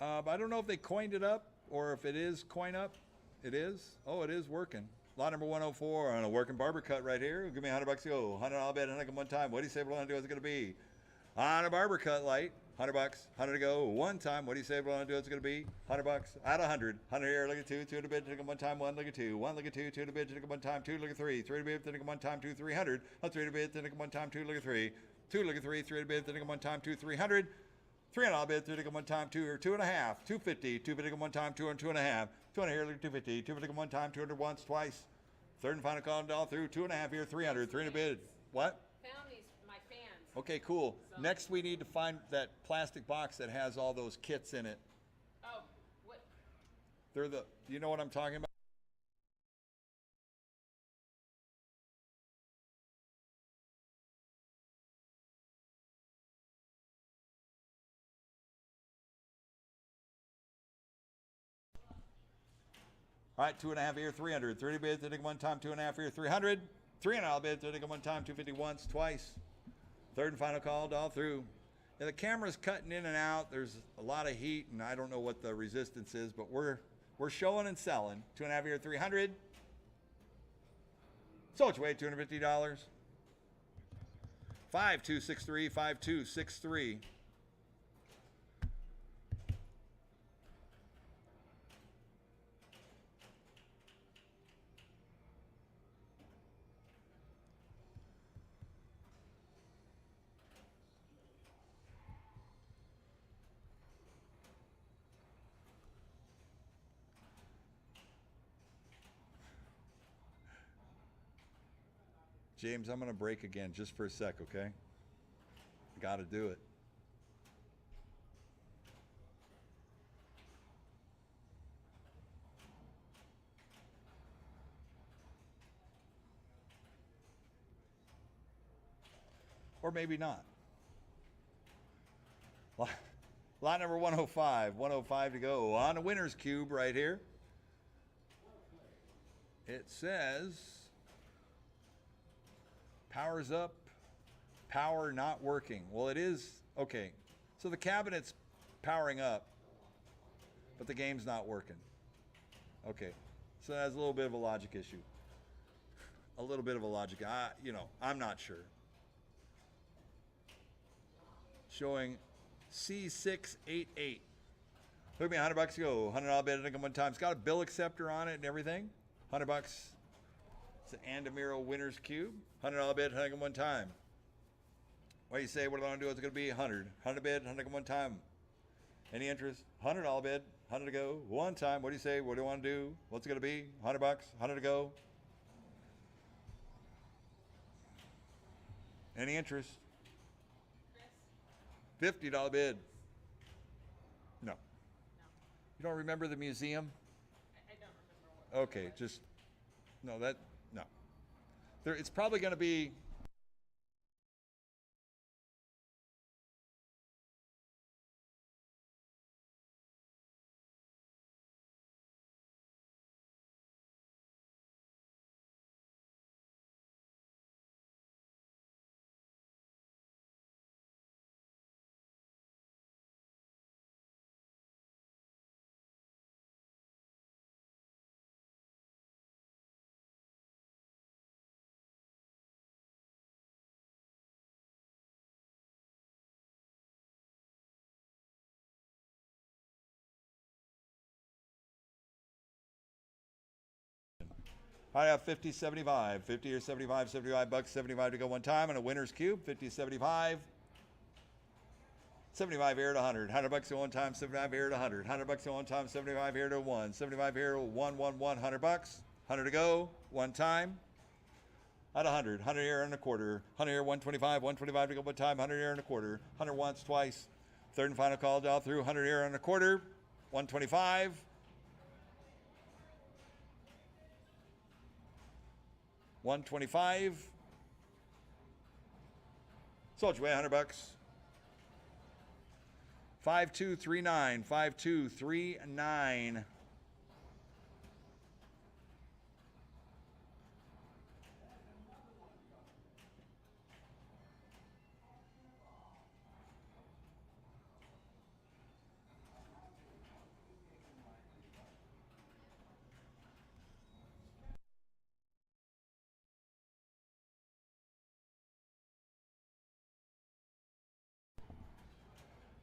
Speaker 1: I don't know if they coined it up or if it is coin up. It is. Oh, it is working. Lot number 104 on a working barber cut right here. Give me $100 to go. 100, I'll bet 100 one time. What do you say we're going to do? What's it going to be? On a barber cut light. $100, 100 to go. One time. What do you say we're going to do? It's going to be $100 out of 100. 100 here. Look at two. Two to bid. Take one time. One. Look at two. One. Look at two. Two to bid. Take one time. Two. Look at three. Three to bid. Take one time. Two. 300. A three to bid. Take one time. Two. Look at three. Two. Look at three. Three to bid. Take one time. Two. 300. 300. I'll bid. Take one time. Two or two and a half. 250. Two bid. Take one time. Two and two and a half. 200 here. Look at 250. Two bid. Take one time. 200 once. Twice. Third and final call and all through. 2.5 here. 300. 300 bid. What?
Speaker 5: Found these, my fans.
Speaker 1: Okay, cool. Next, we need to find that plastic box that has all those kits in it.
Speaker 5: Oh, what?
Speaker 1: They're the, you know what I'm talking about? All right, 2.5 here, 300. 30 bids, take one time, 2.5 here, 300. 300 I'll bid, take one time, 250 once, twice. Third and final call, all through. And the camera's cutting in and out. There's a lot of heat, and I don't know what the resistance is, but we're showing and selling. 2.5 here, 300. So which way, $250. 5263, 5263. James, I'm going to break again just for a sec, okay? Got to do it. Or maybe not. Lot number 105. 105 to go on a winner's cube right here. It says... Power's up, power not working. Well, it is, okay. So the cabinet's powering up, but the game's not working. Okay, so that's a little bit of a logic issue. A little bit of a logic, I'm not sure. Showing C688. Took me $100 to go. $100 bid at one time. It's got a bill acceptor on it and everything. $100. It's an Andamiro winner's cube. $100 bid, 100 one time. What do you say? What do I want to do? It's going to be 100. 100 bid, 100 one time. Any interest? $100 bid, 100 to go. One time. What do you say? What do you want to do? What's it going to be? $100, 100 to go. Any interest? $50 bid. No. You don't remember the museum?
Speaker 5: I don't remember what.
Speaker 1: Okay, just, no. It's probably going to be... I have 50, 75, 50 or 75, $75, 75 to go one time, and a winner's cube, 50, 75. 75 here to 100, $100 to one time, 75 here to 100, $100 to one time, 75 here to 1, 75 here to 1, $100, 100 to go, one time. At 100, 100 here and a quarter, 100 here, 125, 125 to go one time, 100 here and a quarter, 100 once, twice. Third and final call, all through, 100 here and a quarter. 125. $125. Sold your way, $100. 5239, 5239.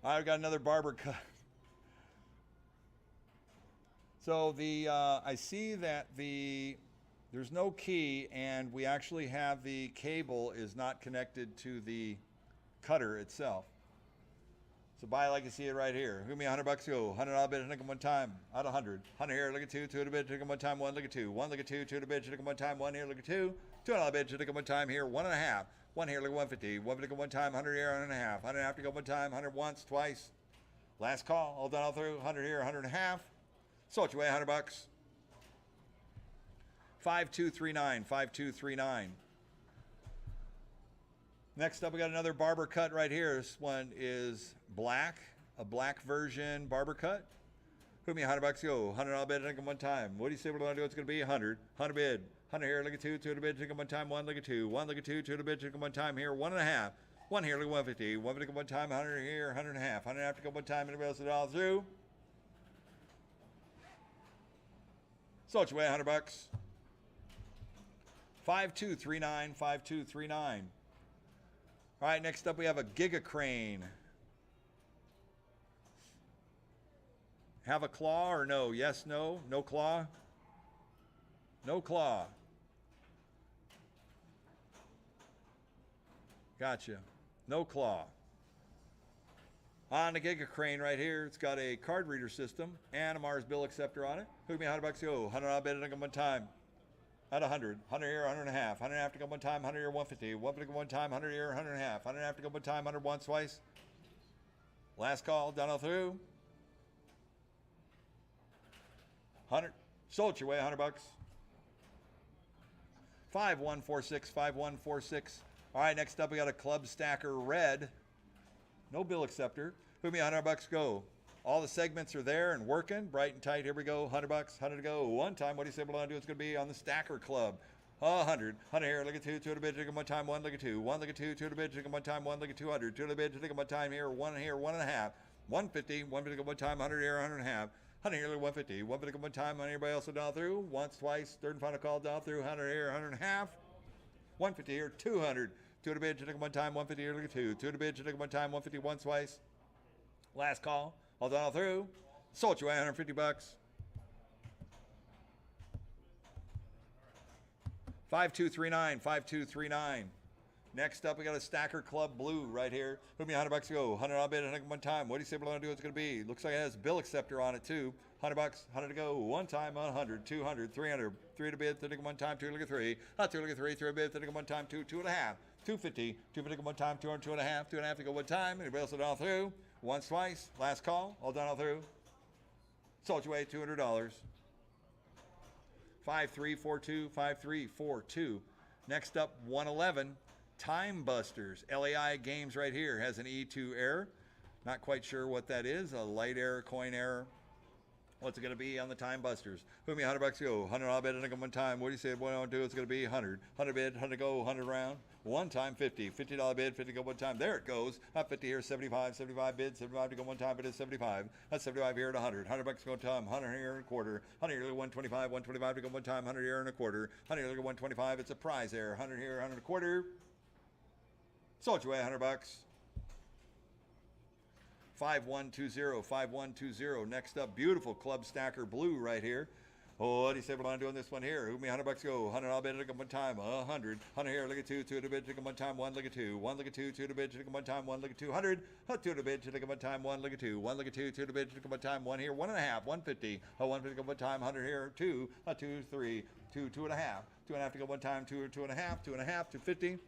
Speaker 1: I've got another barber cut. So I see that there's no key, and we actually have the cable is not connected to the cutter itself. So buy like you see it right here. Give me $100. Go $100 bid. Look at one time. Out of 100. 100 here. Look at two. Two at a bid. Look at one time. One. Look at two. One. Look at two. Two at a bid. Look at one time. One here. Look at two. $2 bid. Look at one time here. 1.5. One here. Look at 150. One. Look at one time. 100 here. 1.5. 1.5 to go one time. 100 once. Twice. Last call. All done. All through. 100 here. 100.5. Sold your way. $100. 5239. 5239. Next up, we got another barber cut right here. This one is black, a black version barber cut. Who me $100? Go $100 bid. Look at one time. What do you say? What do I do? It's going to be 100. 100 bid. 100 here. Look at two. Two at a bid. Look at one time. One. Look at two. One. Look at two. Two at a bid. Look at one time here. 1.5. One here. Look at 150. One. Look at one time. 100 here. 100.5. 100 to go one time. Anybody else at all through? Sold your way. $100. 5239. 5239. All right, next up we have a Giga Crane. Have a claw or no? Yes, no? No claw? No claw. Gotcha. No claw. On the Giga Crane right here, it's got a card reader system and a Mars bill acceptor on it. Hook me $100. Go $100 bid at one time. At 100. 100 here, 100.5. 100 to go one time. 100 here, 150. 150 to go one time. 100 here, 100.5. 100 to go one time. 100 once, twice. Last call. Done all through. 100. Sold your way. $100. 5146. 5146. All right. Next up, we got a Club Stacker Red. No bill acceptor. Hook me $100. Go. All the segments are there and working, bright and tight. Here we go, $100, 100 to go. One time, what do you say we're going to do? It's going to be on the Stacker Club. 100, 100 here, look at two, two at a bid, look at one time, one, look at two, one, look at two, two at a bid, look at one time, one, look at 200, two at a bid, look at one time here, 1.5, 150, 150 at one time, 100 here, 100.5, 100 here, look at 150, 150 at one time, anybody else down through, once, twice, third and final call down through, 100 here, 100.5, 150 here, 200, two at a bid, look at one time, 150 here, look at two, two at a bid, look at one time, 150 once, twice, last call, all done all through. Sold you $150. 5239, 5239. Next up, we got a Stacker Club Blue right here. Hook me $100 to go. $100 bid at one time. What do you say we're going to do? It's going to be. Looks like it has a bill acceptor on it too. $100, 100 to go. One time, 100, 200, 300. Three to bid, 30 one time, two look at three. Two look at three, three to bid, 30 one time, two, 2.5. 250, 250 one time, 200, 2.5, 2.5 to go one time. Anybody else all through? Once, twice. Last call. All done all through. Sold you away $200. 5342, 5342. Next up, 111. Time Busters. LAI Games right here has an E2 error. Not quite sure what that is. A light error, coin error. What's it going to be on the Time Busters? Hook me $100. Go. $100 bid at one time. What do you say? What do I want to do? It's going to be 100. 100 bid, 100 go, 100 round. One time 50. $50 bid, 50 go one time. There it goes. Not 50 here, 75. 75 bid, 75 to go one time, but it's 75. That's 75 here at 100. $100 go time. 100 here and a quarter. 100 here, 125. 125 to go one time. 100 here and a quarter. 100 here, 125. It's a prize there. 100 here, 100 a quarter. Sold you away $100. 5120, 5120. Next up, beautiful Club Stacker Blue right here. Oh, what do you say we're on doing this one here? Hook me $100. Go. 100 I'll bid, look at one time. 100. 100 here, look at two. Two to bid, look at one time. One, look at two. One, look at two. Two to bid, look at one time. One, look at 200. Two to bid, look at one time. One, look at two. One, look at two. Two to bid, look at one time. One here. 1.5. 150. 150 to go one time. 100 here. Two. 2, 3. 2, 2.5. 2.5 to go one time. 2 or 2.5. 2.5. 250.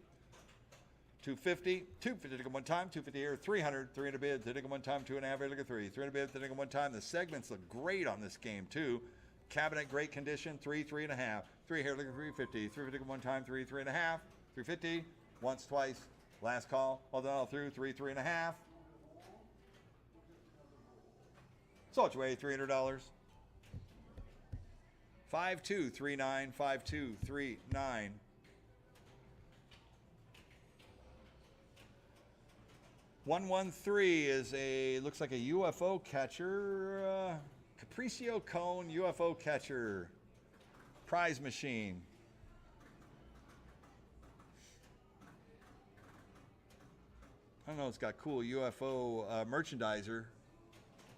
Speaker 1: 250, 250 to go one time, 250 here, 300, 300 bids, hit it one time, 2.5 here, look at 3, 300 bids, hit it one time. The segments look great on this game too. Cabinet, great condition, 3, 3.5, 3 here, look at 350, 350 one time, 3, 3.5, 350, once, twice, last call, hold on all through, 3, 3.5. Salt your way, $300. 5239, 5239. 113 is looks like a UFO catcher, Capriccio Cone UFO catcher, prize machine. I don't know, it's got cool UFO merchandiser.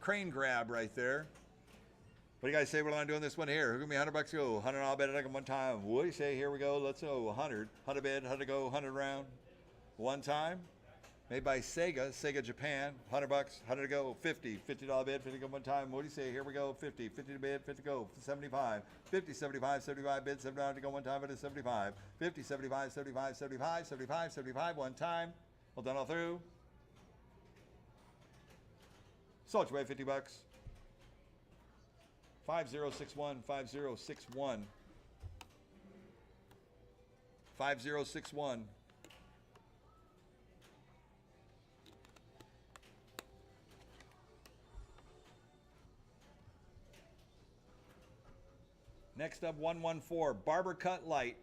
Speaker 1: Crane grab right there. What do you guys say? What am I doing this one here? Who give me $100 go? 100 I'll bet it one time. What do you say? Here we go. Let's go. 100 bid, 100 go, 100 round. One time. Made by Sega Japan. $100, 100 to go, 50 $50 bid, 50 go one time. What do you say? Here we go. 50 to bid, 50 go, 75 50 75 75 bid, $7 to go one time. It is 75 50 75 75 75 75 75 one time. Well done all through. Salt your way, $50. 5061, 5061. 5061. Next up, 114, Barber Cut Light.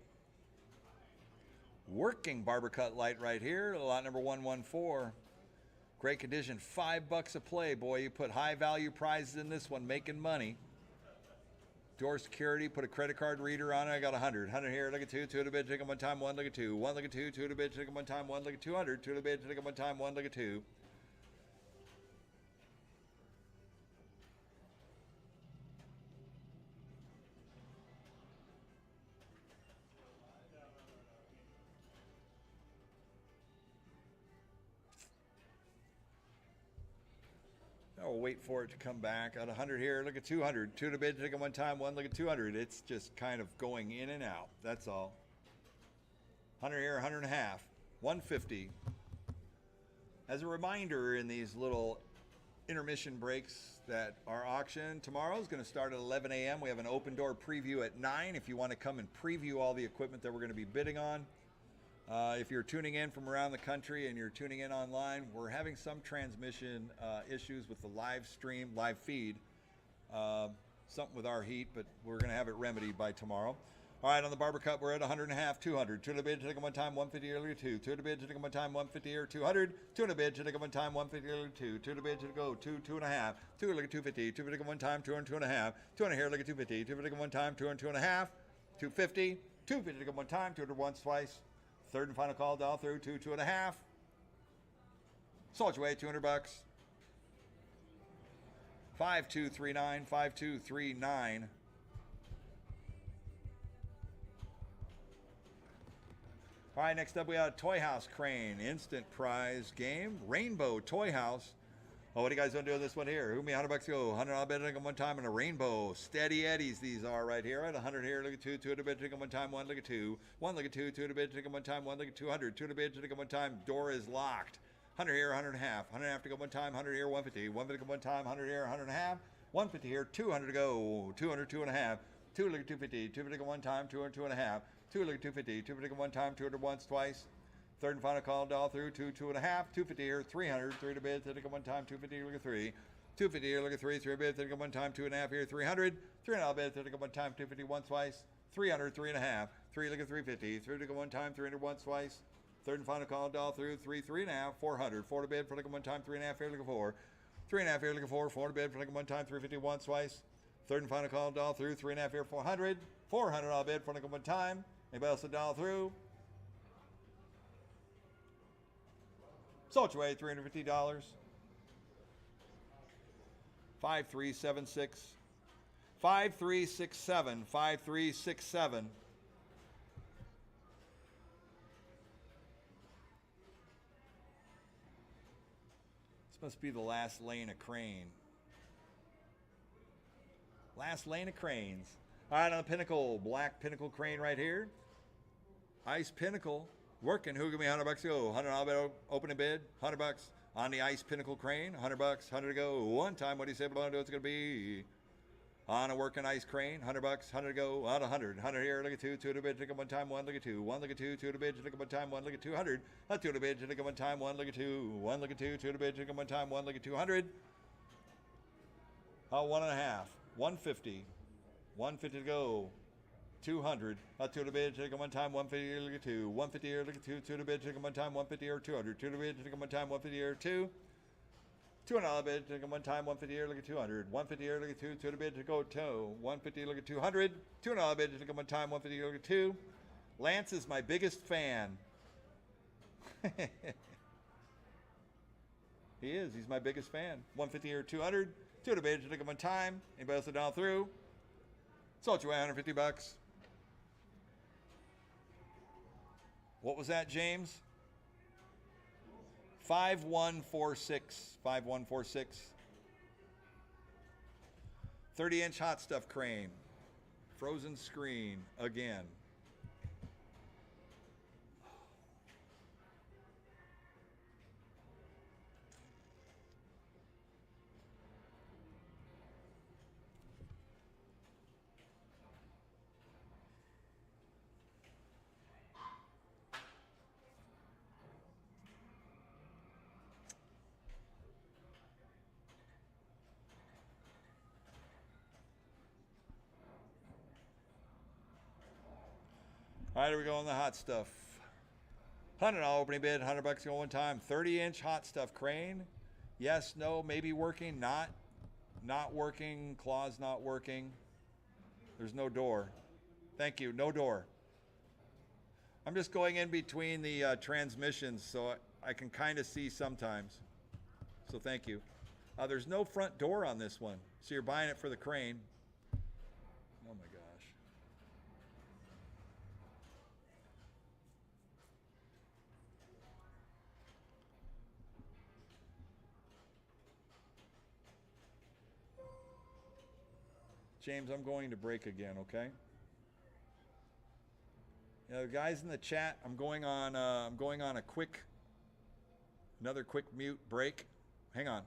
Speaker 1: Working Barber Cut Light right here, lot number 114. Great condition, $5 a play, boy. You put high value prizes in this one, making money. Door security, put a credit card reader on it. I got 100. 100 here, look at 2, 2 to the bid, take them one time, 1, look at 2. 1, look at 2, 2 to the bid, take them one time, 1, look at 200. 2 to the bid, take them one time, 1, look at 2. I'll wait for it to come back. At 100 here, look at 200. 2 to bid, take it one time, 1, look at 200. It's just kind of going in and out. That's all. 100 here, 100 and a half. 150. As a reminder, in these little intermission breaks, that our auction tomorrow is going to start at 11 a.m. We have an open door preview at 9 if you want to come and preview all the equipment that we're going to be bidding on. If you're tuning in from around the country and you're tuning in online, we're having some transmission issues with the live stream, live feed. Something with our heat, but we're going to have it remedied by tomorrow. All right, on the barber cut, we're at 100 and a half, 200. 2 to the bid, to take them one time, 150 here, look at 2. 2 to the bid, to take them one time, 150 here, 200. 2 to the bid, to take them one time, 150 here, look at 2. 2 to the bid, to go, 2, 2 and a half. 2, look at 250. 2 to take them one time, 200, 2 and a half. 200 here, look at 250. 2 to take them one time, 200, 2 and a half. 250. 250 to go one time, 200 once, twice. Third and final call, dial through, 2, 2 and a half. Salt your way, $200. 5239, 5239. All right, next up we have Toy House Crane, instant prize game, Rainbow Toy House. Oh, what do you guys want to do with this one here? Who me $100 go? 100 I'll bet it one time in a rainbow. Steady Eddies these are right here. At 100 here, look at 2, 2 to bid, take them one time, 1, look at 2. 1, look at 2, 2 to bid, take them one time, 1, look at 200. 2 to bid, take them one time, door is locked. 100 here, 100 and a half. 100 and a half to go one time, 100 here, 150. 150 to go one time, 100 here, 100 and a half. 150 here, 200 to go. 200, 2 and a half. 2 look at 250. 250 to go one time, 200, 2 and a half. 2 look at 250. 250 to go one time, 200 once, twice. Third and final call, dial through, 2, 2 and a half, 250 here, 300, 3 to bid, take it one time, 250 here, look at 3. 250 here, look at 3, 3 bid, take it one time, 2 and a half here, 300, 3 and a half bid, take it one time, 250 once, twice. 300, 3 and a half, 3 look at 350, 3 to go one time, 300 once, twice. Third and final call, dial through, 3, 3 and a half, 400, 4 to bid, for look at one time, 3 and a half here, look at 4. 3 and a half here, look at 4, 4 to bid, for look at one time, 350 once, twice. Third and final call, dial through, 3 and a half here, 400, 400 I'll bid, for look at one time. Anybody else to dial through? Salt your way, $350. 5376. 5367. 5367. This must be the last lane of crane. Last lane of cranes. All right, on the Pinnacle, black Pinnacle crane right here. Ice Pinnacle. Working. Who give me $100 to go? $100 opening bid. $100 on the ice pinnacle crane. $100. 100 to go. One time. What do you say below? It's gonna be on a working ice crane. $100. 100 to go. On 100. 100 here. Look at two. Two to bid. Look at one time. One. Look at two. One. Look at two. Two to bid. Look at one time. One. Look at 200. Two to bid. Look at one time. One. Look at two. One. Look at two. Two to bid. Look at one time. One. Look at 200. One and a half. 150. 150 to go. 200. Two to bid. Take one time. 150. Look at two. 150 here. Look at two. Two to bid. Take one time. 150 or 200. Two to bid. Take one time. 150 or two. $200 bid. Take one time. 150 here. Look at 200. 150 here. Look at two. Two to bid. To go toe. 150. Look at 200. $200 bid. Take one time. 150 here. Look at two. Lance is my biggest fan. He is. He's my biggest fan. 150 here. 200. Two to bid. Take one time. Anybody else down through? Sold you $150. What was that, James? 5146. 5146. 30-inch hot stuff crane. Frozen screen again. All right, here we go on the hot stuff. $100 opening bid, $100 go one time. 30-inch hot stuff crane. Yes, no, maybe working, not working, claws not working. There's no door. Thank you, no door. I'm just going in between the transmissions so I can kind of see sometimes. So thank you. There's no front door on this one, so you're buying it for the crane. Oh my gosh. James, I'm going to break again, okay? You know, guys in the chat, I'm going on a another quick mute break. Hang on.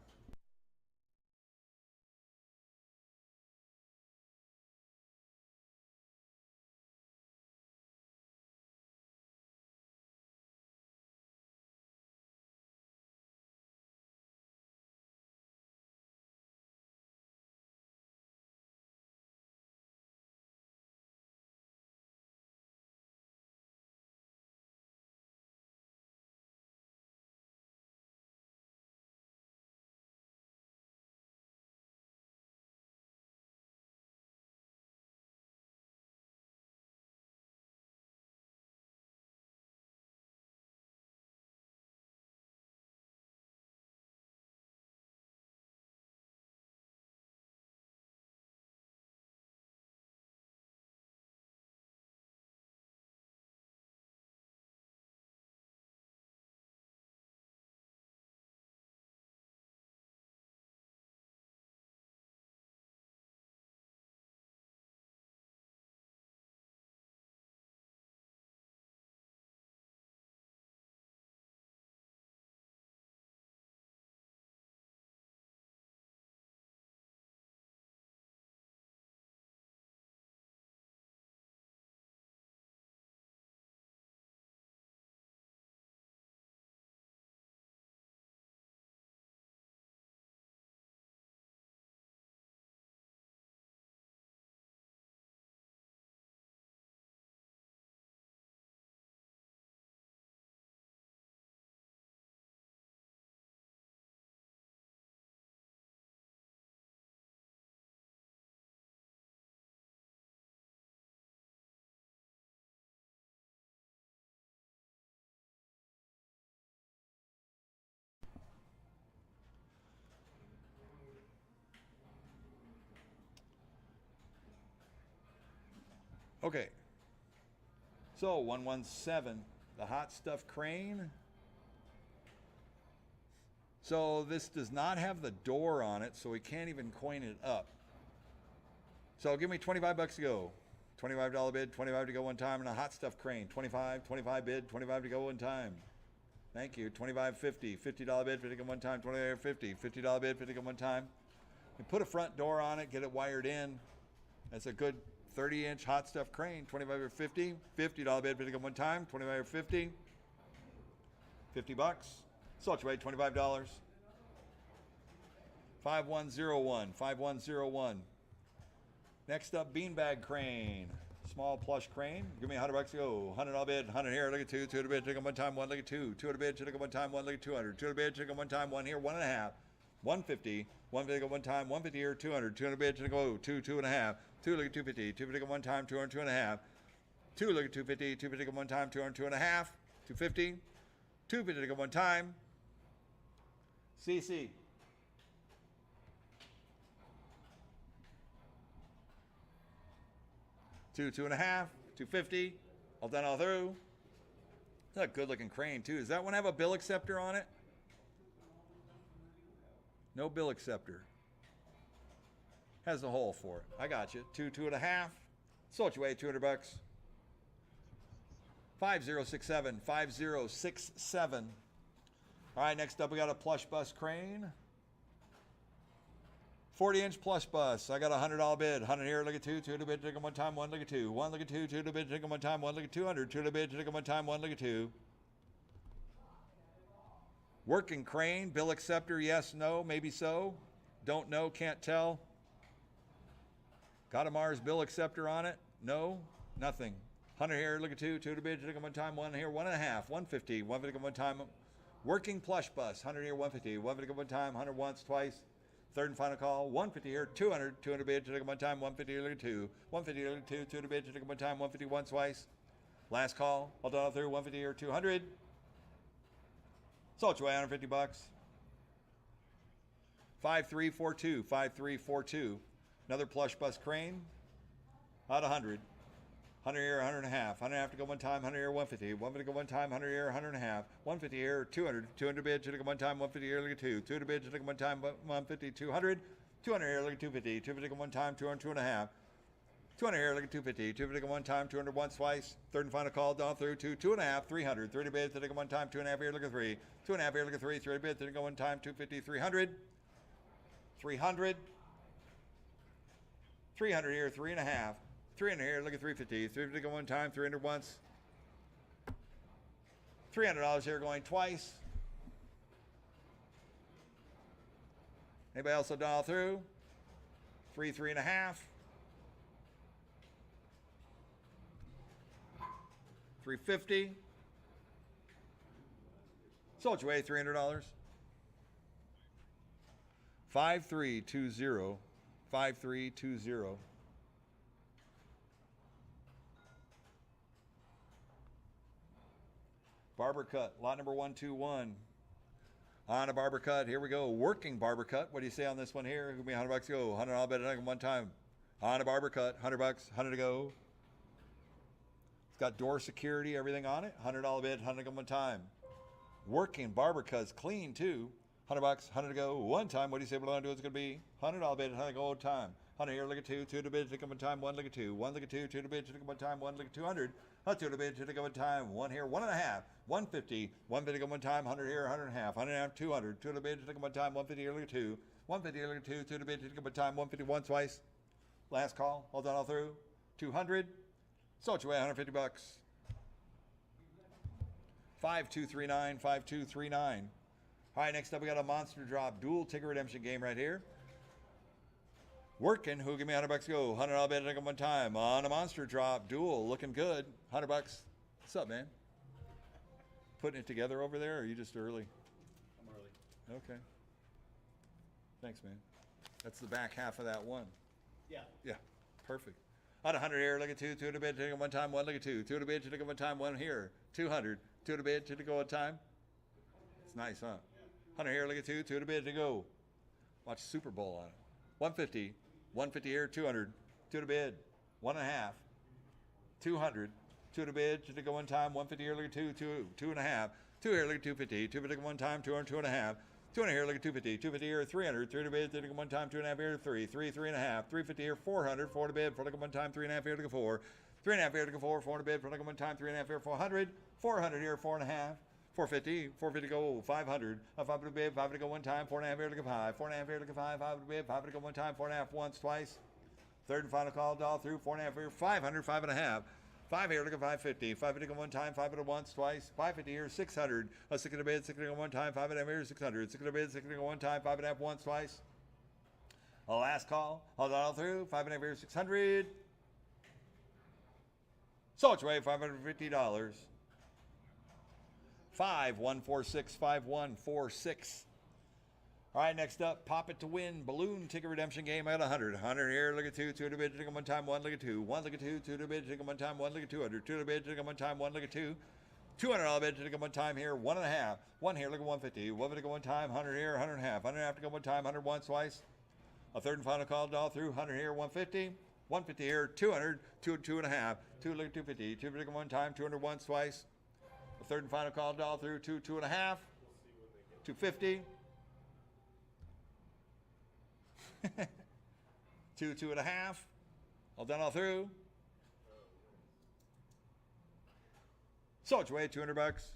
Speaker 1: Okay. So 117, the hot stuff crane. So this does not have the door on it, so we can't even coin it up. So give me $25 to go. $25 bid, 25 to go one time, and a hot stuff crane. 25 bid, 25 to go one time. Thank you. 25.50, $50 bid, 50 to go one time. 25.50, $50 bid, 50 to go one time. You put a front door on it, get it wired in. That's a good 30-inch hot stuff crane. 25 or 50, $50 bid, 50 to go one time. 25 or 50, $50. Salt your way, $25. 5101, 5101. Next up, beanbag crane. Small plush crane. Give me $100 to go. $100 bid, 100 here. Look at two. Two to bid. Take them one time. One. Look at two. Two to bid. Take them one time. One. Look at 200. Two to bid. Take them one time. One here. 1.5. 150. 150 one time. 150 here. 200. 200 bid. Take go. Two. 2.5. Two. Look at 250. 250 one time. 200. 2.5. Two. Look at 250. 250 one time. 200. 2.5. 250. 250 one time. CC. Two, 2.5, 250, all done all through. That's a good looking crane too. Does that one have a bill acceptor on it? No bill acceptor. Has a hole for it. I got you. 2.5. Sold you away, $200. 5067, 5067. All right, next up we got a plush bus crane. 40-inch plush bus. I got a $100 bid. 100 here. Look at two. Two to bid. Take them one time. One. Look at two. One. Look at two. Two to bid. Take them one time. One. Look at 200. Two to bid. Take them one time. One. Look at two. Working crane. Bill acceptor. Yes. No. Maybe so. Don't know. Can't tell. Got a Mars bill acceptor on it? No. Nothing. 100 here. Look at two. Two to bid. Take them one time. One here. 1.5. 150. 150 one time. Working plush bus. 100 here. 150. 150 one time. 100 once. Twice. Third and final call, 150 here, 200, 200 bid, to take one time, 150 here, look at two, 150 here, look at two, 200 bid, to take one time, 150 once, twice. Last call, all done all through, 150 here, 200. Sold you away, $150. 5342, 5342. Another plush bus crane, out 100. 100 here, 100.5. 100.5 to go one time, 100 here, 150. 150 to go one time, 100 here, 100.5. 150 here, 200. 200 bid, to go one time, 150 here, look at two. 200 bid, to go one time, 150, 200. 200 here, look at 250. 250 to go one time, 200, 2.5. 200 here, look at 250. 250 to go one time, 200 once, twice. Third and final call, down through to 2.5, 300. 30 bid, to go one time, 2.5 here, look at three. 2.5 here, look at three. 3 bid, to go one time, 250, 300. 300. 300 here, 3.5. 300 here, look at 350. 350 go one time, 300 once. $300 here going twice. Anybody else will dial through? 3.5. 350. Sold you away, $300. 5320. 5320. Barber cut, lot number 121. On a barber cut, here we go. Working barber cut. What do you say on this one here? Give me $100 to go. $100 bet it one time. On a barber cut, $100, 100 to go. It's got door security, everything on it. $100 bid, 100 to go one time. Working barber cuts, clean too. $100, 100 to go one time. What do you say we're going to do? It's going to be $100 bid, 100 to go one time. 100 here, look at two. Two to bid, to go one time. One, look at two. One, look at two. Two to bid, to go one time. One, look at 200. Two to bid, to go one time. One here, 1.5. 150. 150 to go one time. 100 here, 100.5. 100.5, 200. Two to bid, to go one time. 150 here, look at two. 150 here, look at two. Two to bid, to go one time. 150 once, twice. Last call, all done, all through. 200. Sold you away, $150. 5239, 5239. All right, next up we got a monster drop dual ticket redemption game right here. Working, who give me $100 to go? $100 bet it one time on a monster drop dual, looking good. $100. What's up, man? Putting it together over there, or are you just early?
Speaker 3: I'm early.
Speaker 1: Okay. Thanks, man. That's the back half of that one.
Speaker 3: Yeah.
Speaker 1: Yeah, perfect. On 100 here, look at two. Two to bid, take it one time. One, look at two. Two to bid, take it one time. One here. 200. Two to bid, take it go one time. It's nice, huh? 100 here, look at two. Two to bid, to go. Watch Super Bowl on it. 150. 150 here, 200. Two to bid. 1.5. 200. Two to bid, to go one time. 150 here, look at two. 2.5. Two here, look at 250. 250 one time. 200. 2.5. 200 here, look at 250. 250 here, 300. 3 to bid, 3 to go one time, 2.5 here, 3. 3, 3.5. 350 here, 400. 4 to bid, 4 to go one time, 3.5 here to go 4. 3.5 here to go 4. 4 to bid, 4 to go one time, 3.5 here, 400. 400 here, 4.5. 450. 450 go 500. 5 to bid, 5 to go one time, 4.5 here to go 5. 4.5 here to go 5. 5 to bid, 5 to go one time, 4.5 once, twice. Third and final call, all through, 4.5 here, 500, 5.5. 5 here, look at 550. 550 go one time, 5 to once, twice. 550 here, 600. 6 to bid, 6 to go one time, 5.5 here, 600. 6 to bid, 6 to go one time, 5.5 once, twice. Last call, all through, 5.5 here, 600. So it's way $550. 51465146. All right, next up, Pop It to Win balloon ticket redemption game at 100. 100 here, look at 2. 2 to bid, take 'em one time, 1, look at 2. 1, look at 2. 2 to bid, take 'em one time, 1, look at 200. 2 to bid, take 'em one time, 1, look at 2. 200 all bid, take 'em one time here, 1.5. 1 here, look at 150. 1 to go one time, 100 here, 100.5. 100.5 to go one time, 100 once, twice. A third and final call, all through, 100 here, 150. 150 here, 200, 2, 2.5. 2, look at 250. 2 to go one time, 200 once, twice. A third and final call, all through, 2, 2.5. 250. 2, 2.5. All done, all through. So it's way $200.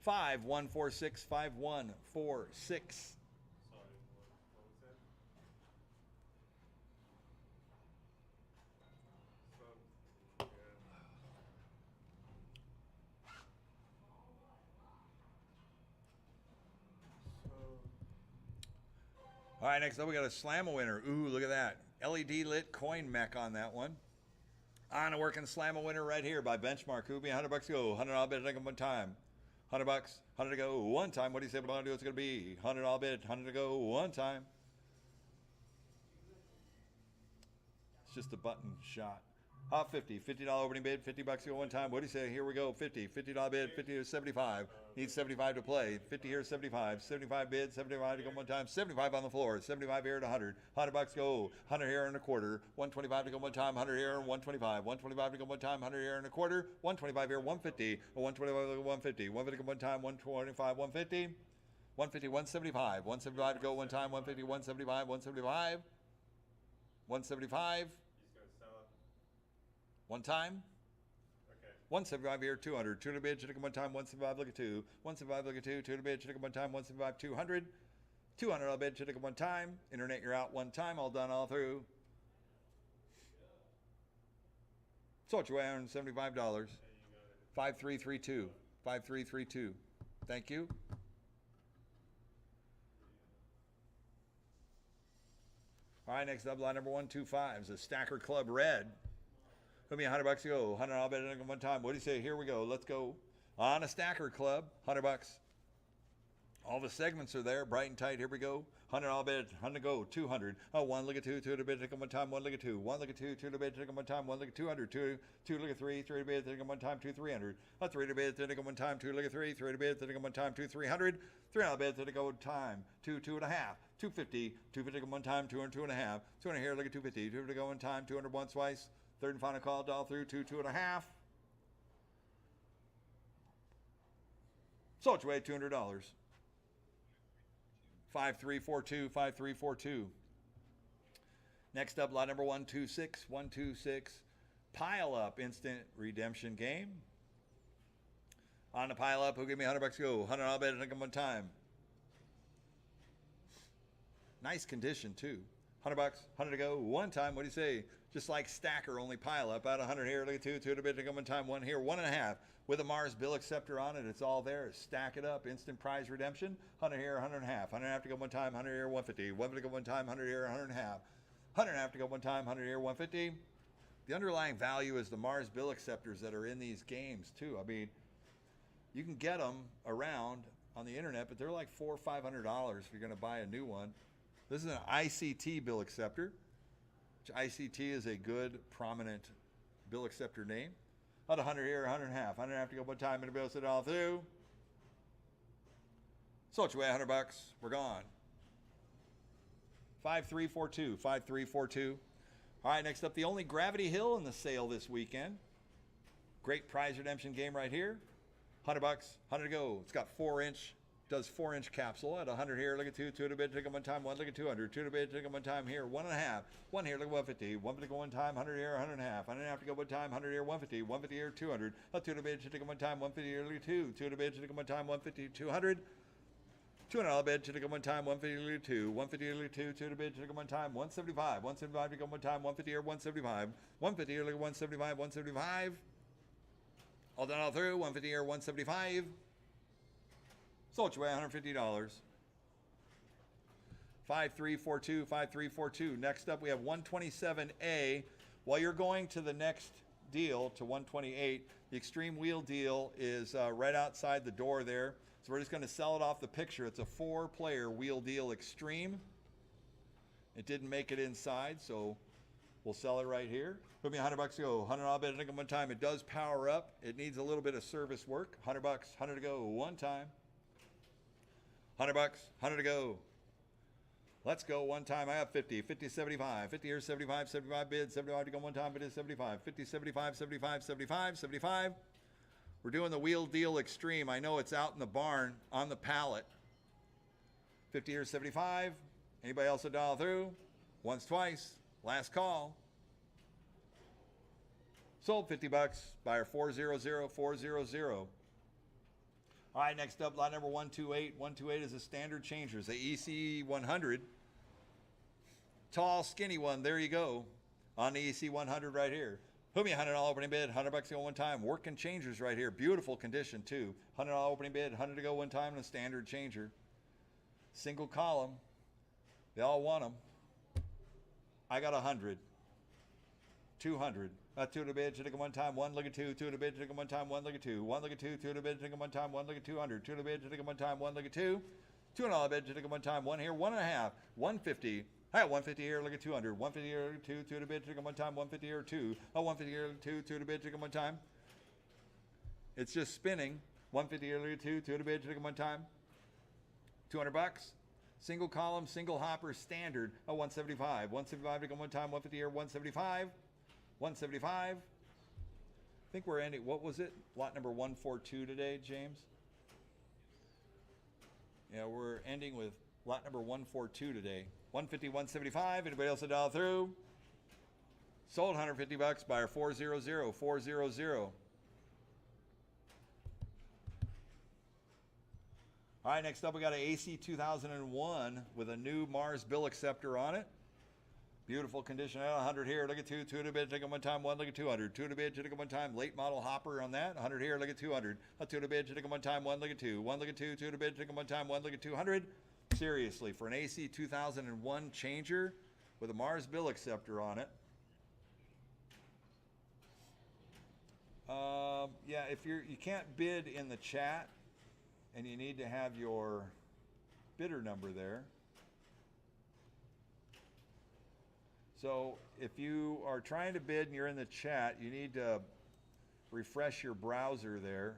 Speaker 1: 51465146. All right, next up we got a Slam-A winner. Ooh, look at that. LED lit coin mech on that one. On a working Slam-A winner right here by Benchmark. Who be $100 to go? 100 all bid, take 'em one time. $100, 100 to go one time. What do you say about it's going to be? 100 all bid, 100 to go one time. It's just a button shot. Hot 50, $50 opening bid, $50 to go one time. What do you say? Here we go, 50, $50 bid, 50 to 75. Needs 75 to play. 50 here, 75. 75 bid, 75 to go one time. 75 on the floor. 75 here at 100. $100 go. 100 here and a quarter. 125 to go one time. 100 here and 125. 125 to go one time. 100 here and a quarter. 125 here, 150. 125 to go 150. 150 to go one time. 125, 150. 150, 175. 175 to go one time. 150, 175, 175. 175. One time. Okay. 175 here, 200. 200 bid, should one time, 175, look at 2. 175, look at 2. 200 bid, should one time, 175, 200. 200 all bid, should one time. Internet, you're out one time, all done, all through. So it's $175. 5332. 5332. Thank you. All right, next up, line number 125 is a Stacker Club Red. It'll be $100 to go. 100 all bid one time. What do you say? Here we go. Let's go. On a Stacker Club, $100. All the segments are there, bright and tight. Here we go. 100 all bid, 100 to go. 200. Oh, 1 look at 2, 2 to bid, take 'em one time. 1 look at 2. 1 look at 2, 2 to bid, take 'em one time. 1 look at 200. 2 look at 3, 3 to bid, take 'em one time. 2 300. 3 to bid, take 'em one time. 2 look at 3, 3 to bid, take 'em one time. 2 300. 3 all bid, take 'em one time. 2 2.5. 250. 250 take 'em one time. 200 2.5. 200 here, look at 250. 250 to go one time. 200 once, twice. Third and final call, all through, 2 2.5. So it's way $200. 5342, 5342. Next up, lot number 126, 126. Pile up instant redemption game. On the pile up, who'll give me $100 to go? 100 all bid, take 'em one time. Nice condition too. $100, 100 to go one time. What do you say? Just like Stacker, only pile up. Out 100 here, look at 2, 2 to bid, take 'em one time. 1 here, 1.5. With a Mars bill acceptor on it, it's all there. Stack it up, instant prize redemption. 100 here, 100.5. 100.5 to go one time. 100 here, 150. 150 to go one time. 100 here, 100.5. 100.5 to go one time. 100 here, 150. The underlying value is the Mars bill acceptors that are in these games too. I mean, you can get them around on the internet, but they're like $400 or $500 if you're going to buy a new one. This is an ICT bill acceptor, which ICT is a good, prominent bill acceptor name. About 100 here, 100.5. 100.5 to go one time, and the bill sit all through. So it's way $100. We're gone. 5342, 5342. All right, next up, the only Gravity Hill in the sale this weekend. Great prize redemption game right here. $100, 100 to go. It's got 4-inch does 4-inch capsule at 100 here, look at 2, 2 to bid, take 'em one time, 1, look at 200, 2 to bid, take 'em one time here, 1.5, 1 here, look at 150, 150 go one time, 100 here, 100.5, 100.5 to go one time, 100 here, 150, 150 here, 200, 2 to bid, take 'em one time, 150 here, look at 2, 2 to bid, take 'em one time, 150, 200, 200 all bid, take 'em one time, 150 look at 2, 150 look at 2, 2 to bid, take 'em one time, 175, 175 to go one time, 150 here, 175, 150 here, look at 175, 175, all done all through, 150 here, 175. Sold you away $150. 5342, 5342. Next up, we have 127A. While you're going to the next deal, to 128, the Extreme Wheel deal is right outside the door there. So we're just going to sell it off the picture. It's a 4-player wheel deal Extreme. It didn't make it inside, so we'll sell it right here. Put me $100 to go. $100 bid at one time. It does power up. It needs a little bit of service work. $100, 100 to go one time. $100, 100 to go. Let's go one time. I have 50, 50, 75, 50 here, 75, 75 bid, 75 to go one time, but it's 75, 50, 75, 75, 75, 75. We're doing the wheel deal Extreme. I know it's out in the barn on the pallet. 50 here, 75. Anybody else a dial through? Once, twice. Last call. Sold $50. Buyer 400, 400. All right, next up, lot number 128. 128 is a standard changers, the EC 100. Tall, skinny one. There you go. On the EC 100 right here. Put me $100 opening bid, $100 to go one time. Working changers right here. Beautiful condition too. $100 opening bid, 100 to go one time, and a standard changer. Single column. They all want them. I got 100. 200. 2 to bid, take 'em one time, 1 look at 2, 2 to bid, take 'em one time, 1 look at 2, 1 look at 2, 2 to bid, take 'em one time, 1 look at 200, 2 to bid, take 'em one time, 1 look at 2, $2 bid, take 'em one time, 1 here, 1.5, 150. I got 150 here, look at 200, 150 here, look at 2, 2 to bid, take 'em one time, 150 here, 2, 150 here, look at 2, 2 to bid, take 'em one time. It's just spinning. 150 here, look at 2, 2 to bid, take 'em one time. $200. Single column, single hopper, standard, 175, 175 to go one time, 150 here, 175. 175. I think we're ending, what was it? Lot number 142 today, James? Yeah, we're ending with lot number 142 today. 150, 175. Anybody else a dial through? Sold $150. Buyer 400, 400. All right, next up we got an AC 2001 with a new Mars bill acceptor on it. Beautiful condition. 100 here, look at 2, 2 to bid, take 'em one time, 1 look at 200, 2 to bid, take 'em one time, late model hopper on that. 100 here, look at 200, 2 to bid, take 'em one time, 1 look at 2, 1 look at 2, 2 to bid, take 'em one time, 1 look at 200. Seriously, for an AC 2001 changer with a Mars bill acceptor on it. Yeah, if you can't bid in the chat and you need to have your bidder number there. So if you are trying to bid and you're in the chat, you need to refresh your browser there.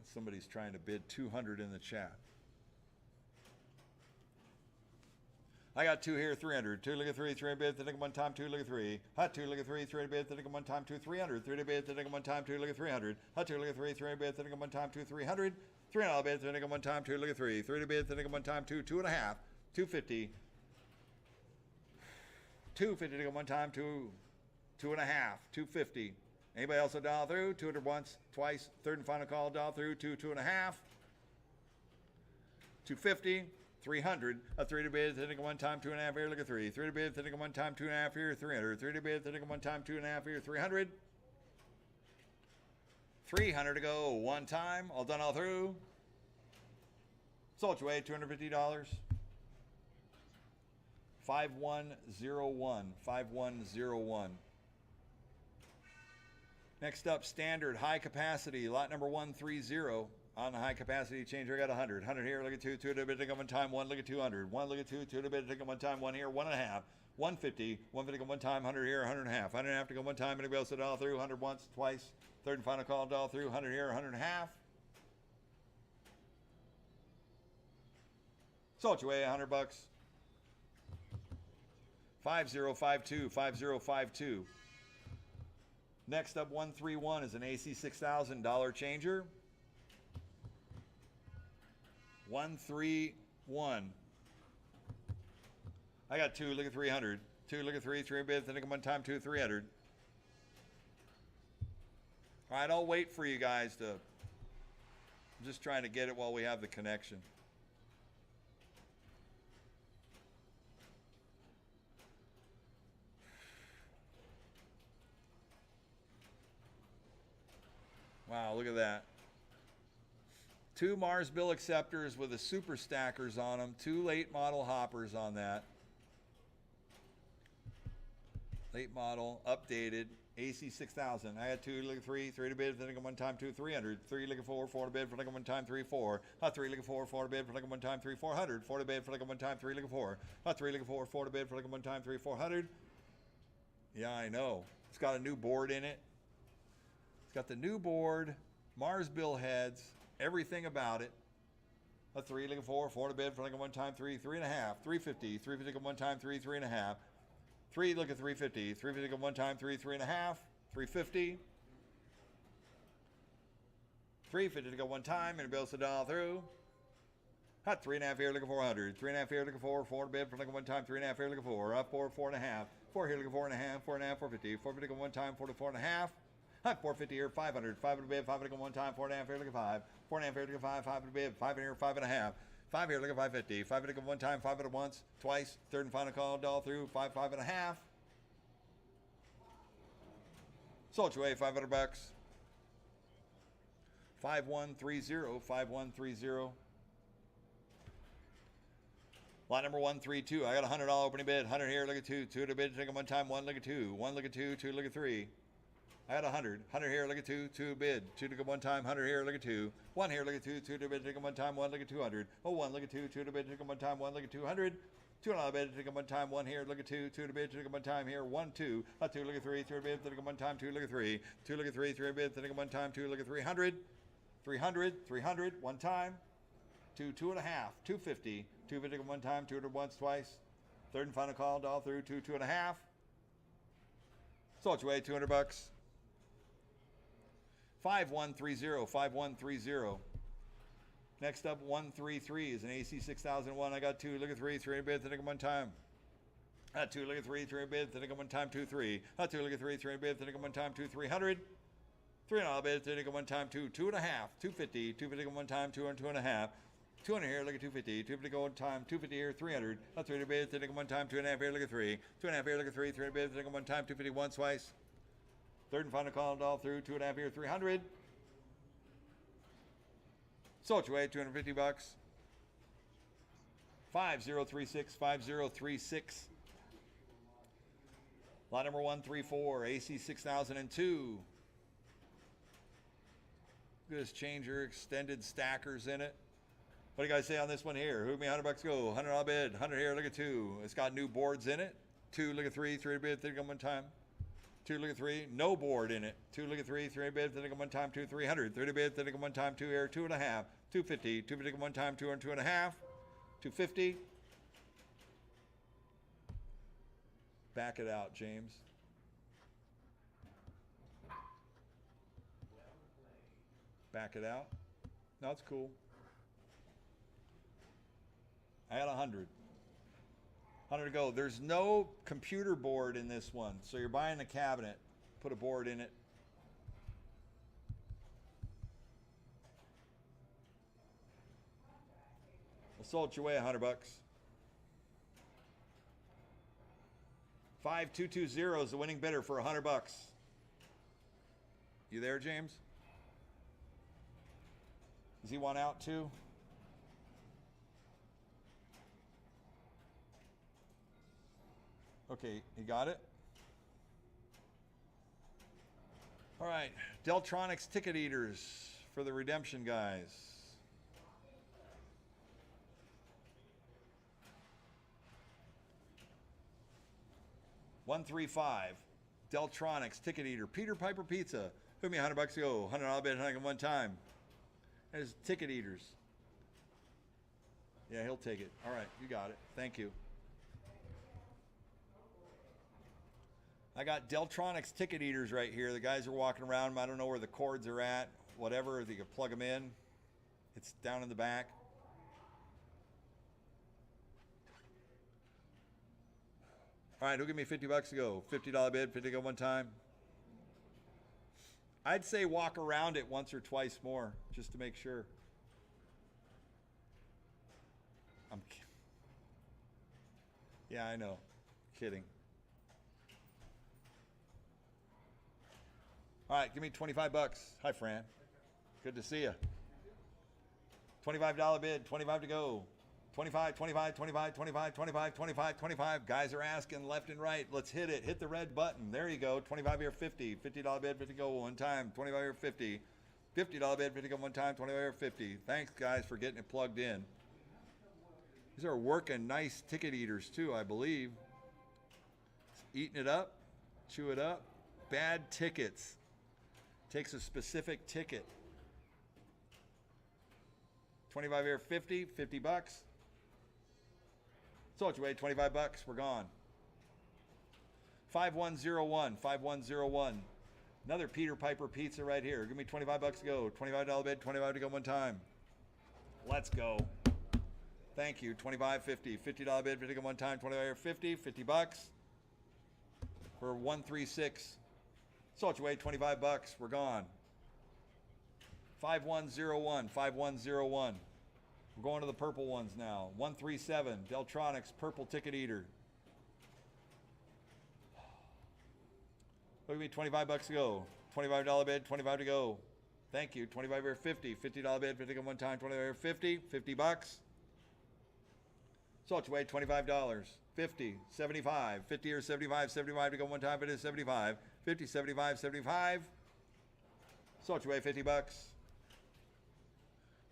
Speaker 1: Somebody's trying to bid 200 in the chat. I got 2 here, 300. 2 look at 3, 3 bid, take 'em one time, 2 look at 3. Hot 2 look at 3, 3 bid, take 'em one time, 2 300. 3 to bid, take 'em one time, 2 look at 300. Hot 2 look at 3, 3 bid, take 'em one time, 2 300. 3 all bid, take 'em one time, 2 look at 3. 3 to bid, take 'em one time, 2 2.5. 250. 250 take 'em one time, 2 2.5. 250. Anybody else a dial through? 200 once, twice, third and final call, dial through, 2 2.5. 250. 300, a 3 to bid, take 'em one time, 2.5 here, look at 3. 3 to bid, take 'em one time, 2.5 here, 300. 3 to bid, take 'em one time, 2.5 here, 300. 300 to go, one time, all done, all through. Sold you away, $250. 5101, 5101. Next up, standard high capacity, lot number 130. On the high capacity changer, I got 100. 100 here, look at 2, 2 to bid, take 'em one time, 1 look at 200. 1 look at 2, 2 to bid, take 'em one time, 1 here, 1.5. 150, 150 go one time, 100 here, 100.5. 100.5 to go one time, anybody else to dial through? 100 once, twice, third and final call, dial through, 100 here, 100.5. Sold you away, $100. 5052, 5052. Next up, 131 is an AC $6,000 changer. 131. I got two, look at 300. Two, look at three bids, then one time, two, 300. All right, I'll wait for you guys to, I'm just trying to get it while we have the connection. Wow, look at that. Two Mars bill acceptors with the super stackers on them. Two late model hoppers on that. Late model, updated, AC 6000. I had two, look at three to bid, for one time, two, 300. Three, look at four to bid, for one time, 3, 4. Three, look at four to bid, for one time, 3, 400. Four to bid, for one time, three, look at four. Three, look at four to bid, for one time, 3, 400. Yeah, I know. It's got a new board in it. It's got the new board, Mars bill heads, everything about it. Three, look at four to bid, for one time, 3, 3.5. 350, 350 one time, 3, 3.5. Three, look at 350. 350 one time, 3, 3.5. 350. 350 to go one time, and it bills it all through. Hot 3.5 here, look at 400. 3.5 here, look at four to bid, for one time, 3.5 here, look at four. Up 4.5. 4 here, look at 4.5. 4.5, 450. 450 go one time, 4 to 4.5. Hot 450 here, 500. 500 to bid, 500 go one time, 4.5 here, look at 5. 4.5 here, look at 5. 5 to bid, 5 here, 5.5. 5 here, look at 550. 5 to go one time, 5 at once, twice. Third and final call, all through. 5, 5.5. Sold you away, $500. 5130, 5130. Lot number 132. I got a $100 opening bid. 100 here, look at two. Two to bid, take them one time. One, look at two. One, look at two. Two, look at three. I had 100. 100 here, look at two. Two bid. Two to go one time. 100 here, look at two. One here, look at two. Two to bid, take them one time. One, look at 200. Oh, one, look at two. Two to bid, take them one time. One, look at 200. $2 bid, take them one time. One here, look at two. Two to bid, take them one time. Here, 1, 2. Two, look at three. Three to bid, take them one time. Two, look at three. Two, look at three. Three to bid, take them one time. Two, look at 300. 300. 300. One time. Two, 2.5. 250. Two bid, take them one time. Two to once, twice. Third and final call, all through. Two, 2.5. Sold you away, $200. 5130, 5130. Next up, 133 is an AC 6001. I got two, look at three to bid, take them one time. Two, look at three to bid, take them one time, 2, 3. Two, look at three to bid, take them one time, 2, 300. $3 bid, take them one time, 2, 2.5. 250, 250 one time, 2 and 2.5. 200 here, look at 250. 250 go one time, 250 here, 300. Three to bid, take them one time, 2.5 here, look at three. 2.5 here, look at three to bid, take them one time, 250 once, twice. Third and final call, all through. 2.5 here, 300. Sold you away, $250. 5036, 5036. Lot number 134, AC 6002. Look at this changer, extended stackers in it. What do you guys say on this one here? Who give me $100 go? $100 bid. 100 here, look at two. It's got new boards in it. Two, look at three to bid, think them one time. Two, look at three, no board in it. Two, look at three bid, think them one time, 2, 300. 30 bid, think them one time, two here, 2.5. 250, 250 one time, 2 and 2.5. 250. Back it out, James. Back it out. No, it's cool. I had 100. 100 to go. There's no computer board in this one, so you're buying a cabinet. Put a board in it. We'll sold you away, $100. 5220 is the winning bidder for $100. You there, James? Does he want out too? Okay, he got it. All right, Deltronics ticket eaters for the redemption guys. $135, Deltronics ticket eater, Peter Piper Pizza. Put me $100 to go. $100 bid, 100 one time. There's ticket eaters. Yeah, he'll take it. All right, you got it. Thank you. I got Deltronics ticket eaters right here. The guys are walking around. I don't know where the cords are at. Whatever, you can plug them in. It's down in the back. All right, who'll give me $50 to go? $50 bid, 50 to go one time. I'd say walk around it once or twice more, just to make sure. Yeah, I know. Kidding. All right, give me $25. Hi, Fran. Good to see you. $25 bid, 25 to go. 25, 25, 25, 25, 25, 25, 25. Guys are asking left and right. Let's hit it. Hit the red button. There you go. 25 here, 50. $50 bid, 50 go one time. 25 here, 50. $50 bid, 50 go one time. 25 here, 50. Thanks, guys, for getting it plugged in. These are working nice ticket eaters, too, I believe. Eating it up. Chew it up. Bad tickets. Takes a specific ticket. 25 here, 50. $50. So what you weigh, $25. We're gone. 5101, 5101. Another Peter Piper pizza right here. Give me $25 to go. $25 bid, 25 to go one time. Let's go. Thank you. 25, 50. $50 bid, 50 to go one time. 25 here, 50. $50. For 136. So what you weigh, $25. We're gone. 5101, 5101. We're going to the purple ones now. 137, Deltronics, purple ticket eater. Look at me, $25 to go. $25 bid, 25 to go. Thank you. 25 here, 50. $50 bid, 50 one time. 25 here, 50. $50. So it's weighed $25. 50, 75, 50 or 75, 75 to go one time. It is 75. 50, 75, 75. So it's weighed $50.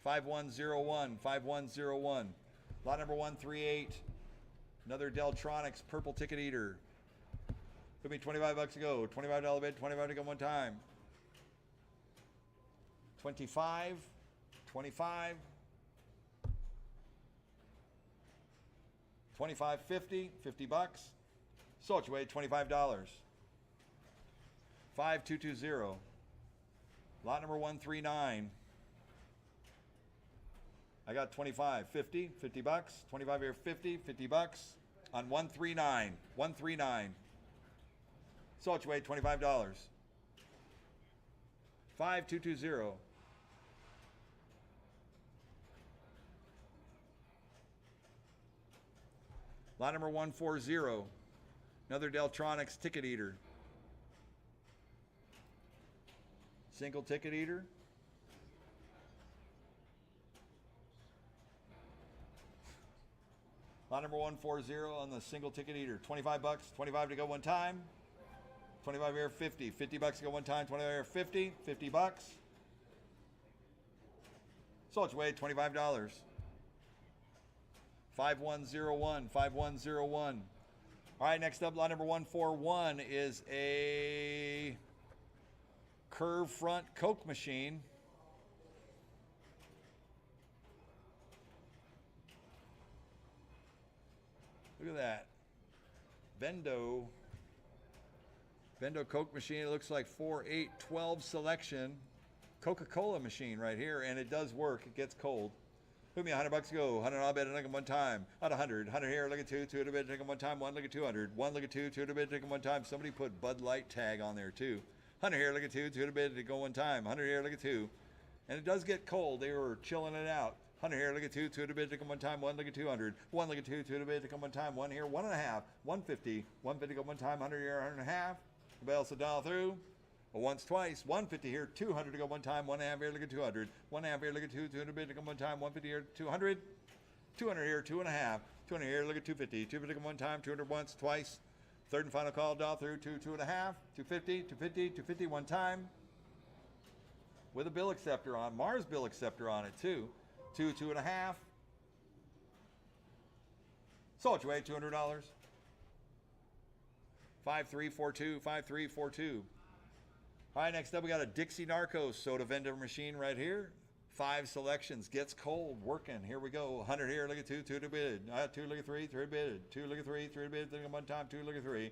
Speaker 1: 5101, 5101. Lot number 138. Another Deltronics purple ticket eater. Could be $25 to go. $25 bid, 25 to go one time. 25, 25. 25, 50, $50. So it's weighed $25. 5220. Lot number 139. I got 25, 50, $50. 25 here, 50, $50 on 139, 139. So it's weighed $25. 5220. Lot number 140. Another Deltronics ticket eater. Single ticket eater. Lot number 140 on the single ticket eater. $25, 25 to go one time. 25 here, 50. $50 to go one time. 25 here, 50. $50. So it's weighed $25. 5101, 5101. All right, next up, lot number 141 is a curve front Coke machine. Look at that. Vending Coke machine. It looks like 4, 8, 12 selection. Coca-Cola machine right here, and it does work. It gets cold. Put me $100 to go. 100 I'll bet it one time. Out 100. 100 here. Look at 2. 2 at a bid. Take them one time. 1 look at 200. 1 look at 2. 2 at a bid. Take them one time. Somebody put Bud Light tag on there too. 100 here. Look at 2. 2 at a bid. To go one time. 100 here. Look at 2. And it does get cold. They were chilling it out. 100 here. Look at 2. 2 at a bid. Take them one time. 1 look at 200. 1 look at 2. 2 at a bid. Take them one time. 1 here. 1 and a half. 150. 150 go one time. 100 here. 100 and a half. The bell's a dial through. Once, twice. 150 here. 200 to go one time. 1 and a half here. Look at 200. 1 and a half here. Look at 2. 2 at a bid. To go one time. 150 here. 200. 200 here, 2 and a half. 200 here, look at 250. 250 one time, 200 once, twice. Third and final call, dial through, 2, 2 and a half. 250, 250, 250 one time. With a bill acceptor on, Mars bill acceptor on it too. 2, 2 and a half. So what you weigh, $200. 5342, 5342. All right, next up we got a Dixie Narcos soda vending machine right here. 5 selections, gets cold, working. Here we go. 100 here, look at 2, 2 to bid. 2, look at 3, 3 to bid. 2, look at 3, 3 to bid. Think one time, 2, look at 3.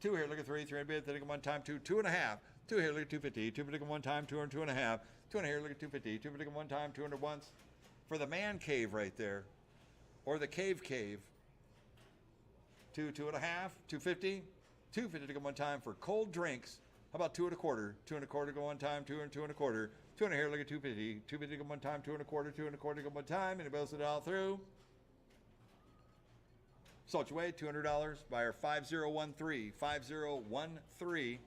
Speaker 1: 2 here, look at 3, 3 and a bid, then one time, 2, 2 and a half. 2 here, look at 250, 250 one time, 2 and 2 and a half. 2 and here, look at 250, 250 one time, 200 once. For the man cave right there, or the cave. 2, 2 and a half, 250, 250 to go one time for cold drinks. How about 2 and a quarter? 2 and a quarter go one time, 2 and 2 and a quarter. 2 and here, look at 250, 250 go one time, 2 and a quarter, 2 and a quarter go one time, and it bills it all through. Salt your way, $200 by our 5013.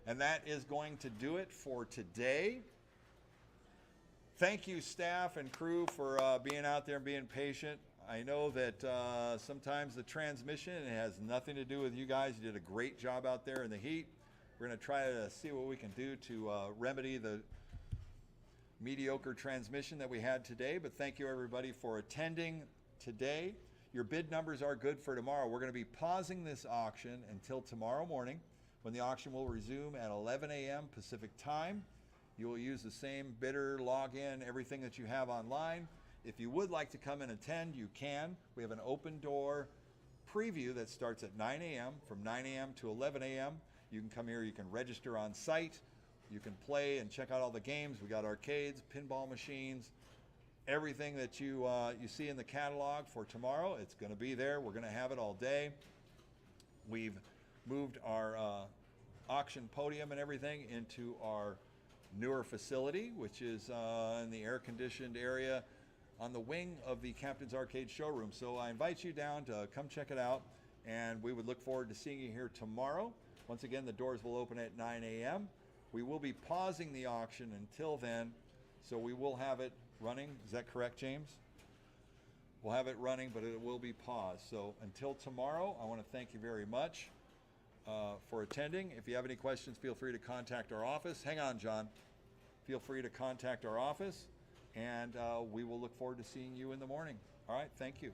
Speaker 1: And that is going to do it for today. Thank you, staff and crew, for being out there and being patient. I know that sometimes the transmission has nothing to do with you guys. You did a great job out there in the heat. We're going to try to see what we can do to remedy the mediocre transmission that we had today. But thank you, everybody, for attending today. Your bid numbers are good for tomorrow. We're going to be pausing this auction until tomorrow morning, when the auction will resume at 11 a.m. Pacific time. You will use the same bidder, login, everything that you have online. If you would like to come and attend, you can. We have an open door preview that starts at 9 a.m. From 9 a.m. to 11 a.m. You can come here, you can register on site, you can play and check out all the games. We got arcades, pinball machines, everything that you see in the catalog for tomorrow. It's going to be there. We're going to have it all day. We've moved our auction podium and everything into our newer facility, which is in the air-conditioned area on the wing of the Captain's Arcade showroom. So I invite you down to come check it out, and we would look forward to seeing you here tomorrow. Once again, the doors will open at 9 a.m. We will be pausing the auction until then, so we will have it running. Is that correct, James? We'll have it running, but it will be paused. So until tomorrow, I want to thank you very much for attending. If you have any questions, feel free to contact our office. Hang on, John. Feel free to contact our office, and we will look forward to seeing you in the morning. All right, thank you.